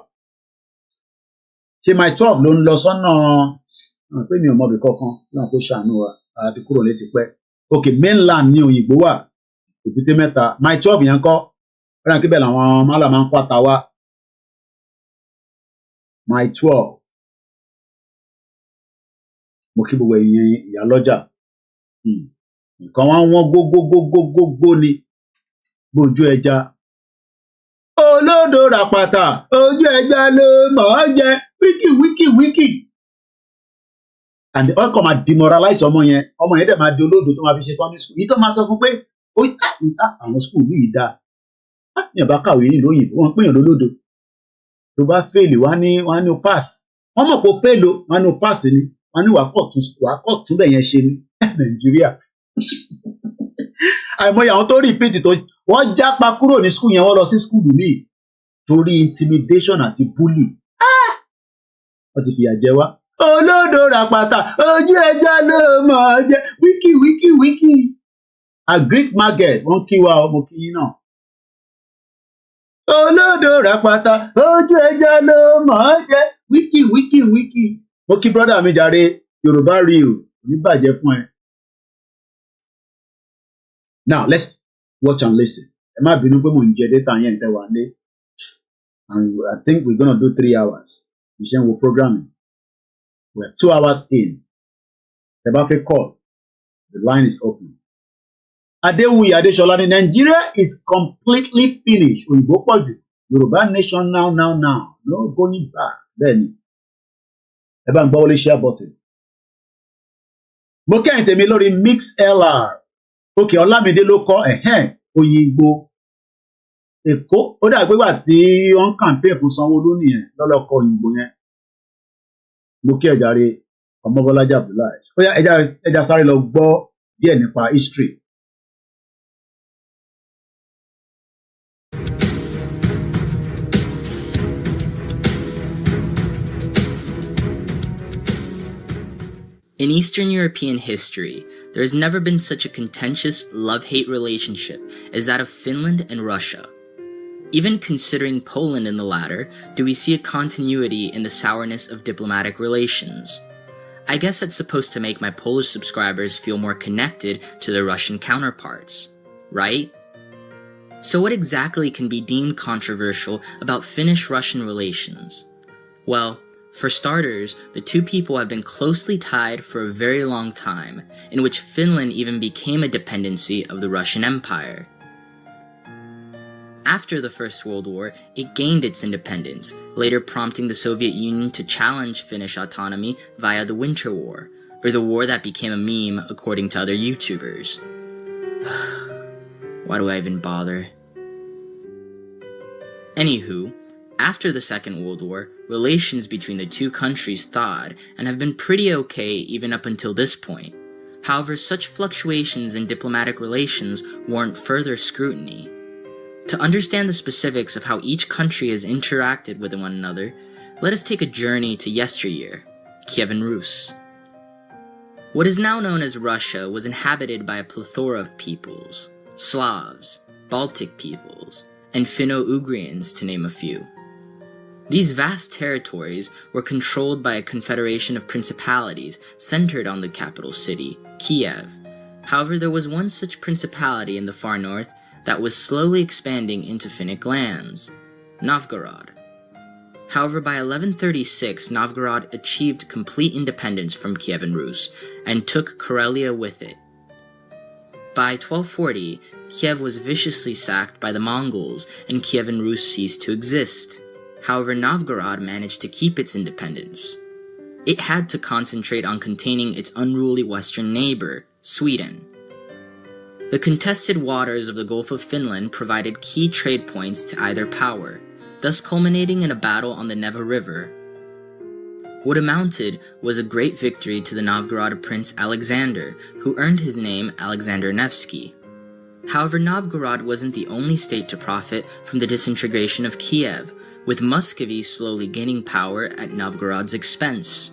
Ṣé my 12 ló ń lọ sọ́nà pé mi ò mọ̀bì kankan náà kó ṣàánú wa àti kúrò létí pẹ́. Okay, mainland ní Òyìnbó wà, Èbúté Mẹ́ta, my 12 yẹn kọ́, rán kí bẹ́ẹ̀ làwọn mọ́là máa ń kó ata wá. My 12. Mo kí gbogbo ẹ̀yin ìyá lọ́jà. Nǹkan wá wọ́n gógógógógógó ni bójú ẹja. Olódò ràpàtà, ojú ẹja ló mọ̀ ọ́ jẹ, wíkì. And they all come and demoralize ọmọ yẹn dẹ̀ máa di olódò tó máa fi ṣe tán ní school. Yìí tó máa sọ fún pé àwọn school yìí dáa. Ní ọ̀bá kàwé nílùú òyìnbó, wọ́n pèèyàn lólódò. Tó bá fèèlì wá ní o pass. Wọ́n mọ̀ pé o fèèlò, wọ́n ní o pass ni. Wọ́n ní wàá kọ̀ tún bẹ̀ yẹn ṣe ní Nàìjíríà. Àìmọye àwọn tó repeat tó wọ́n jápa kúrò ní school yẹn, wọ́n lọ sí school míì torí intimidation àti bully. Wọ́n ti fìyà jẹ wá. Olódò ràpàtà, ojú ẹja ló mọ̀ ọ́ jẹ, wíkì. Agric market, wọ́n kí wa ọmọ kí yín náà. Olódò ràpàtà, ojú ẹja ló mọ̀ ọ́ jẹ, wíkì. Mo kí brother mi jàre, Yorùbá real, ní bàjẹ́ fún ẹ. Now let's watch and listen. Ẹ má bínú pé mo ń jẹ data yẹn tẹ́ wà lé. And I think we're gonna do 3 hours. Iṣẹ́ ń wo programming. We're 2 hours in. Ẹ bá fẹ́ call, the line is open. Adéwuyì Adéṣọlá ní Nigeria is completely finished. Òyìnbó pọ̀jù. Yorùbá nation now. No going back. Bẹ́ẹ̀ni. Ẹ bá ń gbọ́ wọlé share button. Mo kẹ́yìn tèmi lórí MixLR. Okay, Ọlámídé ló kọ́ Òyìnbó. Èkó, ó dàgbé wà tí wọ́n campaign fún Sanwó-Olú nìyẹn lọ́lọ́kọ̀ Òyìnbó yẹn. Mo kí ẹ jàre Ọmọbọ́lájà Abdullahi. Ó yá ẹja sáré lọ gbọ́ díẹ̀ nípa history. In Eastern European history, there has never been such a contentious love-hate relationship as that of Finland and Russia. Even considering Poland in the latter, do we see a continuity in the sourness of diplomatic relations? I guess that's supposed to make my Polish subscribers feel more connected to their Russian counterparts, right? So what exactly can be deemed controversial about Finnish-Russian relations? Well, for starters, the two people have been closely tied for a very long time, in which Finland even became a dependency of the Russian Empire. After the First World War, it gained its independence, later prompting the Soviet Union to challenge Finnish autonomy via the Winter War, or the war that became a meme according to other YouTubers. Why do I even bother? Anywho, after the Second World War, relations between the two countries thawed and have been pretty okay even up until this point. However, such fluctuations in diplomatic relations warrant further scrutiny. To understand the specifics of how each country has interacted with one another, let us take a journey to yesteryear, Kievan Rus. What is now known as Russia was inhabited by a plethora of peoples: Slavs, Baltic peoples, and Finno-Ugrians, to name a few. These vast territories were controlled by a confederation of principalities centered on the capital city, Kiev. However, there was one such principality in the far north that was slowly expanding into Finnic lands, Novgorod. However, by 1136, Novgorod achieved complete independence from Kievan Rus and took Karelia with it. By 1240, Kiev was viciously sacked by the Mongols and Kievan Rus ceased to exist. However, Novgorod managed to keep its independence. It had to concentrate on containing its unruly western neighbor, Sweden. The contested waters of the Gulf of Finland provided key trade points to either power, thus culminating in a battle on the Neva River. What amounted was a great victory to the Novgorod Prince Alexander, who earned his name Alexander Nevsky. However, Novgorod wasn't the only state to profit from the disintegration of Kiev, with Muscovy slowly gaining power at Novgorod's expense.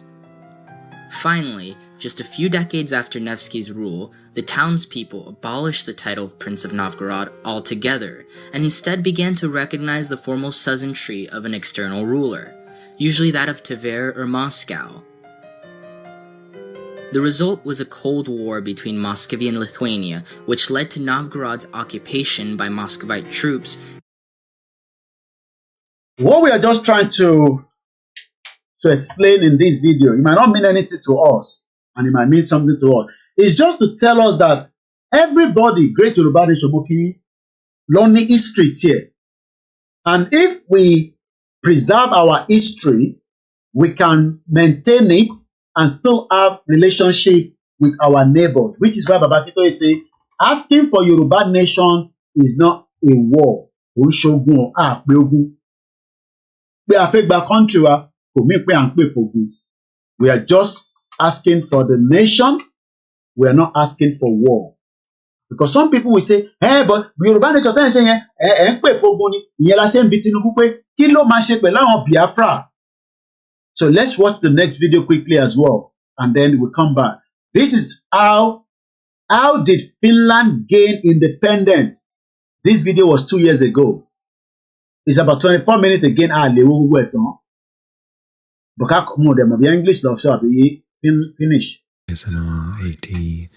Finally, just a few decades after Nevsky's rule, the townspeople abolished the title of Prince of Novgorod altogether, and instead began to recognize the formal suzerainty of an external ruler, usually that of Tver or Moscow. The result was a Cold War between Muscovy and Lithuania, which led to Novgorod's occupation by Muscovite troops. What we are just trying to explain in this video, it might not mean anything to us, and it might mean something to us. It's just to tell us that everybody, great Yoruba nation, learning history here. And if we preserve our history, we can maintain it and still have relationship with our neighbors, which is why Baba Akintoye say, asking for Yoruba nation is not a war. We are just asking for the nation. We are not asking for war. Because some people will say, hey, but Yoruba nation Biafra. So let's watch the next video quickly as well, and then we'll come back. This is how did Finland gain independence? This video was 2 years ago. It's about 24 minutes again. But English love so finish. SMR 82.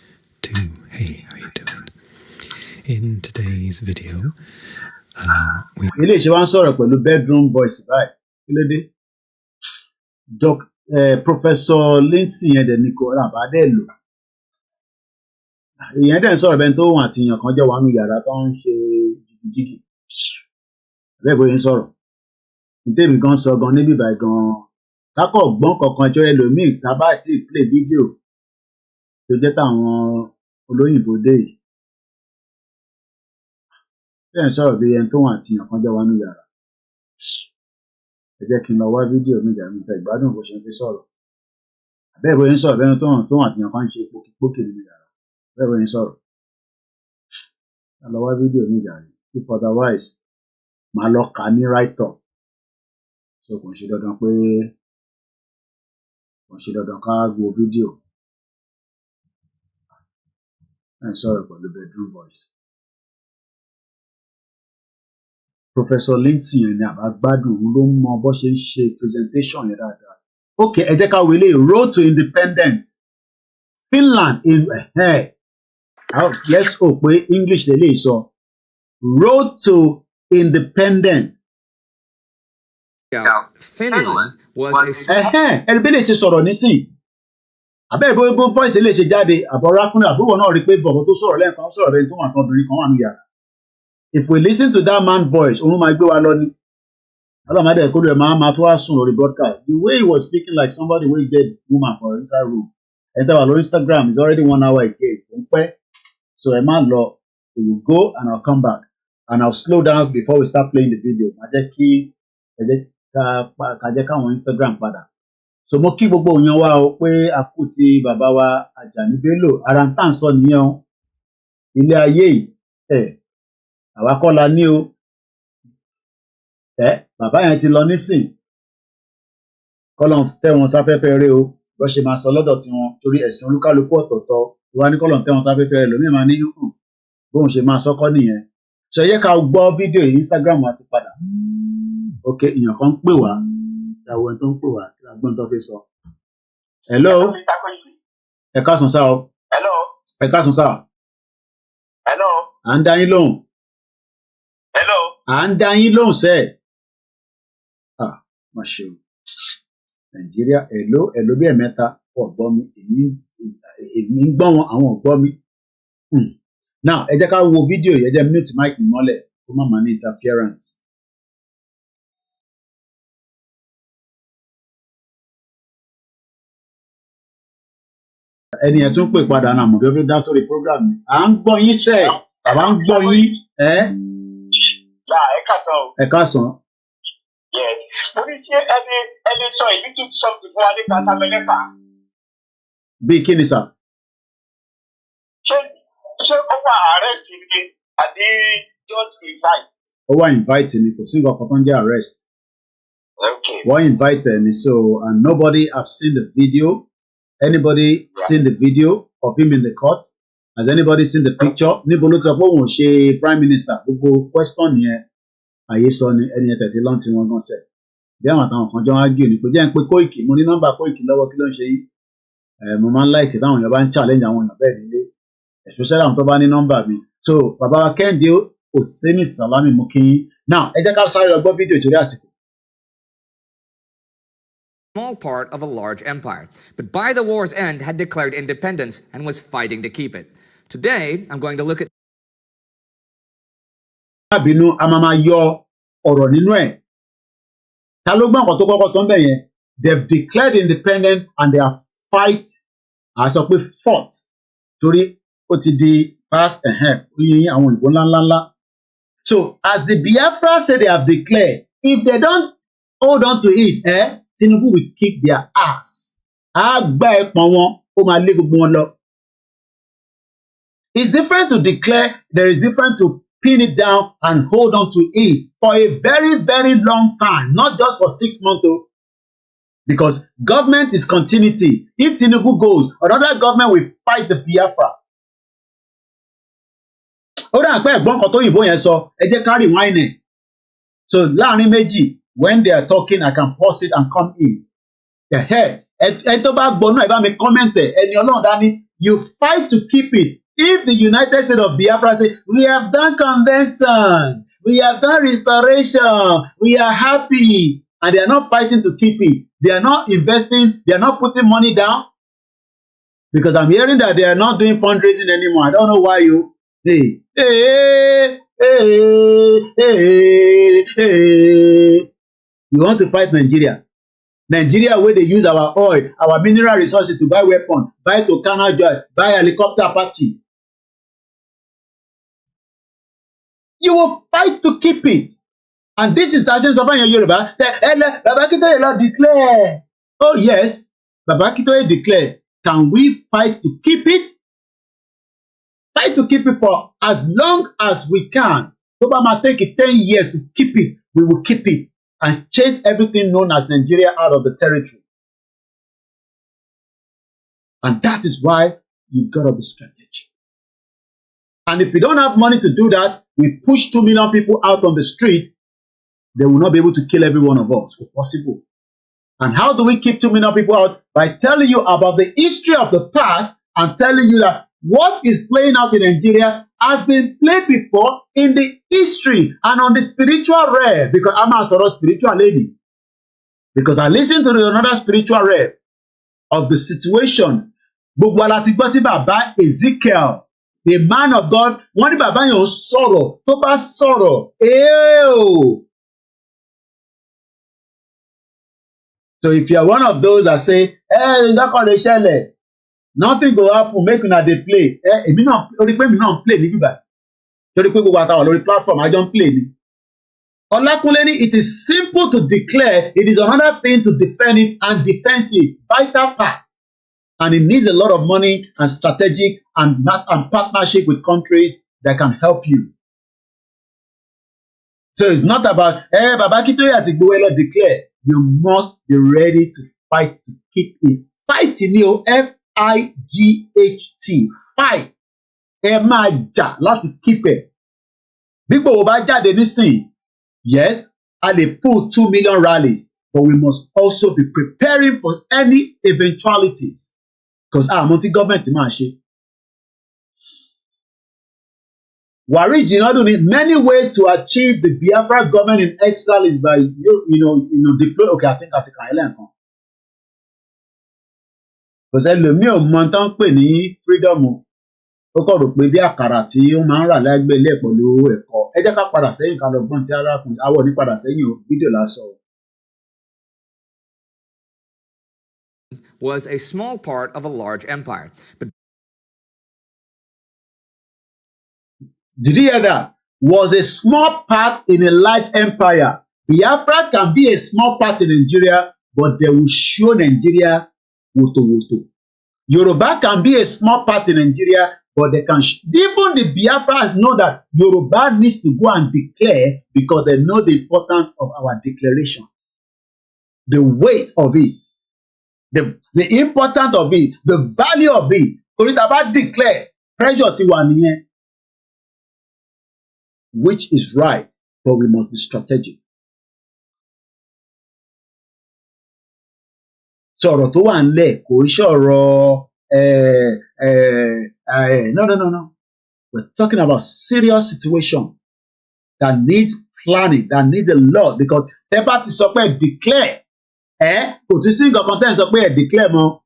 Hey, how you doing? In today's video, we bedroom voice, right? Professor Lindsay and Nicola Badello. Ìyẹn dẹ̀ ń sọ̀rọ̀ bẹ́ẹ̀ tó wọn àti èèyàn kan jẹ́ wà nínú yàrá tó ń ṣe jìgìjìgì. Bẹ́ẹ̀ bóyá ń sọ̀rọ̀. Ntẹ́mi gan sọ gan níbí báyìí gan. Kákọ̀ gbọ́n kankan jọ ẹlòmíì tábà tí play video tó jẹ́ táwọn olóyìnbó dé yìí. Bẹ́ẹ̀ ń sọ̀rọ̀ bí ẹni tó wọn àti èèyàn kan jẹ́ wà nínú yàrá. Ẹ jẹ́ kí n lọ wá fídíò mi jà mí tẹ ìgbádùn bó ṣe ń fi sọ̀rọ̀. Bẹ́ẹ̀ bóyá ń sọ̀rọ̀ bẹ́ẹ̀ tó wọn àti èèyàn kan ń ṣe pókìpókì nínú yàrá. Bẹ́ẹ̀ bóyá ń sọ̀rọ̀. Ẹ lọ wá fídíò mi jà mí. If otherwise, màá lọ kà ní right up. So kò ń ṣe dandan ká wo fídíò. Ẹ ń sọ̀rọ̀ pẹ̀lú bedroom voice. Professor Lindsay yẹn ni àbá gbádùn òun ló ń mọ bó ṣe ń ṣe presentation yẹn dáadáa. Ok, ẹ jẹ́ ká wọlé road to independence. Finland in let's hope pé English lè sọ road to independence. Finland was ẹni bí lè ṣe sọ̀rọ̀ nísìn abẹ́rẹ́ bó voice lè ṣe jáde àbọ̀rákùnrin àbúrò náà rí pé bọ̀bọ̀ tó sọ̀rọ̀ lẹ́ẹ̀kan sọ̀rọ̀ bẹ́ẹ̀ tí wọ́n àtọ́ obìnrin kan wà ní yàrá. If we listen to that man's voice, òun máa gbé wa lọ ní. Ọlọ́mọdé kó lè máa tó wá sùn lórí broadcast. The way he was speaking like somebody wey get woman for inside room. Ẹ tẹ́ wà lórí Instagram is already 1 hour again. Ó ń pẹ́. So ẹ má lọ. We will go and I'll come back. And I'll slow down before we start playing the video. Má jẹ́ kí ká jẹ́ káwọn Instagram padà. So mo kí gbogbo òyìn wa o pé a kú ti bàbá wa Àjàní Bello. Ara ń tà ń sọ nìyẹn o. Ilé ayé yìí. Àwa kọ́ la ní o. Bàbá yẹn ti lọ nísìn. Kọ́lọ́n tẹ́ wọn sáfẹ́fẹ́ rẹ o. Bọ́ ṣe máa sọ lọ́dọ̀ tí wọn torí ẹ̀sìn olúkálukú ọ̀tọ̀ọ̀tọ̀. Ìwà ní kọ́lọ́n tẹ́ wọn sáfẹ́fẹ́ rẹ lómi máa ní hùn. Bóun ṣe máa sọ́kọ́ nìyẹn. Ṣé yẹ ká gbọ́ fídíò yìí Instagram wa ti padà. Ok, èèyàn kan ń pè wá. Ìyàwó ẹni tó ń pè wá kí la gbọ́n tó fi sọ. Hello. Ẹ káàsán sá o. Hello. Ẹ káàsán sá. Hello. À ń dá yín lóhùn. Hello. À ń dá yín lóhùn sẹ́ẹ̀. Má ṣe o. Nàìjíríà ẹ̀ló bí ẹ̀mẹ́ta ọ̀gbọ́n mi èmi ń gbọ́ wọn àwọn ọ̀gbọ́n mi. Now ẹ jẹ́ ká wo fídíò yẹn jẹ́ mute mic mi mọ́lẹ̀ kó má máa ní interference. ẹni ẹ̀ tún pè padà náà mọ̀ bí ó fi dá sórí program ni à ń gbọ́ yín sẹ́ẹ̀ àwa ń gbọ́ yín ẹ́. ẹ káàsán. mo ní ṣé ẹni sọ ìdí tó sọ fún wa ní kàtàmẹ́lẹ́fà. Bí kí ni sà? Ṣé ó wà arrest ni àbí just invite? Ó wà invite ni, kò sí nǹkan kan tó ń jẹ́ arrest. Okay. Wọ́n invite ni, so and nobody have seen the video. Anybody seen the video of him in the court? Has anybody seen the picture? Níbo ló ti sọ pé òun ò ṣe prime minister? Gbogbo question yẹn àyè sọ ni ẹni yẹn tẹ̀sí lọ́n tí wọ́n gan sẹ̀. Bí àwọn àtàwọn kan jọ wá gé ni pé jẹ́ ń pe Kóìkì, mo ní nọ́mbà Kóìkì lọ́wọ́, kí ló ń ṣe yìí? Mo máa ń like táwọn èèyàn bá ń challenge àwọn èèyàn bẹ́ẹ̀ nílé, especially àwọn tó bá ní nọ́mbà mi. So bàbá wa Kẹ́hìndé Òsínì Sàlámì mú kí yín. Now ẹ jẹ́ ká sáré lọ gbọ́ fídíò ìtòrí àsìkò. Small part of a large empire, but by the war's end had declared independence and was fighting to keep it. Today, I'm going to look at... Àbínú a máa yọ ọ̀rọ̀ nínú ẹ̀. Ta ló gbọ́ nǹkan tó kọ́kọ́ sọ ńbẹ̀ yẹn? They've declared independent and they are fight. A sọ pé fought. Torí ó ti di past oyin àwọn ìbò ńláńláńlá. So as the Biafra say they have declared, if they don't hold on to it, Tinubu will kick their ass. A gbá ẹpọ̀n wọn, ó máa lé gbogbo wọn lọ. It's different to declare, there is different to pin it down and hold on to it for a very, very long time, not just for 6 months though. Because government is continuity. If Tinubu goes, another government will fight the Biafra. Ó dà pé ẹ̀gbọ́n kan tó yìnbó yẹn sọ, ẹ jẹ́ ká rewind it. So láàrin méjì, when they are talking, I can pause it and come in. Ẹ tó bá gbọ́ náà ẹ bá mi comment ẹ̀, ẹni Ọlọ́run dání, you fight to keep it. If the United States of Biafra say, we have done convention, we have done restoration, we are happy, and they are not fighting to keep it, they are not investing, they are not putting money down, because I'm hearing that they are not doing fundraising anymore. I don't know why you. You want to fight Nigeria? Nigeria where they use our oil, our mineral resources to buy weapons, buy Tokana Joy, buy helicopter Apache. You will fight to keep it. And this is the essence of Yoruba. Baba Akintoye Lord declare. Oh yes, Baba Akintoye declare. Can we fight to keep it? Fight to keep it for as long as we can. Obama take it 10 years to keep it. We will keep it and chase everything known as Nigeria out of the territory. And that is why you gotta be strategic. And if you don't have money to do that, we push 2 million people out on the street, they will not be able to kill every one of us. It's possible. And how do we keep 2 million people out? By telling you about the history of the past and telling you that what is playing out in Nigeria has been played before in the history and on the spiritual realm. Because I'm a sort of spiritual lady. Because I listened to another spiritual realm of the situation. Gbogbo alati gbọ́ tí bàbá Ezekiel, the man of God, wọ́n ní bàbá yẹn ò sọ̀rọ̀, tó bá sọ̀rọ̀, So if you are one of those that say, ìdákan lè ṣẹlẹ̀, nothing go happen, make una dey play. Èmi náà, orí pé mi náà ń play ní bíbá. Torí pé gbogbo àtàwọn lórí platform, I don't play ni. Olakunle ni, it is simple to declare, it is another thing to defend it and defensive, vital part. And it needs a lot of money and strategic and partnership with countries that can help you. So it's not about, Baba Akintoye àti Gbowelo declare. You must be ready to fight to keep it. Fight ni o, F-I-G-H-T. Fight. Ẹ máa jà láti keep it. Bí Igboho bá jáde nísìn, yes, a lè pull 2 million rallies, but we must also be preparing for any eventualities. Because àmọ́ tí government máa ṣe. Wari Jinadu need many ways to achieve the Biafra government in exile is by deploy. Okay, I think I can learn. Because ẹlòmíì ò mọ tán pè ní freedom. Ó kọ̀ rò pé bí àkàrà tí ó máa ń rà lágbè ilé pẹ̀lú ẹ̀kọ́. Ẹ jẹ́ ká padà sẹ́yìn ká lọ gbọ́n tí arákùnrin awọ ní padà sẹ́yìn o, fídíò lásán o. was a small part of a large empire. But did you hear that? Was a small part in a large empire. Biafra can be a small part in Nigeria, but they will show Nigeria woto woto. Yoruba can be a small part in Nigeria, but they can even the Biafras know that Yoruba needs to go and declare because they know the importance of our declaration, the weight of it, the importance of it, the value of it. Torí tá bá declare pressure ti wà nìyẹn, which is right, but we must be strategic. Sọ̀rọ̀ tó wà ńlẹ̀ kò ń sọ̀rọ̀ no. We're talking about serious situation that needs planning, that needs a lot, because tẹ́ bá ti sọ pé declare, kò tún sí nǹkan kan tẹ́ ń sọ pé declare mọ́.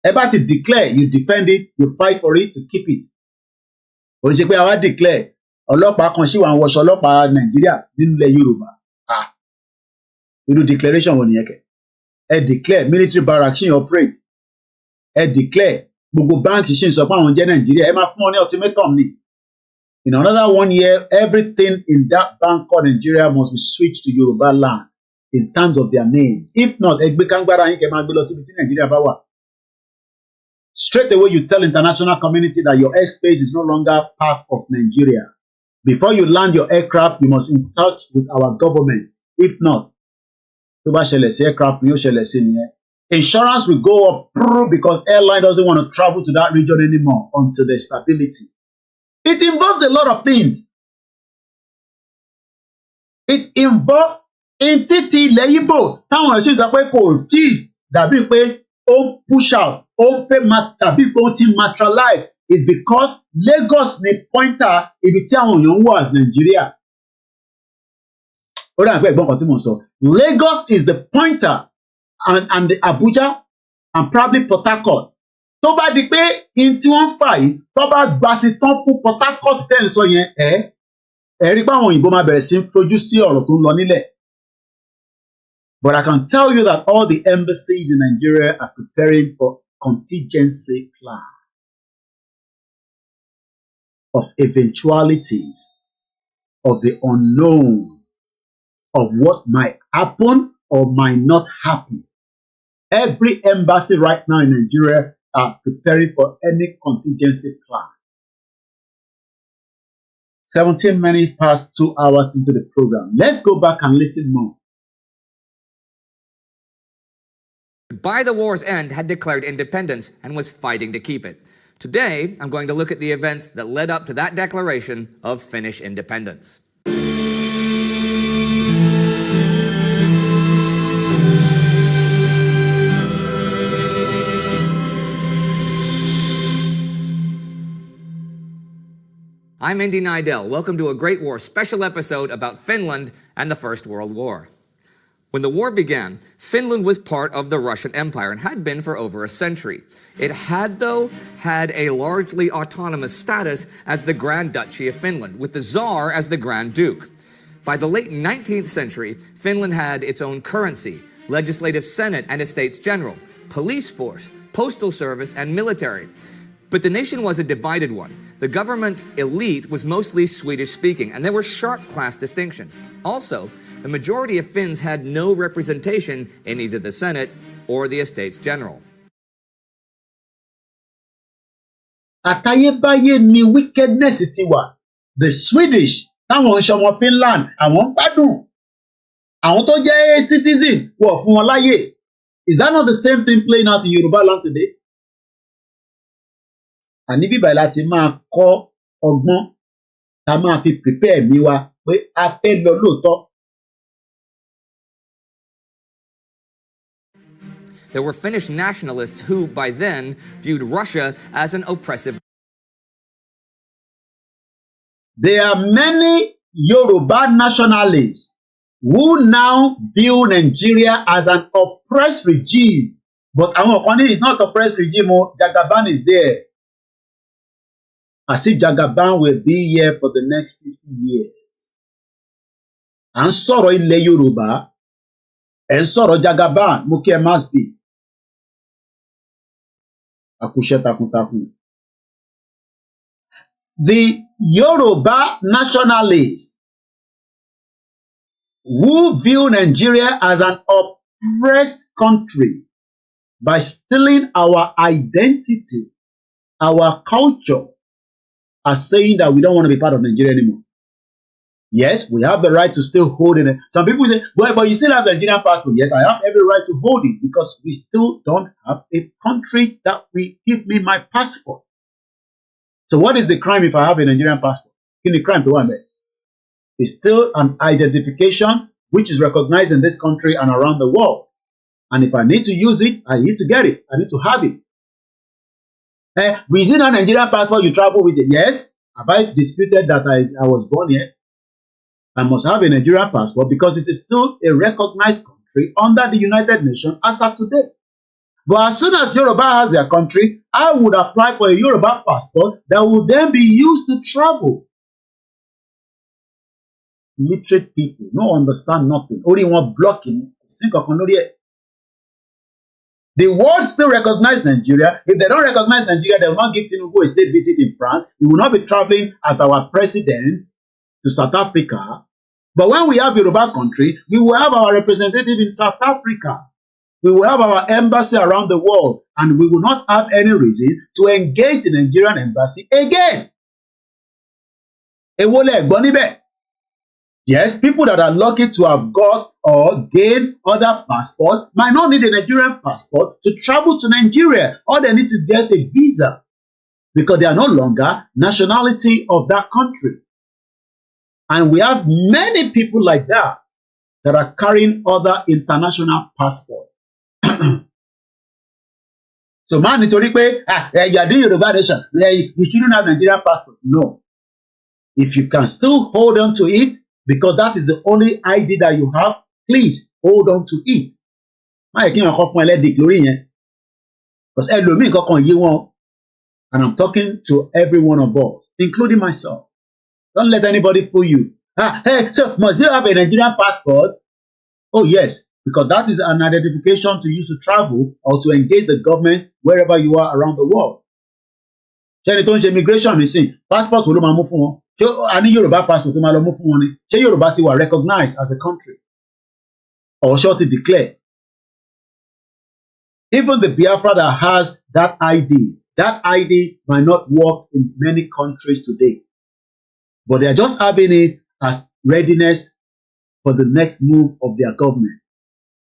Ẹ bá ti declare, you defend it, you fight for it to keep it. Ó ń ṣe pé àwa declare, ọlọ́pàá kan ṣì wà ń wọṣọ ọlọ́pàá Nàìjíríà nínú ilẹ̀ Yorùbá. Irú declaration wo nìyẹn kẹ̀? Ẹ declare military barracks ṣì ń operate. Ẹ declare gbogbo báńkì ṣì ń sọ pé àwọn jẹ́ Nàìjíríà. Ẹ máa fún wọn ní ultimatum ni. In another 1 year, everything in that bank called Nigeria must be switched to Yoruba land in terms of their names. If not, ẹ gbé kángbára yín kẹ́ máa gbé lọ síbi tí Nàìjíríà bá wà. Straight away, you tell international community that your airspace is no longer part of Nigeria. Before you land your aircraft, you must in touch with our government. If not, tó bá ṣẹlẹ̀ sí aircraft yóò ṣẹlẹ̀ sí nìyẹn. Insurance will go up because airline doesn't want to travel to that region anymore until there's stability. It involves a lot of things. It involves entity ilẹ̀ Igbo táwọn ẹ̀ṣin sọ pé kò tí dàbí pé ó ń push out, ó ń fẹ́ dàbí pé ó ti materialize, is because Lagos ni pointer ibi tí àwọn èèyàn ń wọ̀ as Nigeria. Ó dà pé ẹ̀gbọ́n kan tí mo sọ. Lagos is the pointer and the Abuja and probably Port Harcourt. Tó bá di pé in tí wọ́n fà yìí tó bá gba sí tán fún Port Harcourt tẹ́ ń sọ yẹn rí pé àwọn òyìnbó máa bẹ̀rẹ̀ sí ń fojú sí ọ̀rọ̀ tó ń lọ nílẹ̀. But I can tell you that all the embassies in Nigeria are preparing for contingency plan of eventualities, of the unknown, of what might happen or might not happen. Every embassy right now in Nigeria are preparing for any contingency plan. 17 minutes past 2 hours into the program. Let's go back and listen more. by the war's end had declared independence and was fighting to keep it. Today, I'm going to look at the events that led up to that declaration of Finnish independence. I'm Indy Nidell. Welcome to a Great War special episode about Finland and the First World War. When the war began, Finland was part of the Russian Empire and had been for over a century. It had, though, had a largely autonomous status as the Grand Duchy of Finland, with the Tsar as the Grand Duke. By the late 19th century, Finland had its own currency, legislative senate and estates general, police force, postal service, and military. But the nation was a divided one. The government elite was mostly Swedish-speaking, and there were sharp class distinctions. Also, the majority of Finns had no representation in either the Senate or the Estates General. Àtayébáyé ni wickedness ti wà. The Swedish, táwọn ṣọmọ Finland, àwọn gbádùn. Àwọn tó jẹ́ citizen wọ̀ fún wọn láyè. Is that not the same thing playing out in Yoruba land today? Àní bíbá láti máa kọ́ ọgbọ́n tá máa fi prepare mi wa pé a fẹ́ lọ lóòótọ́. There were Finnish nationalists who, by then, viewed Russia as an oppressive. There are many Yoruba nationalists who now view Nigeria as an oppressed regime. But àwọn kan ní it's not oppressed regime, Jagaban is there. As if Jagaban will be here for the next 50 years. À ń sọ̀rọ̀ ilẹ̀ Yorùbá, ẹ̀ ń sọ̀rọ̀ Jagaban, mo kí ẹ má bí. Akushe takuntakun. The Yoruba nationalists who view Nigeria as an oppressed country by stealing our identity, our culture, are saying that we don't want to be part of Nigeria anymore. Yes, we have the right to still hold it. Some people say, well, but you still have the Nigerian passport. Yes, I have every right to hold it because we still don't have a country that will give me my passport. So what is the crime if I have a Nigerian passport? In the crime to one day. It's still an identification which is recognized in this country and around the world. And if I need to use it, I need to get it. I need to have it. Is it a Nigerian passport you travel with it? Yes. Have I disputed that I was born here? I must have a Nigerian passport because it is still a recognized country under the United Nations as of today. But as soon as Yoruba has their country, I would apply for a Yoruba passport that would then be used to travel. Literate people, no understand nothing. Only one blocking. The world still recognize Nigeria. If they don't recognize Nigeria, they will not give Tinubu a state visit in France. He will not be traveling as our president to South Africa. But when we have Yoruba country, we will have our representative in South Africa. We will have our embassy around the world, and we will not have any reason to engage the Nigerian embassy again. Yes, people that are lucky to have got or gained other passports might not need a Nigerian passport to travel to Nigeria. All they need to get a visa because they are no longer nationality of that country. And we have many people like that that are carrying other international passports. So man, you are doing Yoruba nation, you shouldn't have Nigerian passport. No. If you can still hold on to it, because that is the only ID that you have, please hold on to it. And I'm talking to every one of us, including myself. Don't let anybody fool you. Hey, so must you have a Nigerian passport? Oh yes, because that is an identification to use to travel or to engage the government wherever you are around the world. Immigration is saying passport will not move on. Any Yoruba passport will not move on. Yoruba will recognized as a country or shortly declared. Even the Biafra that has that ID might not work in many countries today. But they are just having it as readiness for the next move of their government.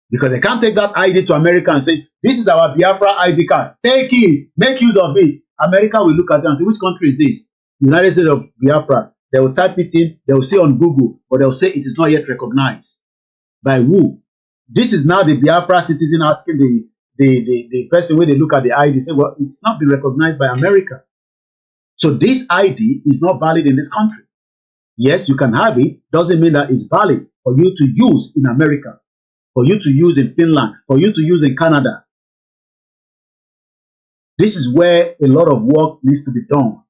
Because they can't take that ID to America and say, this is our Biafra ID card. Take it. Make use of it. America will look at it and say, which country is this? United States of Biafra. They will type it in. They will say on Google. But they will say it is not yet recognized. By who? This is now the Biafra citizen asking the person when they look at the ID. Say, well, it's not been recognized by America. So this ID is not valid in this country. Yes, you can have it. Doesn't mean that it's valid for you to use in America, for you to use in Finland, for you to use in Canada. This is where a lot of work needs to be done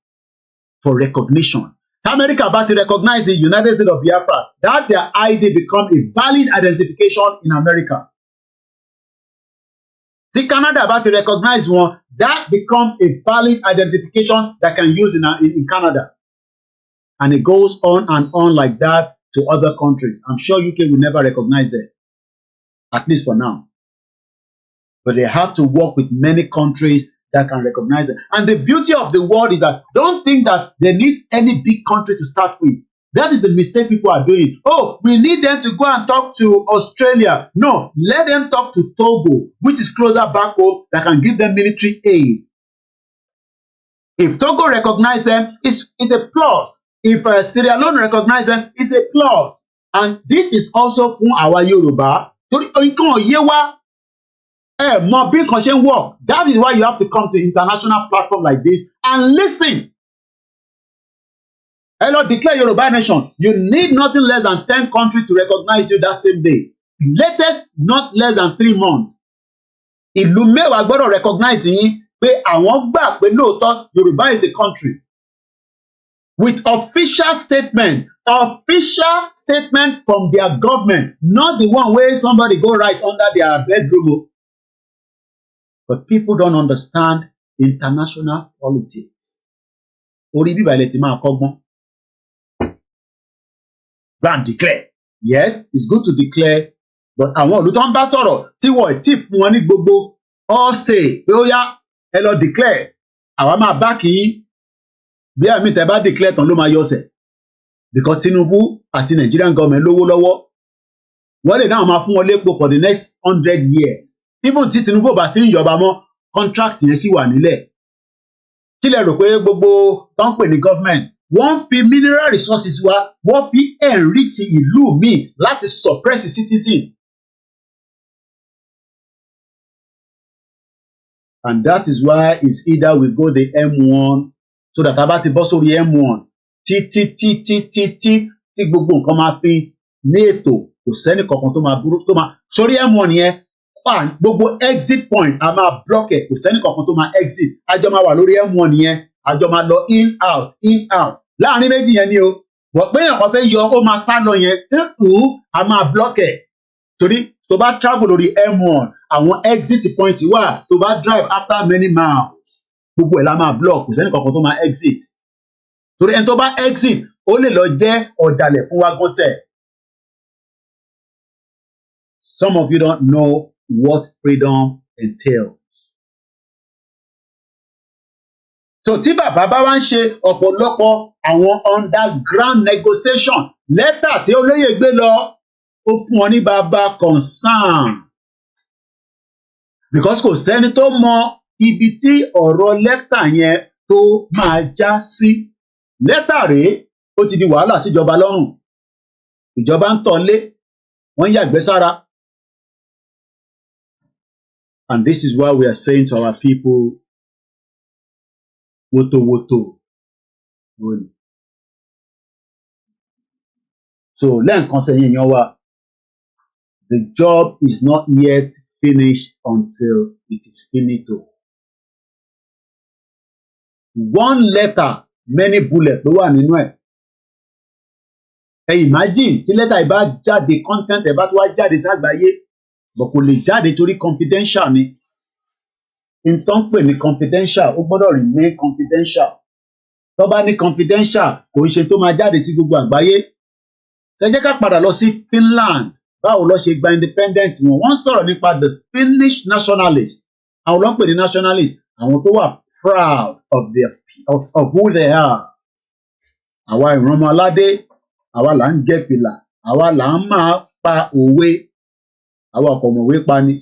for recognition. America about to recognize the United States of Biafra, that their ID become a valid identification in America. See, Canada about to recognize one, that becomes a valid identification that can use in Canada. And it goes on and on like that to other countries. I'm sure UK will never recognize them, at least for now. But they have to work with many countries that can recognize them. And the beauty of the world is that don't think that they need any big country to start with. That is the mistake people are doing. Oh, we need them to go and talk to Australia. No, let them talk to Togo, which is closer back home, that can give them military aid. If Togo recognize them, it's a plus. If Sierra Leone recognize them, it's a plus. And this is also for our Yoruba. That is why you have to come to international platform like this and listen. Hello, declare Yoruba nation. You need nothing less than 10 countries to recognize you that same day. Latest, not less than 3 months. Ìlú mẹ́wàá gbọ́dọ̀ recognize yín pé àwọn gbà pé lóòótọ́ Yoruba is a country. With official statement from their government, not the one where somebody go right under their bedroom. But people don't understand international politics. Orí bíbá ilẹ̀ ti máa kọ́gbọ́n. Go and declare. Yes, it's good to declare, but àwọn ìlú tó ń bá sọ̀rọ̀ tí wọ́n ti fún wọn ní gbogbo all say pé ó yá ẹ lọ declare. Àwa máa bá kì í bí àmì tẹ́ bá declare tán ló máa yọ ọ̀sẹ̀. Because Tinubu àti Nigerian government lówó lọ́wọ́. Wọ́n lè náà máa fún wọn lépo for the next 100 years. Even tí Tinubu bá sí ní ìjọba mọ́, contract yẹn ṣì wà nílẹ̀. Kí lẹ rò pé gbogbo tó ń pè ní government wọ́n fi mineral resources wa wọ́n fi enrich ìlú míì láti suppress citizen. And that is why it's either we go the M1 so that a bá ti bọ́ sórí M1 tí gbogbo nǹkan máa fi ní ètò kò sẹ́ni kankan tó máa burú tó máa sórí M1 yẹn gbogbo exit point a máa block ẹ̀ kò sẹ́ni kankan tó máa exit àjọ máa wà lórí M1 yẹn àjọ máa lọ in out láàrin méjì yẹn ni o bọ̀ pé èèyàn fẹ́ yọ ó máa sá lọ yẹn a máa block ẹ̀ torí tó bá travel lórí M1 àwọn exit point wà tó bá drive after many miles gbogbo ẹ̀ la máa block kò sẹ́ni kankan tó máa exit torí ẹni tó bá exit ó lè lọ jẹ́ ọ̀dàlẹ̀ fún wa gánṣẹ́. Some of you don't know what freedom entails. So tí bàbá bá wá ń ṣe ọ̀pọ̀lọpọ̀ àwọn underground negotiation lẹ́tà tí olóyè gbé lọ ó fún wọn ní bàbá concern because kò sẹ́ni tó mọ ibi tí ọ̀rọ̀ lẹ́tà yẹn tó máa já sí. Lẹ́tà rèé ó ti di wàhálà síjọba lọ́rùn ìjọba ń tọ́lé wọ́n ń yàgbẹ́ sára. And this is why we are saying to our people, woto. So lẹ́ẹ̀kan sẹ́yìn yan wa, the job is not yet finished until it is finito. One letter, many bullets ló wà nínú ẹ̀. Imagine tí lẹ́tà ìbá jáde content ẹ̀ bá tó wá jáde ságbáyé but kò lè jáde torí confidential ni. Nǹkan pè ní confidential ó gbọ́dọ̀ remain confidential. Tó bá ní confidential kò ń ṣe tó máa jáde sí gbogbo àgbáyé. Ṣé jẹ́ ká padà lọ sí Finland báwo ló ṣe gba independent wọn. Wọ́n sọ̀rọ̀ nípa the Finnish nationalists. Àwọn ló ń pè ní nationalists àwọn tó wà proud of who they are. Àwa ìrànmọ́ aládé àwa là ń gẹ́ fìlà àwa là ń máa pa òwe àwa ọkọ̀ mọ̀wé pa ni.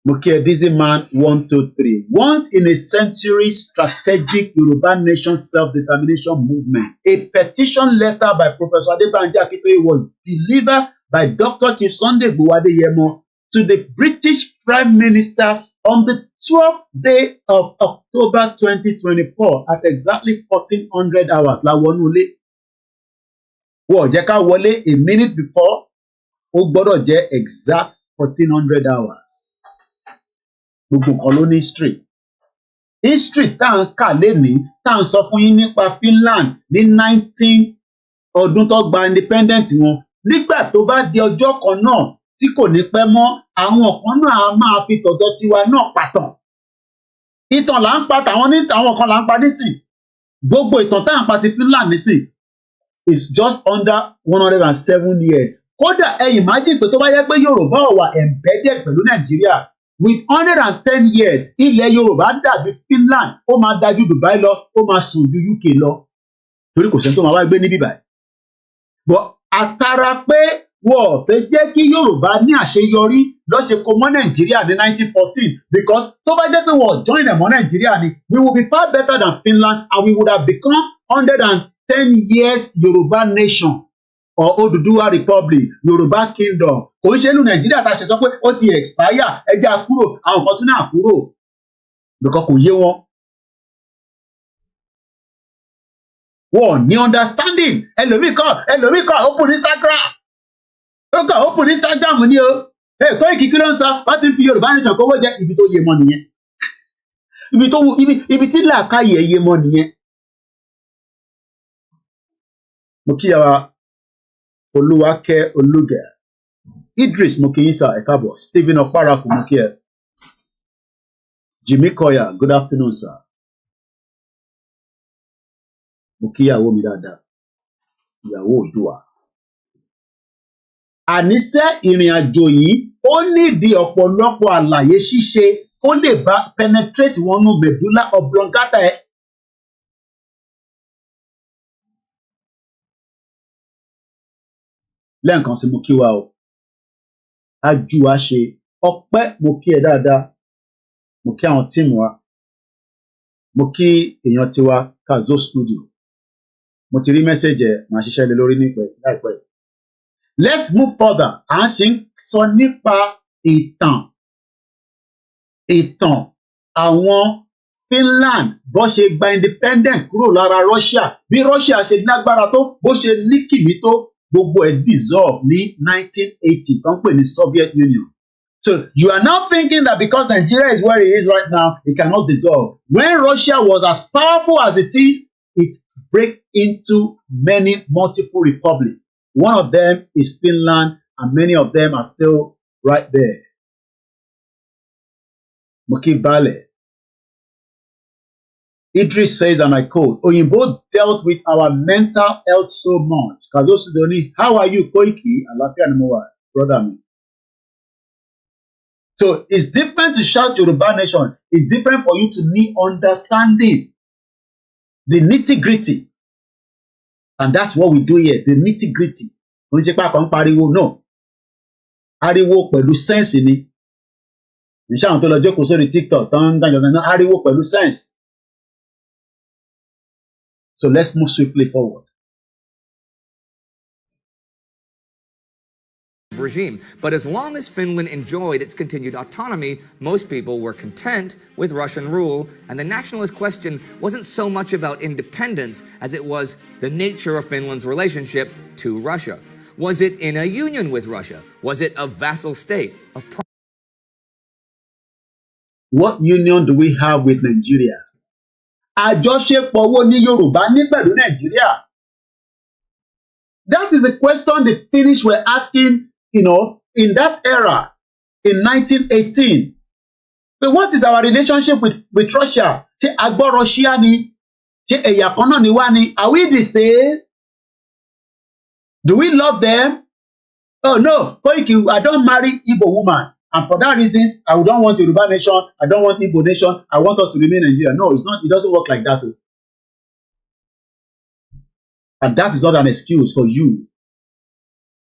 Mo kí ẹ Dizzy Man 123. Once in a century strategic Yoruba nation self-determination movement. A petition letter by Professor ADEBANJI Akintoye was delivered by Dr. Chief Sunday Adeyemo to the British Prime Minister on the 12th day of October 2024 at exactly 1400 hours. La wọnúlé. Wọ́n jẹ́ ká wọlé a minute before. Ó gbọ́dọ̀ jẹ́ exact 1400 hours. Gbogbo nǹkan ló ní history. History tá à ń kà lénìí tá à ń sọ fún yín nípa Finland ní 19 ọdún tó gba independent wọn. Nígbà tó bá di ọjọ́ kan náà tí kò ní pẹ́ mọ́ àwọn kan náà á máa fi tọ̀dọ̀ tiwa náà pàtàn. Ìtàn là ń pa tàwọn kan là ń pa nísìn. Gbogbo ìtàn tá à ń pa ti Finland nísìn is just under 107 years. Kódà ẹ imagine pé tó bá yẹ pé Yorùbá ò wà embedded pẹ̀lú Nàìjíríà with 110 years ilẹ̀ Yorùbá dàbí Finland ó máa dájú Dubai lọ ó máa sùn ju UK lọ torí kò sẹ́ni tó máa wá gbé níbí báyìí. But àtàrà pé wọ́n ò fẹ́ jẹ́ kí Yorùbá ní àṣeyọrí ló ṣe kó mọ́ Nàìjíríà ní 1914 because tó bá jẹ́ pé wọ́n join ẹ̀ mọ́ Nàìjíríà ni we will be far better than Finland and we would have become 110 years Yoruba nation or Oduduwa Republic, Yoruba Kingdom. Kò ń ṣe inú Nàìjíríà tá a ṣe sọ pé ó ti expire ẹja kúrò àwọn kan tún náà kúrò because kò yé wọn. Wọ́n ní understanding ẹlòmíì kan open Instagram ó kàn open Instagram ni o Koiki kí ló ń sọ wọ́n ti ń fi Yorùbá nation kówó jẹ ibi tó yé mọ́ nìyẹn ibi tí làákàyè yé mọ́ nìyẹn. Mo kí yàrá Oluwake Oluge Idris mo kí yín sá ẹ káàbọ̀ Stephen Oparaku mo kí ẹ Jimmy Koya, good afternoon, sir. Mo kí ìyàwó mi dáadáa. Ìyàwó Oòduà. Àníṣe ìrìn àjò yìí ó nídìí ọ̀pọ̀lọpọ̀ àlàyé ṣíṣe kó lè bá penetrate wọnú medulla oblongata ẹ. Lẹ́ẹ̀kan sí mo kí wa o. Ajú wa ṣe ọpẹ́ mo kí ẹ dáadáa. Mo kí àwọn tíìmù wa. Mo kí èèyàn tiwa Kazo Studio. Mo ti rí mẹ́sẹ̀jì ẹ̀ máa ṣiṣẹ́ lé lórí láìpẹ́. Let's move further. À ń ṣe ń sọ nípa ìtàn àwọn Finland bó ṣe gba independent kúrò lára Russia, bí Russia ṣe lágbára tó, bó ṣe ní kìmí tó, gbogbo ẹ̀ dissolve ní 1980 tó ń pè ní Soviet Union. So you are now thinking that because Nigeria is where it is right now, it cannot dissolve. When Russia was as powerful as it is, it break into many multiple republics. One of them is Finland, and many of them are still right there. Muki Bale. Idris says, and I quote, Oyinbo dealt with our mental health so much. Kazo Sudoni, how are you, Koiki? Alafia Namowa, brother me. So it's different to shout Yoruba nation. It's different for you to need understanding the nitty-gritty. And that's what we do here, the nitty-gritty. No. Ariwo pẹ̀lú sense ni. Ìṣe àwọn tó lọ jókòó sórí TikTok tán ń dájọ́ náà ariwo pẹ̀lú sense. So let's move swiftly forward. Regime. But as long as Finland enjoyed its continued autonomy, most people were content with Russian rule, and the nationalist question wasn't so much about independence as it was the nature of Finland's relationship to Russia. Was it in a union with Russia? Was it a vassal state? What union do we have with Nigeria? Àjọṣepọ̀ wo ni Yorùbá ní pẹ̀lú Nigeria? That is a question the Finnish were asking, in that era, in 1918. But what is our relationship with Russia? Ṣé agbọ́ Russia ni? Ṣé ẹ̀yà kan náà ni wá ni? Are we the same? Do we love them? Oh no, Koiki, I don't marry Igbo woman. And for that reason, I don't want Yoruba nation. I don't want Igbo nation. I want us to remain in Nigeria. No, it's not. It doesn't work like that. And that is not an excuse for you.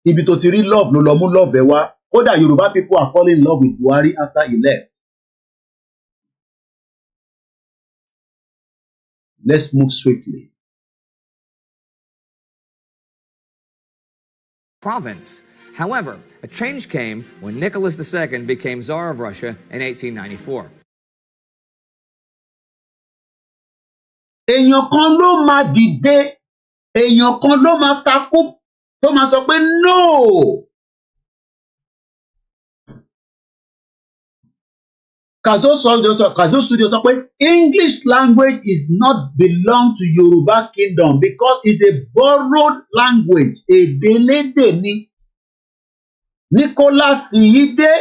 Ibi tó ti rí love ló lọ mú love ẹ wá. Kódà Yoruba people are falling in love with Buhari after he left. Let's move swiftly. Province. However, a change came when Nicholas II became Tsar of Russia in 1894. Èèyàn kan ló máa dìde, èèyàn kan ló máa takú, tó máa sọ pé no. Kazo Studio sọ pé English language is not belong to Yoruba kingdom because it's a borrowed language. Èdèlédè ni. Nicholas yìí dé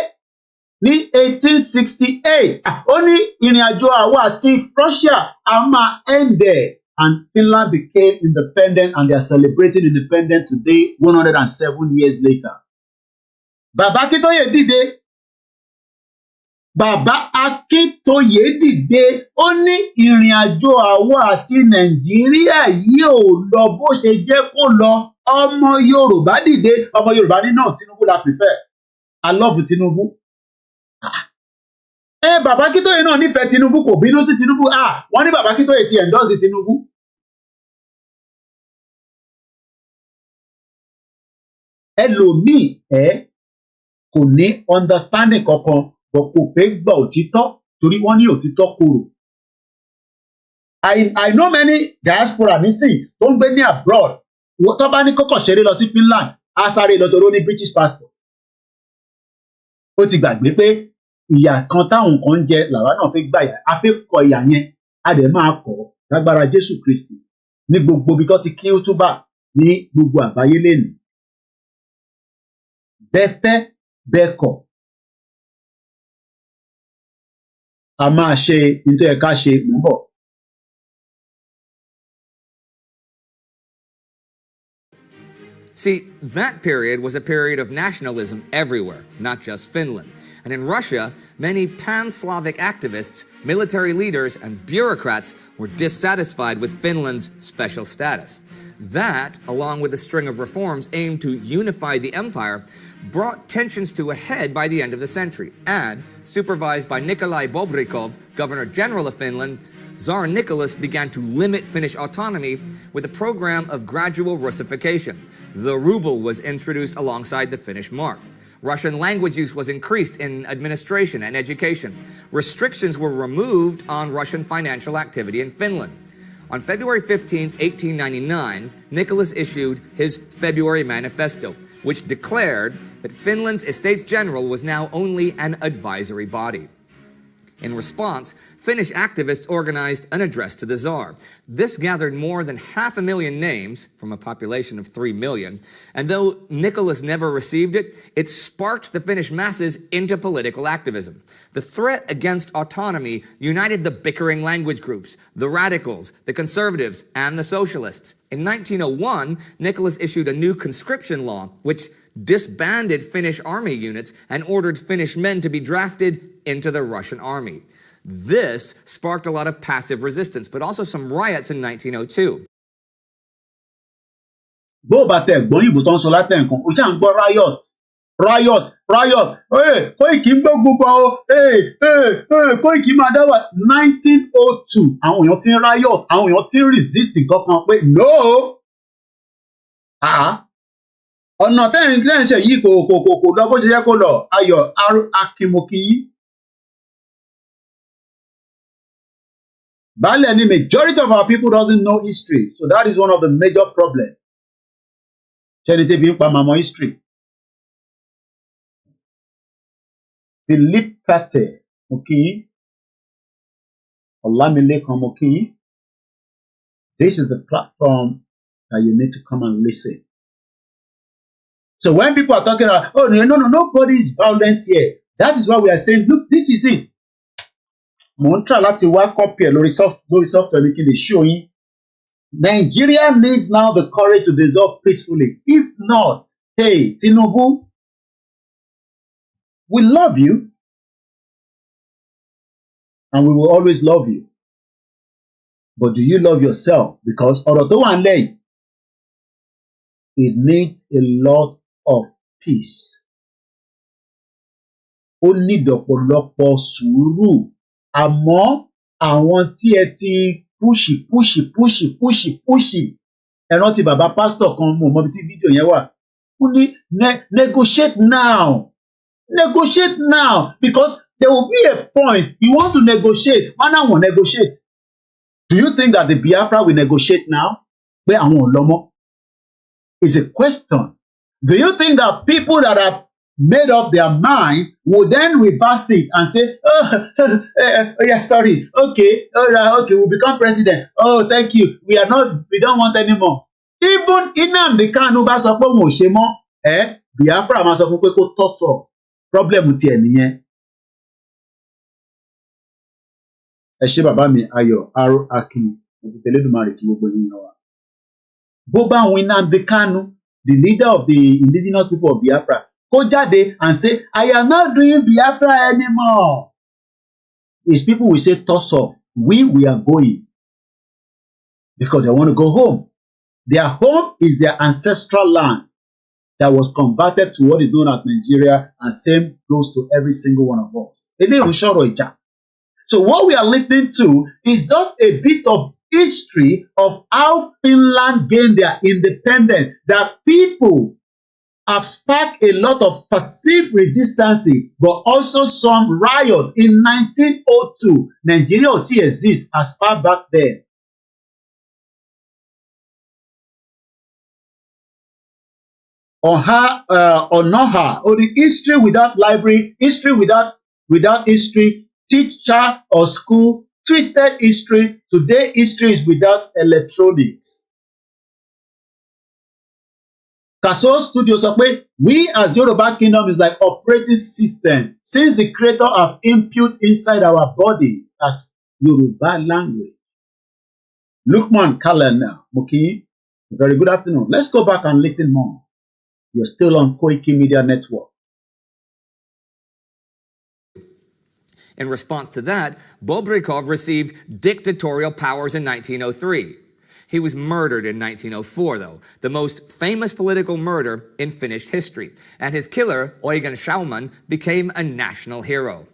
ní 1868. Ó ní ìrìn àjò àwa àti Russia a máa end there, and Finland became independent, and they are celebrating independence today 107 years later. Bàbá Akintoye dìde. Bàbá Akintoye dìde. Ó ní ìrìn àjò àwa àti Nàìjíríà yìí ò lọ bó ṣe jẹ́ kó lọ. Ọmọ Yorùbá dìde. Ọmọ Yorùbá ní náà Tinubu la prefer. I love Tinubu. Bàbá Akintoye náà nífẹ̀ẹ́ Tinubu, kò bínú sí Tinubu. Wọ́n ní bàbá Akintoye ti endorse Tinubu. Ẹlòmíì kò ní understanding kankan, but kò fẹ́ gbà òtítọ́ torí wọ́n ní òtítọ́ korò. I know many diaspora nísìn tó ń gbé ní abroad. Tó bá ní kọ́kọ́ ṣeré lọ sí Finland, á sáré lọ torí ó ní British passport. Ó ti gbàgbé pé ìyà kan táwọn kan ń jẹ làwa náà fẹ́ gbàyà. A fẹ́ kọ ìyà yẹn, a dẹ̀ máa kọ̀ lágbára Jésù Kristi ní gbogbo ibi tó ti kí útúbà ní gbogbo àgbáyé lénìí. Bẹ́ẹ̀ fẹ́ bẹ́ẹ̀ kọ̀. a máa ṣe nítorí ẹ̀ka ṣe mú bọ̀. See, that period was a period of nationalism everywhere, not just Finland. And in Russia, many pan-Slavic activists, military leaders, and bureaucrats were dissatisfied with Finland's special status. That, along with a string of reforms aimed to unify the empire, brought tensions to a head by the end of the century. And, supervised by Nikolai Bobrikov, Governor General of Finland, Tsar Nicholas began to limit Finnish autonomy with a program of gradual Russification. The ruble was introduced alongside the Finnish mark. Russian language use was increased in administration and education. Restrictions were removed on Russian financial activity in Finland. On February 15, 1899, Nicholas issued his February Manifesto, which declared that Finland's Estates General was now only an advisory body. In response, Finnish activists organized an address to the Tsar. This gathered more than 500,000 names from a population of 3 million, and though Nicholas never received it, it sparked the Finnish masses into political activism. The threat against autonomy united the bickering language groups, the radicals, the conservatives, and the socialists. In 1901, Nicholas issued a new conscription law, which disbanded Finnish army units and ordered Finnish men to be drafted into the Russian army. This sparked a lot of passive resistance, but also some riots in 1902. Bó bá tẹ gbọ́n ìbò tó ń sọ látẹ̀ nǹkan, ó ṣáà ń gbọ́ riot, riot, riot, Kóìkì ń gbógun bọ̀ o, Kóìkì máa dáwà. 1902, àwọn èèyàn ti ń riot, àwọn èèyàn ti ń resist kankan pé no, ọ̀nà tẹ́yìn ṣe yìí kò lọ bó ṣe yẹ kó lọ. Ayọ̀ Akínmokíyí. Baálẹ̀ ni majority of our people doesn't know history, so that is one of the major problems. Ṣẹ́ni tẹ́bi ń pa màmá history. Philip Pate Mokiyi, Olamilekan Mokiyi. This is the platform that you need to come and listen. So when people are talking about, oh no, nobody is violent here. That is why we are saying, look, this is it. Mo ń try láti wá copy lórí software ní kí n lè show yín. Nigeria needs now the courage to dissolve peacefully. If not, hey, Tinubu, we love you. And we will always love you. But do you love yourself? Because ọ̀rọ̀ tó wà nílẹ̀ yìí, it needs a lot of peace. Ó need ọ̀pọ̀lọpọ̀ sùúrù. Àmọ́ àwọn tí ẹ ti pushi. Ẹ rántí bàbá pásítọ̀ kan, mo mọ bí tí fídíò yẹn wà. Ó ní negotiate now. Negotiate now. Because there will be a point you want to negotiate. Wọ́n náà wọ́n negotiate. Do you think that the Biafra will negotiate now? Pé àwọn ò lọ mọ́. It's a question. Do you think that people that have made up their mind will then reverse it and say, yeah, sorry, okay, all right, okay, we'll become president. Oh, thank you. We don't want anymore. Even Nnamdi Kanu bá sọ pé òun ò ṣe mọ́, Biafra máa sọ fún pé kó tọ́ sọ. Problem tiẹ̀ nìyẹn. Ẹ ṣé bàbá mi Ayọ̀ Aro Akin, Olódùmarè kí gbogbo yín wá. Bó bá àwọn Nnamdi Kanu, the leader of the indigenous people of Biafra, go jáde and say, I am not doing Biafra anymore. His people will say, toss off. We are going. Because they want to go home. Their home is their ancestral land that was converted to what is known as Nigeria, and same goes to every single one of us. So what we are listening to is just a bit of history of how Finland gained their independence, that people have sparked a lot of perceived resistance, but also some riot in 1902. Nigeria ò tí exist as far back then. Or the history without library, history without history, teacher or school, twisted history. Today, history is without electronics. Kaso Studio sọ pé we as Yoruba Kingdom is like operating system since the creator have input inside our body as Yoruba language. Lukman Kalen now, Muki, very good afternoon. Let's go back and listen more. You're still on KOIKIMEDIA Network. In response to that, Bobrikov received dictatorial powers in 1903. He was murdered in 1904, though, the most famous political murder in Finnish history, and his killer, Eugen Schauman, became a national hero.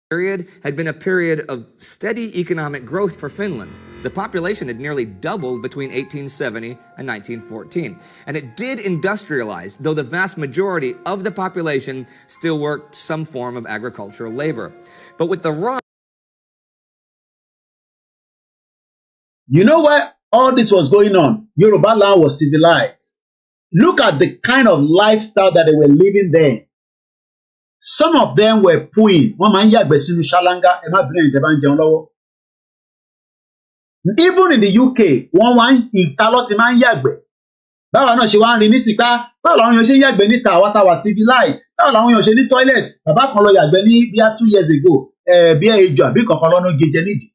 Period had been a period of steady economic growth for Finland. The population had nearly doubled between 1870 and 1914, and it did industrialize, though the vast majority of the population still worked some form of agricultural labor. But with the rise... You know where all this was going on? Yoruba land was civilized. Look at the kind of lifestyle that they were living there. Some of them were pooing. Even in the UK, one wine in Taloti man yagbe. Báwo náà ṣe wá ń rí nísìnyí pé báwo làwọn èèyàn ṣe ń yàgbẹ́ níta àwa tá wà civilized. Báwo làwọn èèyàn ṣe ní toilet. Bàbá kan lọ yàgbẹ́ ní bíi 2 years ago. Bí ejò àbí kankan lọ́nà gèjẹ nídìí.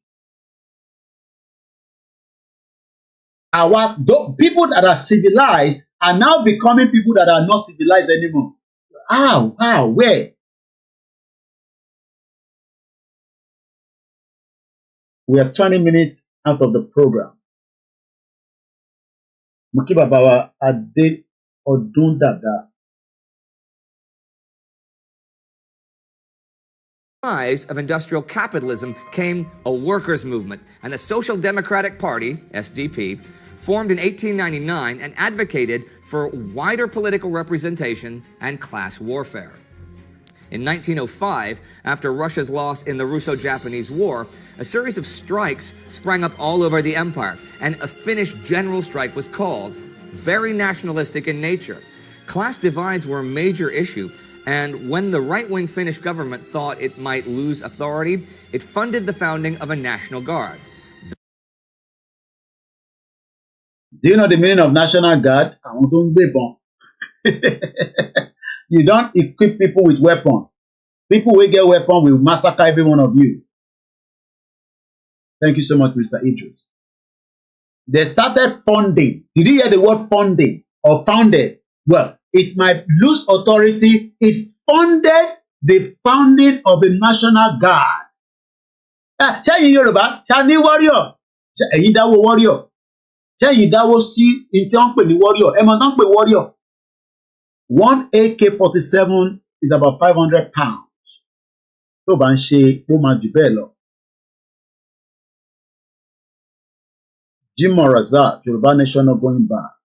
People that are civilized are now becoming people that are not civilized anymore. How? Where? We are 20 minutes out of the program. Mukibabawa Ade Odundada. Rise of industrial capitalism came a workers' movement, and the Social Democratic Party, SDP, formed in 1899 and advocated for wider political representation and class warfare. In 1905, after Russia's loss in the Russo-Japanese War, a series of strikes sprang up all over the empire, and a Finnish general strike was called, very nationalistic in nature. Class divides were a major issue, and when the right-wing Finnish government thought it might lose authority, it funded the founding of a National Guard. Do you know the meaning of National Guard? You don't equip people with weapons. People will get weapons will massacre every one of you. Thank you so much, Mr. Idris. They started funding. Did you hear the word funding or founded? Well, it might lose authority. It funded the founding of the National Guard. Ṣé ẹ̀yin Yorùbá, ṣé ní warrior? Ṣé ẹ̀yin dáwọ́ warrior? Ṣé ẹ̀yin dáwọ́ sí ní tí wọ́n pè ní warrior? Ẹ mọ̀ tán pè warrior. One AK-47 is about 500 pounds. Tó bá ń ṣe, ó máa jù bẹ́ẹ̀ lọ. Jimoh Razak, Yoruba Nation not going back.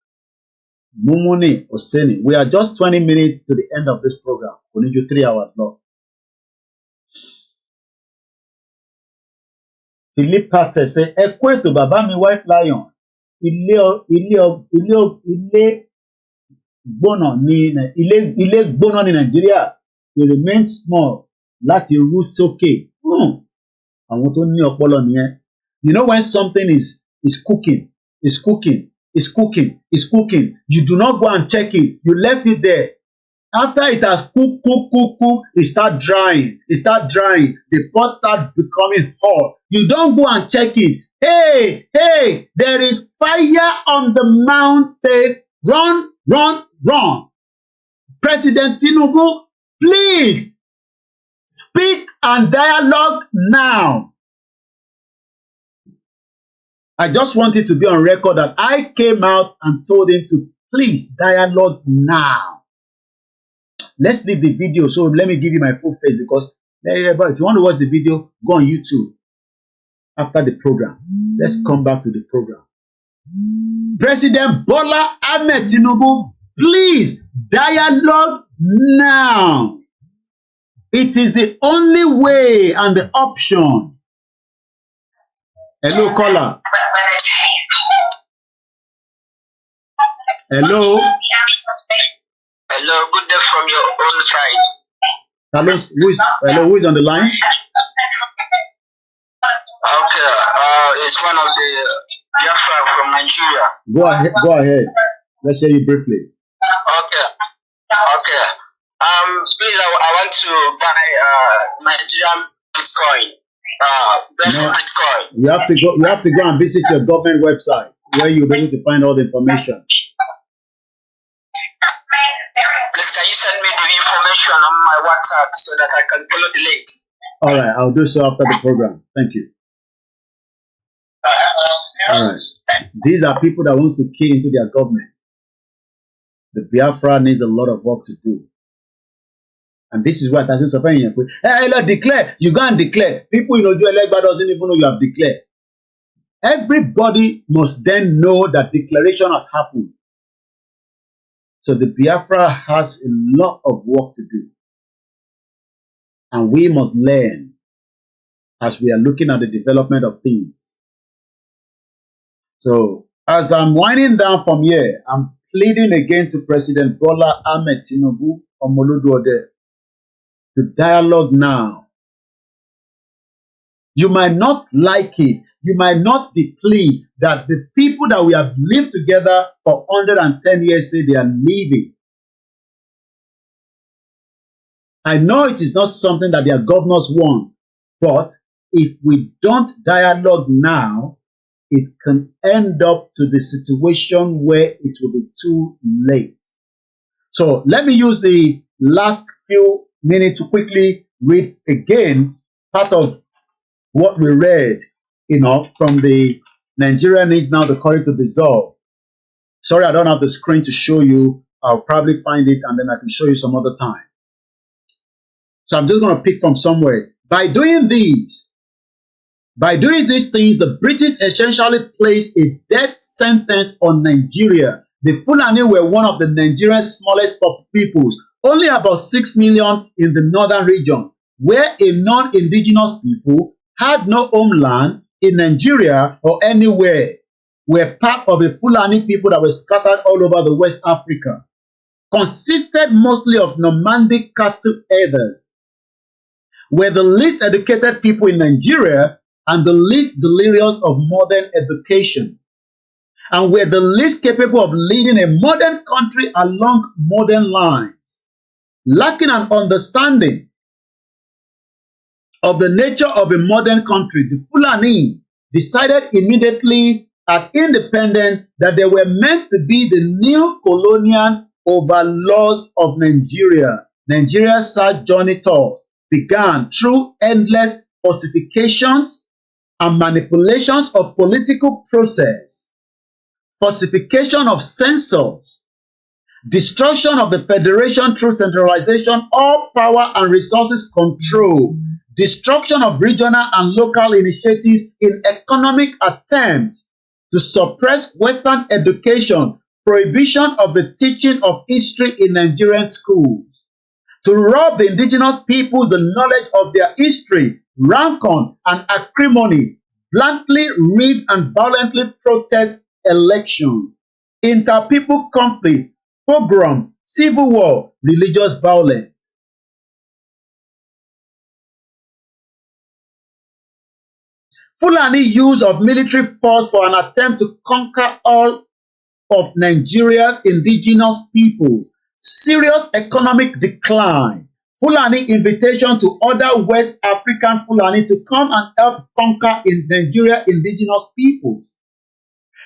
Mumuni Oseni. We are just 20 minutes to the end of this program. We need you 3 hours long. Philip Carter say, ẹ kú ètò bàbá mi White Lion. Ilé gbóná ní Nàìjíríà. It remains small láti rú sókè. Àwọn tó ní ọpọlọ nìyẹn. You know when something is cooking, it's cooking. You do not go and check it. You left it there. After it has cooked, it start drying. The pot start becoming hot. You don't go and check it. Hey, there is fire on the mountain. Run. President Tinubu, please speak and dialogue now. I just wanted to be on record that I came out and told him to please dialogue now. Let's leave the video. So let me give you my full face because if you want to watch the video, go on YouTube after the program. Let's come back to the program. President Bola Ahmed Tinubu, please dialogue now. It is the only way and the option. Hello, caller. Hello. Hello, good day from your own side. Hello, who is on the line? is one of the Biafra from Nigeria. Go ahead. Let's hear you briefly. Okay. Please, I want to buy Nigerian Bitcoin. Bitcoin. You have to go and visit your government website where you'll be able to find all the information. Please, can you send me the information on my WhatsApp so that I can follow the link? All right, I'll do so after the program. Thank you. All right. These are people that wants to key into their government. The Biafra needs a lot of work to do. And this is what doesn't surprise you. Hey, declare. You go and declare. People you know you elect doesn't even know you have declared. Everybody must then know that declaration has happened. So the Biafra has a lot of work to do. And we must learn as we are looking at the development of things. So as I'm winding down from here, I'm pleading again to President Bola Ahmed Tinubu Omoluduode to dialogue now. You might not like it. You might not be pleased that the people that we have lived together for 110 years say they are leaving. I know it is not something that their governors want, but if we don't dialogue now, it can end up to the situation where it will be too late. So let me use the last few minutes to quickly read again part of what we read, from the Nigeria needs now the courage to dissolve. Sorry, I don't have the screen to show you. I'll probably find it and then I can show you some other time. So I'm just going to pick from somewhere. By doing these things, the British essentially placed a death sentence on Nigeria. The Fulani were one of the Nigeria's smallest peoples, only about 6 million in the northern region, where a non-indigenous people had no homeland in Nigeria or anywhere, were part of the Fulani people that were scattered all over the West Africa, consisted mostly of nomadic cattle herders, were the least educated people in Nigeria and the least delirious of modern education, and were the least capable of leading a modern country along modern lines. Lacking an understanding of the nature of a modern country, the Fulani decided immediately at independence that they were meant to be the new colonial overlords of Nigeria. Nigeria's sad journey tours began through endless falsifications and manipulations of political process, falsification of census, destruction of the federation through centralization, all power and resources control, destruction of regional and local initiatives in economic attempts to suppress Western education, prohibition of the teaching of history in Nigerian schools, to rob the indigenous peoples the knowledge of their history, rancor and acrimony, bluntly rig and violently protest elections, inter-people conflict, pogroms, civil war, religious violence. Fulani use of military force for an attempt to conquer all of Nigeria's indigenous peoples, serious economic decline, Fulani invitation to other West African Fulani to come and help conquer in Nigeria indigenous peoples,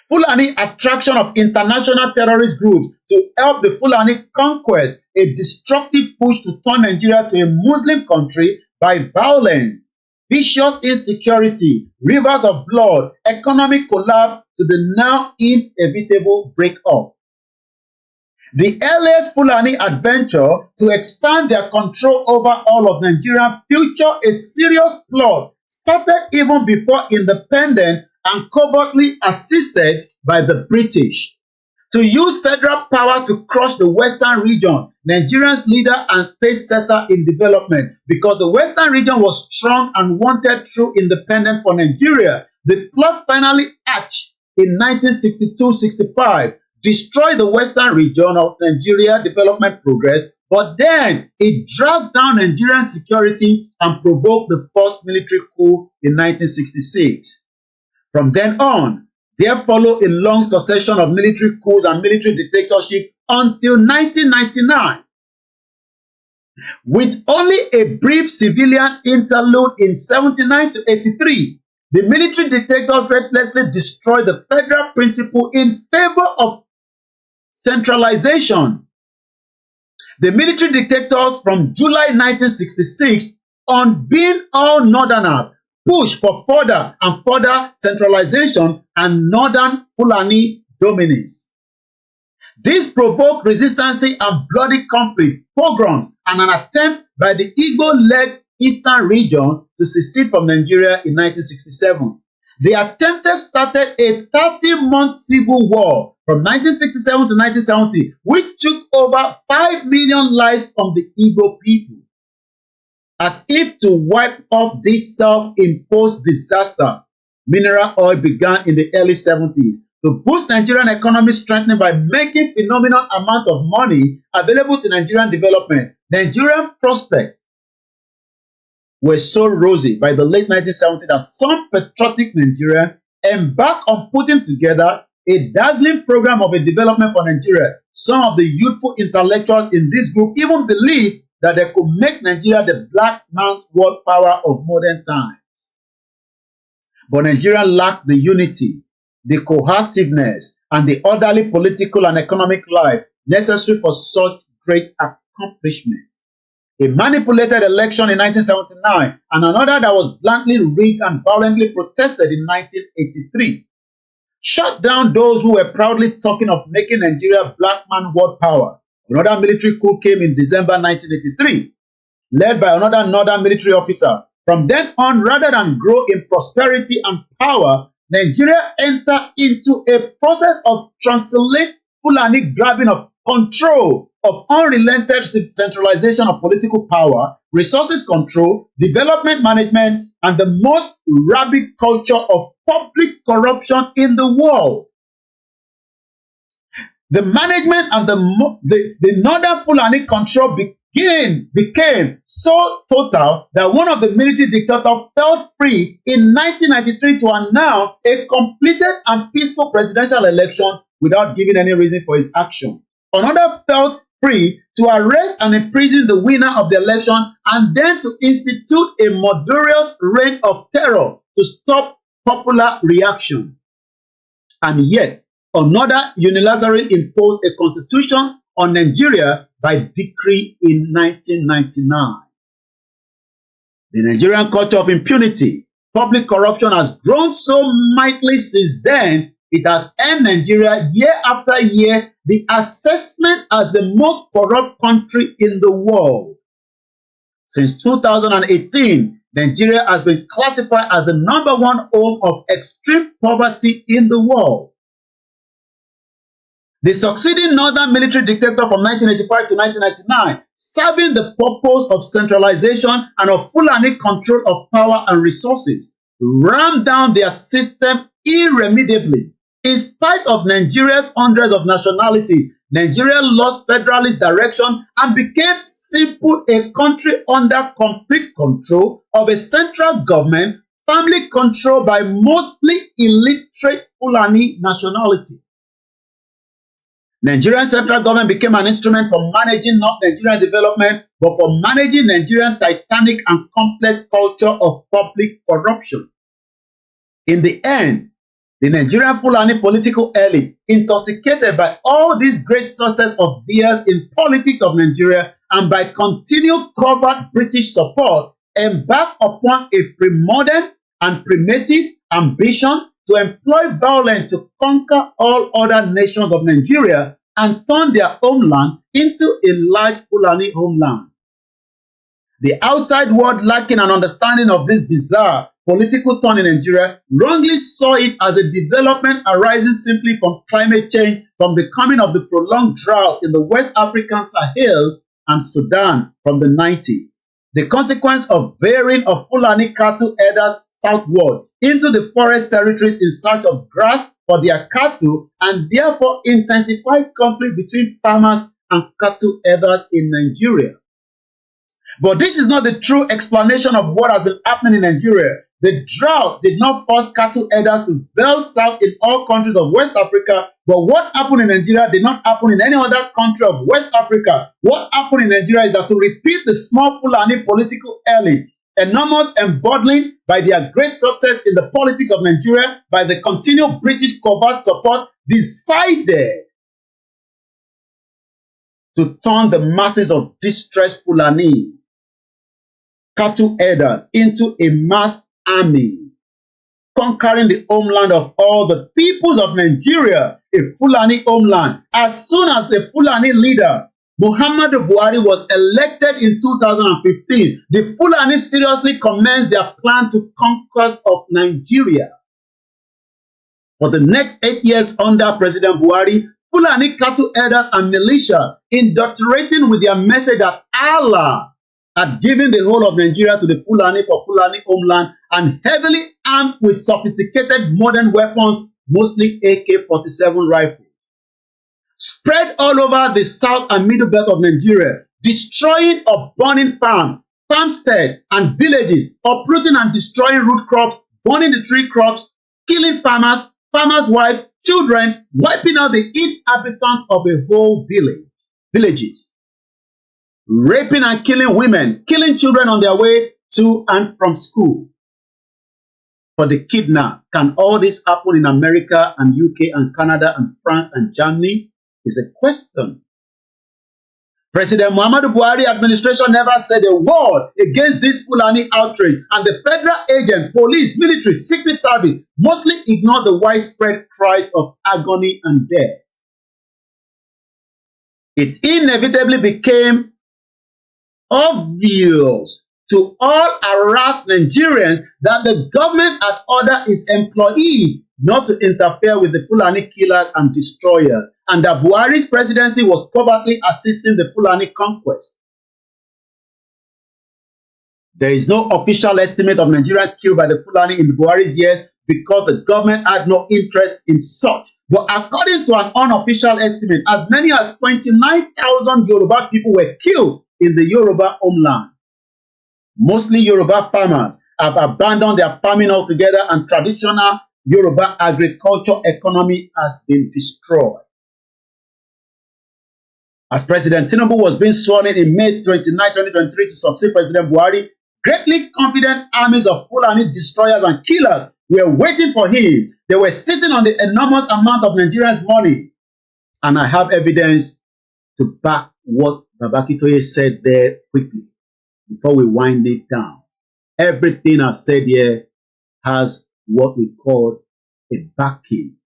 Fulani attraction of international terrorist groups to help the Fulani conquest, a destructive push to turn Nigeria to a Muslim country by violence, vicious insecurity, rivers of blood, economic collapse to the now inevitable breakup. The earliest Fulani adventure to expand their control over all of Nigerian future, a serious plot started even before independence and covertly assisted by the British. To use federal power to crush the Western region, Nigeria's leader and pace setter in development, because the Western region was strong and wanted true independence for Nigeria. The plot finally hatched in 1962-65, destroyed the Western region of Nigeria development progress, but then it dragged down Nigerian security and provoked the first military coup in 1966. From then on, there followed a long succession of military coups and military dictatorship until 1999. With only a brief civilian interlude in 79 to 83, the military dictators recklessly destroyed the federal principle in favor of centralization. The military dictators from July 1966, on being all northerners, pushed for further and further centralization and northern Fulani dominance. This provoked resistance and bloody conflict, pogroms, and an attempt by the Igbo-led Eastern region to secede from Nigeria in 1967. The attempt started a 30-month civil war from 1967 to 1970, which took over 5 million lives from the Igbo people. As if to wipe off this self-imposed disaster, mineral oil began in the early 70s to boost Nigerian economy strengthening by making phenomenal amount of money available to Nigerian development. Nigerian prospects were so rosy by the late 1970s that some patriotic Nigerians embarked on putting together a dazzling program of a development for Nigeria. Some of the youthful intellectuals in this group even believed that they could make Nigeria the black man's world power of modern times. But Nigeria lacked the unity, the cohesiveness, and the orderly political and economic life necessary for such great accomplishment. A manipulated election in 1979 and another that was bluntly rigged and violently protested in 1983 shut down those who were proudly talking of making Nigeria black man world power. Another military coup came in December 1983, led by another northern military officer. From then on, rather than grow in prosperity and power, Nigeria entered into a process of translate Fulani grabbing of control of unrelented centralization of political power, resources control, development management, and the most rabid culture of public corruption in the world. The management and the northern Fulani control became so total that one of the military dictators felt free in 1993 to announce a completed and peaceful presidential election without giving any reason for his action. Another felt free to arrest and imprison the winner of the election and then to institute a murderous reign of terror to stop popular reaction. And yet, another unilaterally imposed a constitution on Nigeria by decree in 1999. The Nigerian culture of impunity, public corruption has grown so mightily since then, it has earned Nigeria year after year the assessment as the most corrupt country in the world. Since 2018, Nigeria has been classified as the #1 home of extreme poverty in the world. The succeeding northern military dictator from 1985 to 1999, serving the purpose of centralization and of Fulani control of power and resources, rammed down their system irremediably. In spite of Nigeria's hundreds of nationalities, Nigeria lost federalist direction and became simply a country under complete control of a central government, family controlled by mostly illiterate Fulani nationality. Nigerian central government became an instrument for managing not Nigerian development, but for managing Nigerian titanic and complex culture of public corruption. In the end, the Nigerian Fulani political elite, intoxicated by all these great success of theirs in politics of Nigeria and by continued covert British support, embarked upon a pre-modern and primitive ambition to employ violence to conquer all other nations of Nigeria and turn their homeland into a large Fulani homeland. The outside world, lacking an understanding of this bizarre political turn in Nigeria, wrongly saw it as a development arising simply from climate change, from the coming of the prolonged drought in the West African Sahel and Sudan from the 90s. The consequence of bearing of Fulani cattle herders southward into the forest territories in search of grass for their cattle, and therefore intensified conflict between farmers and cattle herders in Nigeria. But this is not the true explanation of what has been happening in Nigeria. The drought did not force cattle herders to belt south in all countries of West Africa, but what happened in Nigeria did not happen in any other country of West Africa. What happened in Nigeria is that, to repeat the small Fulani political elite, enormous embodying by their great success in the politics of Nigeria, by the continued British covert support, decided to turn the masses of distressed Fulani cattle herders into a mass army, conquering the homeland of all the peoples of Nigeria, a Fulani homeland. As soon as the Fulani leader, Muhammadu Buhari, was elected in 2015, the Fulani seriously commenced their plan to conquest of Nigeria. For the next 8 years under President Buhari, Fulani cattle herders and militia, indoctrinating with their message that Allah had given the whole of Nigeria to the Fulani for Fulani homeland, and heavily armed with sophisticated modern weapons, mostly AK-47 rifles, spread all over the south and middle belt of Nigeria, destroying or burning farms, farmsteads, and villages, uprooting and destroying root crops, burning the tree crops, killing farmers, farmers' wives, children, wiping out the inhabitants of a whole villages, raping and killing women, killing children on their way to and from school. For the kidnap, can all this happen in America and UK and Canada and France and Germany? Is a question. President Muhammadu Buhari administration never said a word against this Fulani outrage, and the federal agent, police, military, secret service mostly ignored the widespread cries of agony and death. It inevitably became obvious to all harassed Nigerians that the government had ordered its employees not to interfere with the Fulani killers and destroyers, and that Buhari's presidency was covertly assisting the Fulani conquest. There is no official estimate of Nigerians killed by the Fulani in Buhari's years because the government had no interest in such. But according to an unofficial estimate, as many as 29,000 Yoruba people were killed in the Yoruba homeland. Mostly Yoruba farmers have abandoned their farming altogether, and traditional Yoruba agriculture economy has been destroyed. As President Tinubu was being sworn in May 29, 2023 to succeed President Buhari, greatly confident armies of Fulani destroyers and killers were waiting for him. They were sitting on the enormous amount of Nigerians' money. And I have evidence to back what Akintoye said there quickly, before we wind it down. Everything I've said here has what we call a backing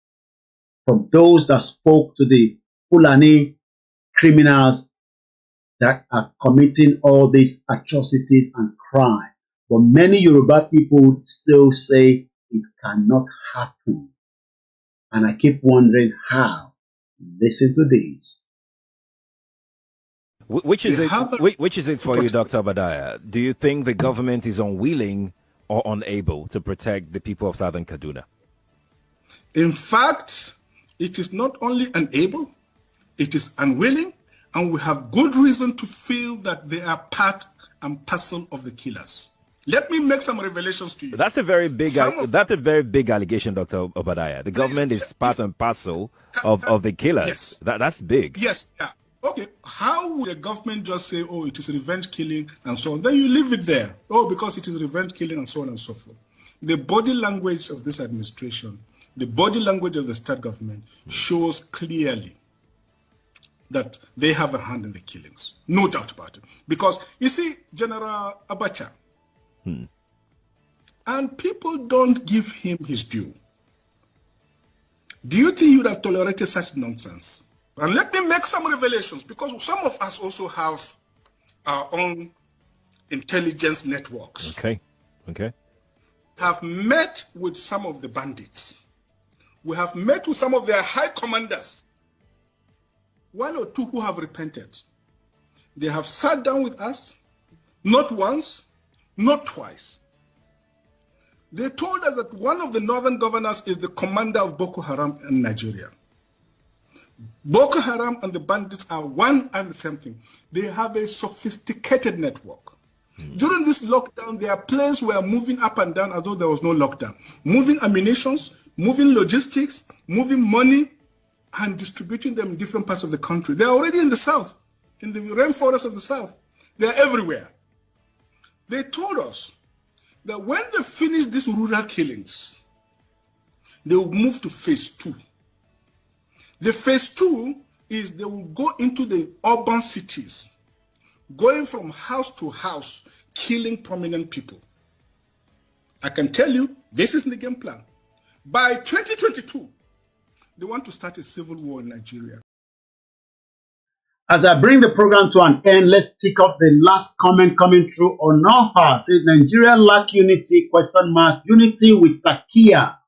from those that spoke to the Fulani criminals that are committing all these atrocities and crime. But many Yoruba people still say it cannot happen. And I keep wondering how. Listen to this. Which is it for you, Dr. Obadiah? Do you think the government is unwilling or unable to protect the people of Southern Kaduna? In fact, it is not only unable, it is unwilling, and we have good reason to feel that they are part and parcel of the killers. Let me make some revelations to you. That's a very big allegation, Dr. Obadiah. The government is part and parcel of the killers. Yes. That's big. Yes. Yeah. Okay, how would the government just say, oh, it is revenge killing and so on? Then you leave it there. Oh, because it is revenge killing and so on and so forth. The body language of this administration, the body language of the state government shows clearly that they have a hand in the killings. No doubt about it. Because, you see, General Abacha, and people don't give him his due. Do you think you would have tolerated such nonsense? And let me make some revelations, because some of us also have our own intelligence networks. Okay. Have met with some of the bandits. We have met with some of their high commanders. One or two who have repented. They have sat down with us, not once, not twice. They told us that one of the northern governors is the commander of Boko Haram in Nigeria. Boko Haram and the bandits are one and the same thing. They have a sophisticated network. During this lockdown, their planes were moving up and down as though there was no lockdown. Moving ammunitions, moving logistics, moving money, and distributing them in different parts of the country. They're already in the south, in the rainforest of the south. They're everywhere. They told us that when they finish these rural killings, they will move to phase 2. The phase 2 is they will go into the urban cities, going from house to house, killing prominent people. I can tell you, this is the game plan. By 2022, they want to start a civil war in Nigeria. As I bring the program to an end, let's take up the last comment coming through on Oha. Says Nigeria lack unity, ? Unity with Takia.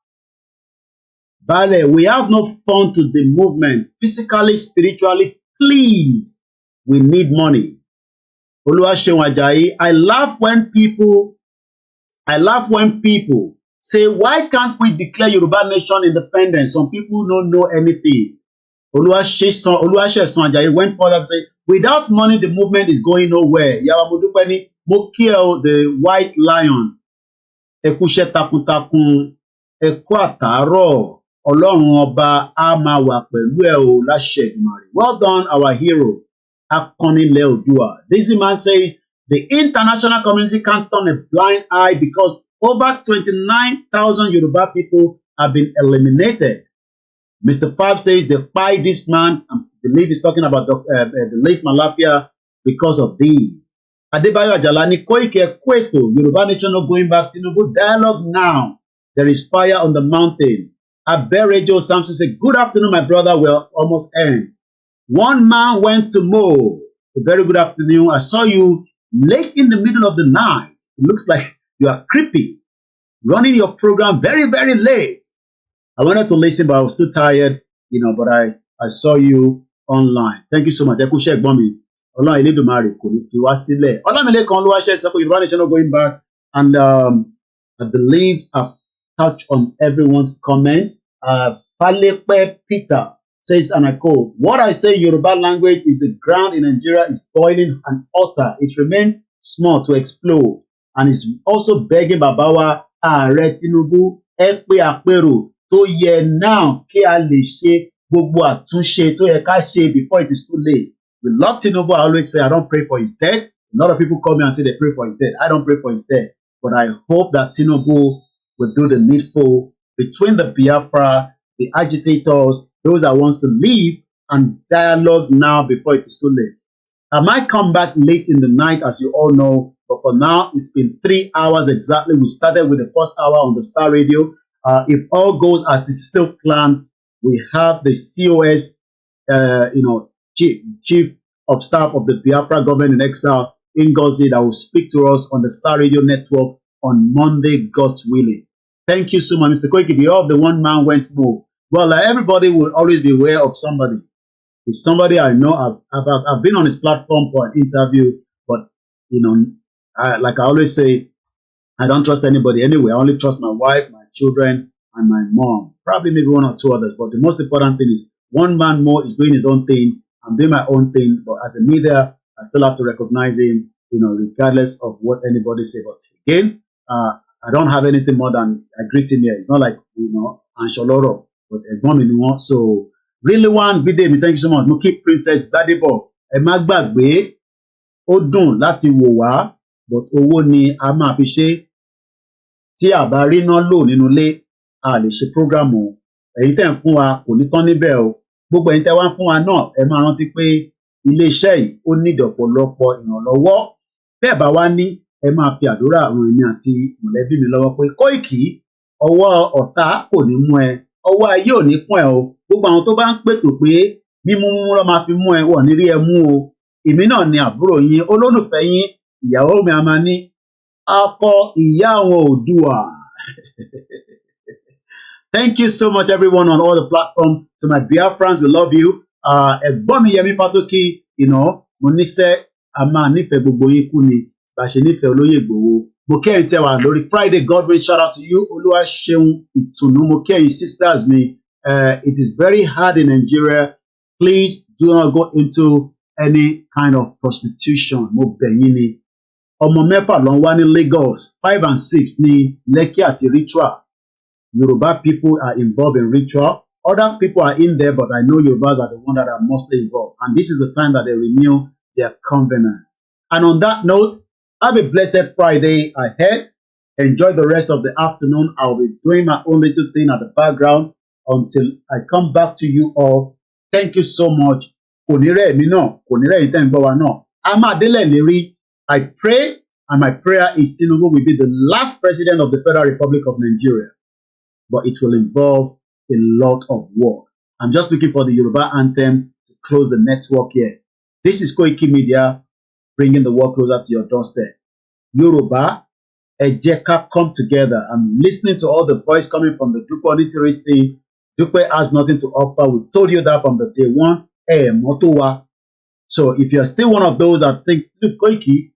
Vale, we have no fund to the movement. Physically, spiritually, please. We need money. Oluwole Ajayi, I laugh when people say, why can't we declare Yoruba nation independence? Some people don't know anything. Oluwole Ajayi went further to say, without money, the movement is going nowhere. Yawa Modupeni, Mokio, the white lion. Ekushe takuntakun, eku ataro, Ọlọ́run ọba á máa wà pẹ̀lú ẹ o láṣẹ Èdùmàrè. Well done, our hero, Akintoye Oòduà. This man says, the international community can't turn a blind eye because over 29,000 Yoruba people have been eliminated. Mr. Pab says they fight this man, I believe he's talking about the late Malafia, because of these. Adebayo Ajala ni Koiki Ekweto, Yoruba nation not going back. Tinubu dialogue now. There is fire on the mountain. Aberejo Samson said, good afternoon, my brother. We're almost end. One man went to mow. A very good afternoon. I saw you late in the middle of the night. It looks like you are creepy. Running your program very, very late. I wanted to listen, but I was too tired, but I saw you online. Thank you so much. Ekushe Egbomi. Ọlọ́run Elédùmarè kò ní fi wá sílẹ̀. Ọlámilékan Olúwaṣẹ́ sọ pé Yorùbá nation not going back. And I believe I've touched on everyone's comment. Falepe Peter says, and I quote, what I say Yoruba language is the ground in Nigeria is boiling and hotter. It remains small to explode. And it's also begging Babawa Ààrẹ Tinubu ẹ pé àpérò tó yẹ now kí a lè ṣe gbogbo àtúnṣe tó yẹ ká ṣe before it is too late. We love Tinubu. I always say I don't pray for his death. A lot of people call me and say they pray for his death. I don't pray for his death. But I hope that Tinubu will do the needful between the Biafra, the agitators, those that wants to leave, and dialogue now before it is too late. I might come back late in the night, as you all know, but for now, it's been 3 hours exactly. We started with the first hour on the Star Radio. If all goes as it's still planned, we have the COS, chief of staff of the Biafra government in exile, Ngozi, that will speak to us on the Star Radio network on Monday, God willing. Thank you so much, Mr. Koiki. Be all the one man went move. Well, everybody will always be aware of somebody. It's somebody I know. I've been on his platform for an interview, but like I always say, I don't trust anybody anyway. I only trust my wife, my children, and my mom. Probably maybe one or two others. But the most important thing is one man more is doing his own thing. I'm doing my own thing. But as a media, I still have to recognize him, regardless of what anybody say. But again, I don't have anything more than I greet him here. It's not like, Ansholoro, but Egbon mi ni wọ́n. So, really one good day. Thank you so much. Mo keep Princess Gbadebo. Ẹ má gbàgbé, ó dùn láti wò wá, but owó ni a máa fi ṣe. Tí a bá rí iná lò nínú ilé, a lè ṣe program o. Ẹ̀yin tẹ́ ń fún wa kò ní tán níbẹ̀ o. Gbogbo ẹ̀yin tẹ́ wá ń fún wa náà, ẹ máa rántí pé ilé-iṣẹ́ yìí ó ní ọ̀pọ̀lọpọ̀ ìrànlọ́wọ́. Bẹ́ẹ̀ bá wá ní, ẹ máa fi àdúrà ran èmi àti mọ̀lẹ́bí mi lọ́wọ́ pé Kóìkì, ọwọ́ ọ̀tá kò ní mú ẹ, ọwọ́ ayé ò ní kún ẹ o. Gbogbo àwọn tó bá ń pètò pé mímú ló máa fi mú ẹ, wọ́n ní rí ẹ mú o. Èmi náà ni àbúrò yín, olólùfẹ́ yín, ìyàwó mi a máa ní ọkọ ìyá àwọn Oòduà. Thank you so much, everyone, on all the platforms. To my Biafrans, we love you. Ẹ̀gbọ́n mi Yẹmí Fátókì, mo níṣẹ́ a máa nífẹ̀ẹ́ gbogbo yín kú ni. Bàṣẹ nífẹ̀ẹ́ olóyè Ìgbòho. Mo kẹ́yìn tẹ́ wà lórí Friday. Godwin, shout out to you. Olúwaṣeun Ìtùnú, mo kẹ́yìn sisters mi. It is very hard in Nigeria. Please do not go into any kind of prostitution. Mo bẹ̀ yín ni. ọmọ mẹ́fà ló ń wá ní Lagos 5 and 6 ní Lekki àti Ritual. Yoruba people are involved in Ritual. Other people are in there, but I know Yorubas are the ones that are mostly involved. And this is the time that they renew their covenant. And on that note, have a blessed Friday ahead. Enjoy the rest of the afternoon. I'll be doing my own little thing at the background until I come back to you all. Thank you so much. I pray, and my prayer is Tinubu will be the last president of the Federal Republic of Nigeria. But it will involve a lot of work. I'm just looking for the Yoruba anthem to close the network here. This is KOIKIMEDIA, bringing the world closer to your doorstep. Yoruba, Ejeka, come together. I'm listening to all the voice coming from the Dupe Onitiri's team. Dupe has nothing to offer. We've told you that from the day one. Motowa. So if you're still one of those that think, look, Koiki,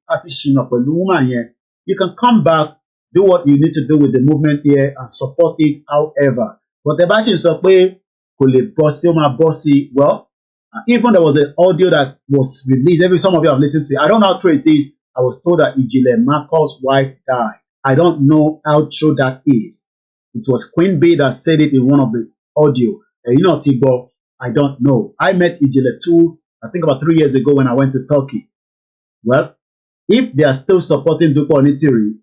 you can come back, do what you need to do with the movement here and support it however. But the bashing so well, even there was an audio that was released. Maybe some of you have listened to it. I don't know how true it is. I was told that Ijile Marcos' wife died. I don't know how true that is. It was Queen Bee that said it in one of the audio. Tibo, I don't know. I met Ijile too, I think about 3 years ago when I went to Turkey. Well, if they are still supporting Dupe Onitiri,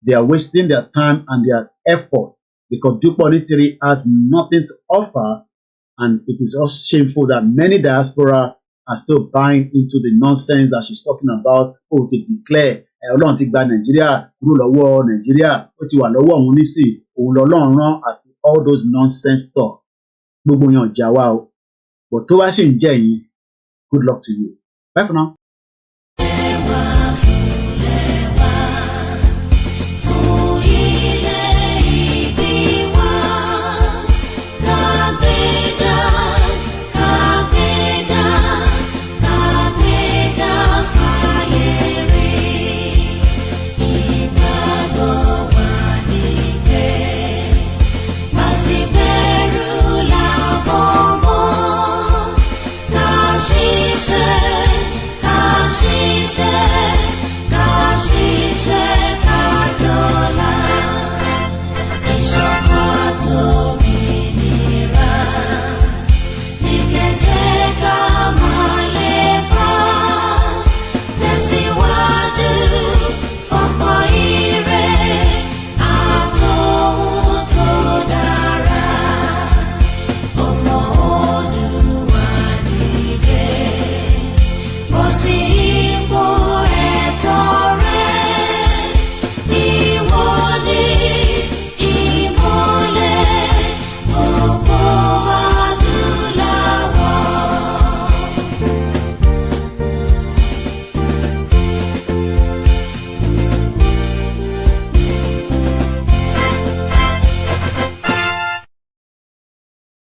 they are wasting their time and their effort because Dupe Onitiri has nothing to offer, and it is also shameful that many diaspora are still buying into the nonsense that she's talking about. Oh, to declare, Ọlọ́run ti gba Nigeria kúrò lọ́wọ́ Nigeria, ó ti wà lọ́wọ́ òun nísìn, òun lọ́lọ́run rán, all those nonsense talk. Gbogbo yan jà wá o. But tó bá ṣì ń jẹ́ yín, good luck to you. Bye for now.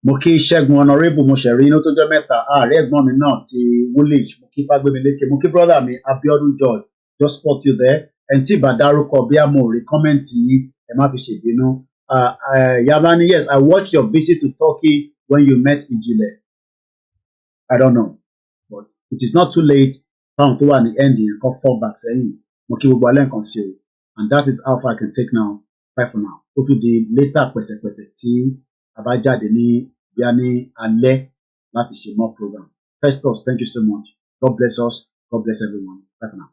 Mo kí Ṣẹ́gun Honorable mo ṣẹ̀rí inú tó jẹ́ mẹ́ta ààrẹ ẹ̀gbọ́n mi náà ti Woolwich mo kí Fágbémilékè mo kí brother mi Abiodun George just spot you there ẹni tí ìbá dárúkọ bí a mo rí kọ́mẹ́ǹtì yín ẹ má fi ṣèbínú. Yabani, yes, I watched your visit to Turkey when you met Ijile. I don't know, but it is not too late fáwọn tó wà ní ending yẹn kan fall back sẹ́yìn mo kí gbogbo alẹ́ nǹkan sí o, and that is how far I can take now. Bye for now. Ó tún di later pẹ̀sẹ̀pẹ̀sẹ̀ tí àbájáde ní bí a ní alẹ́ láti ṣe more program. Festus, thank you so much. God bless us. God bless everyone. Bye for now.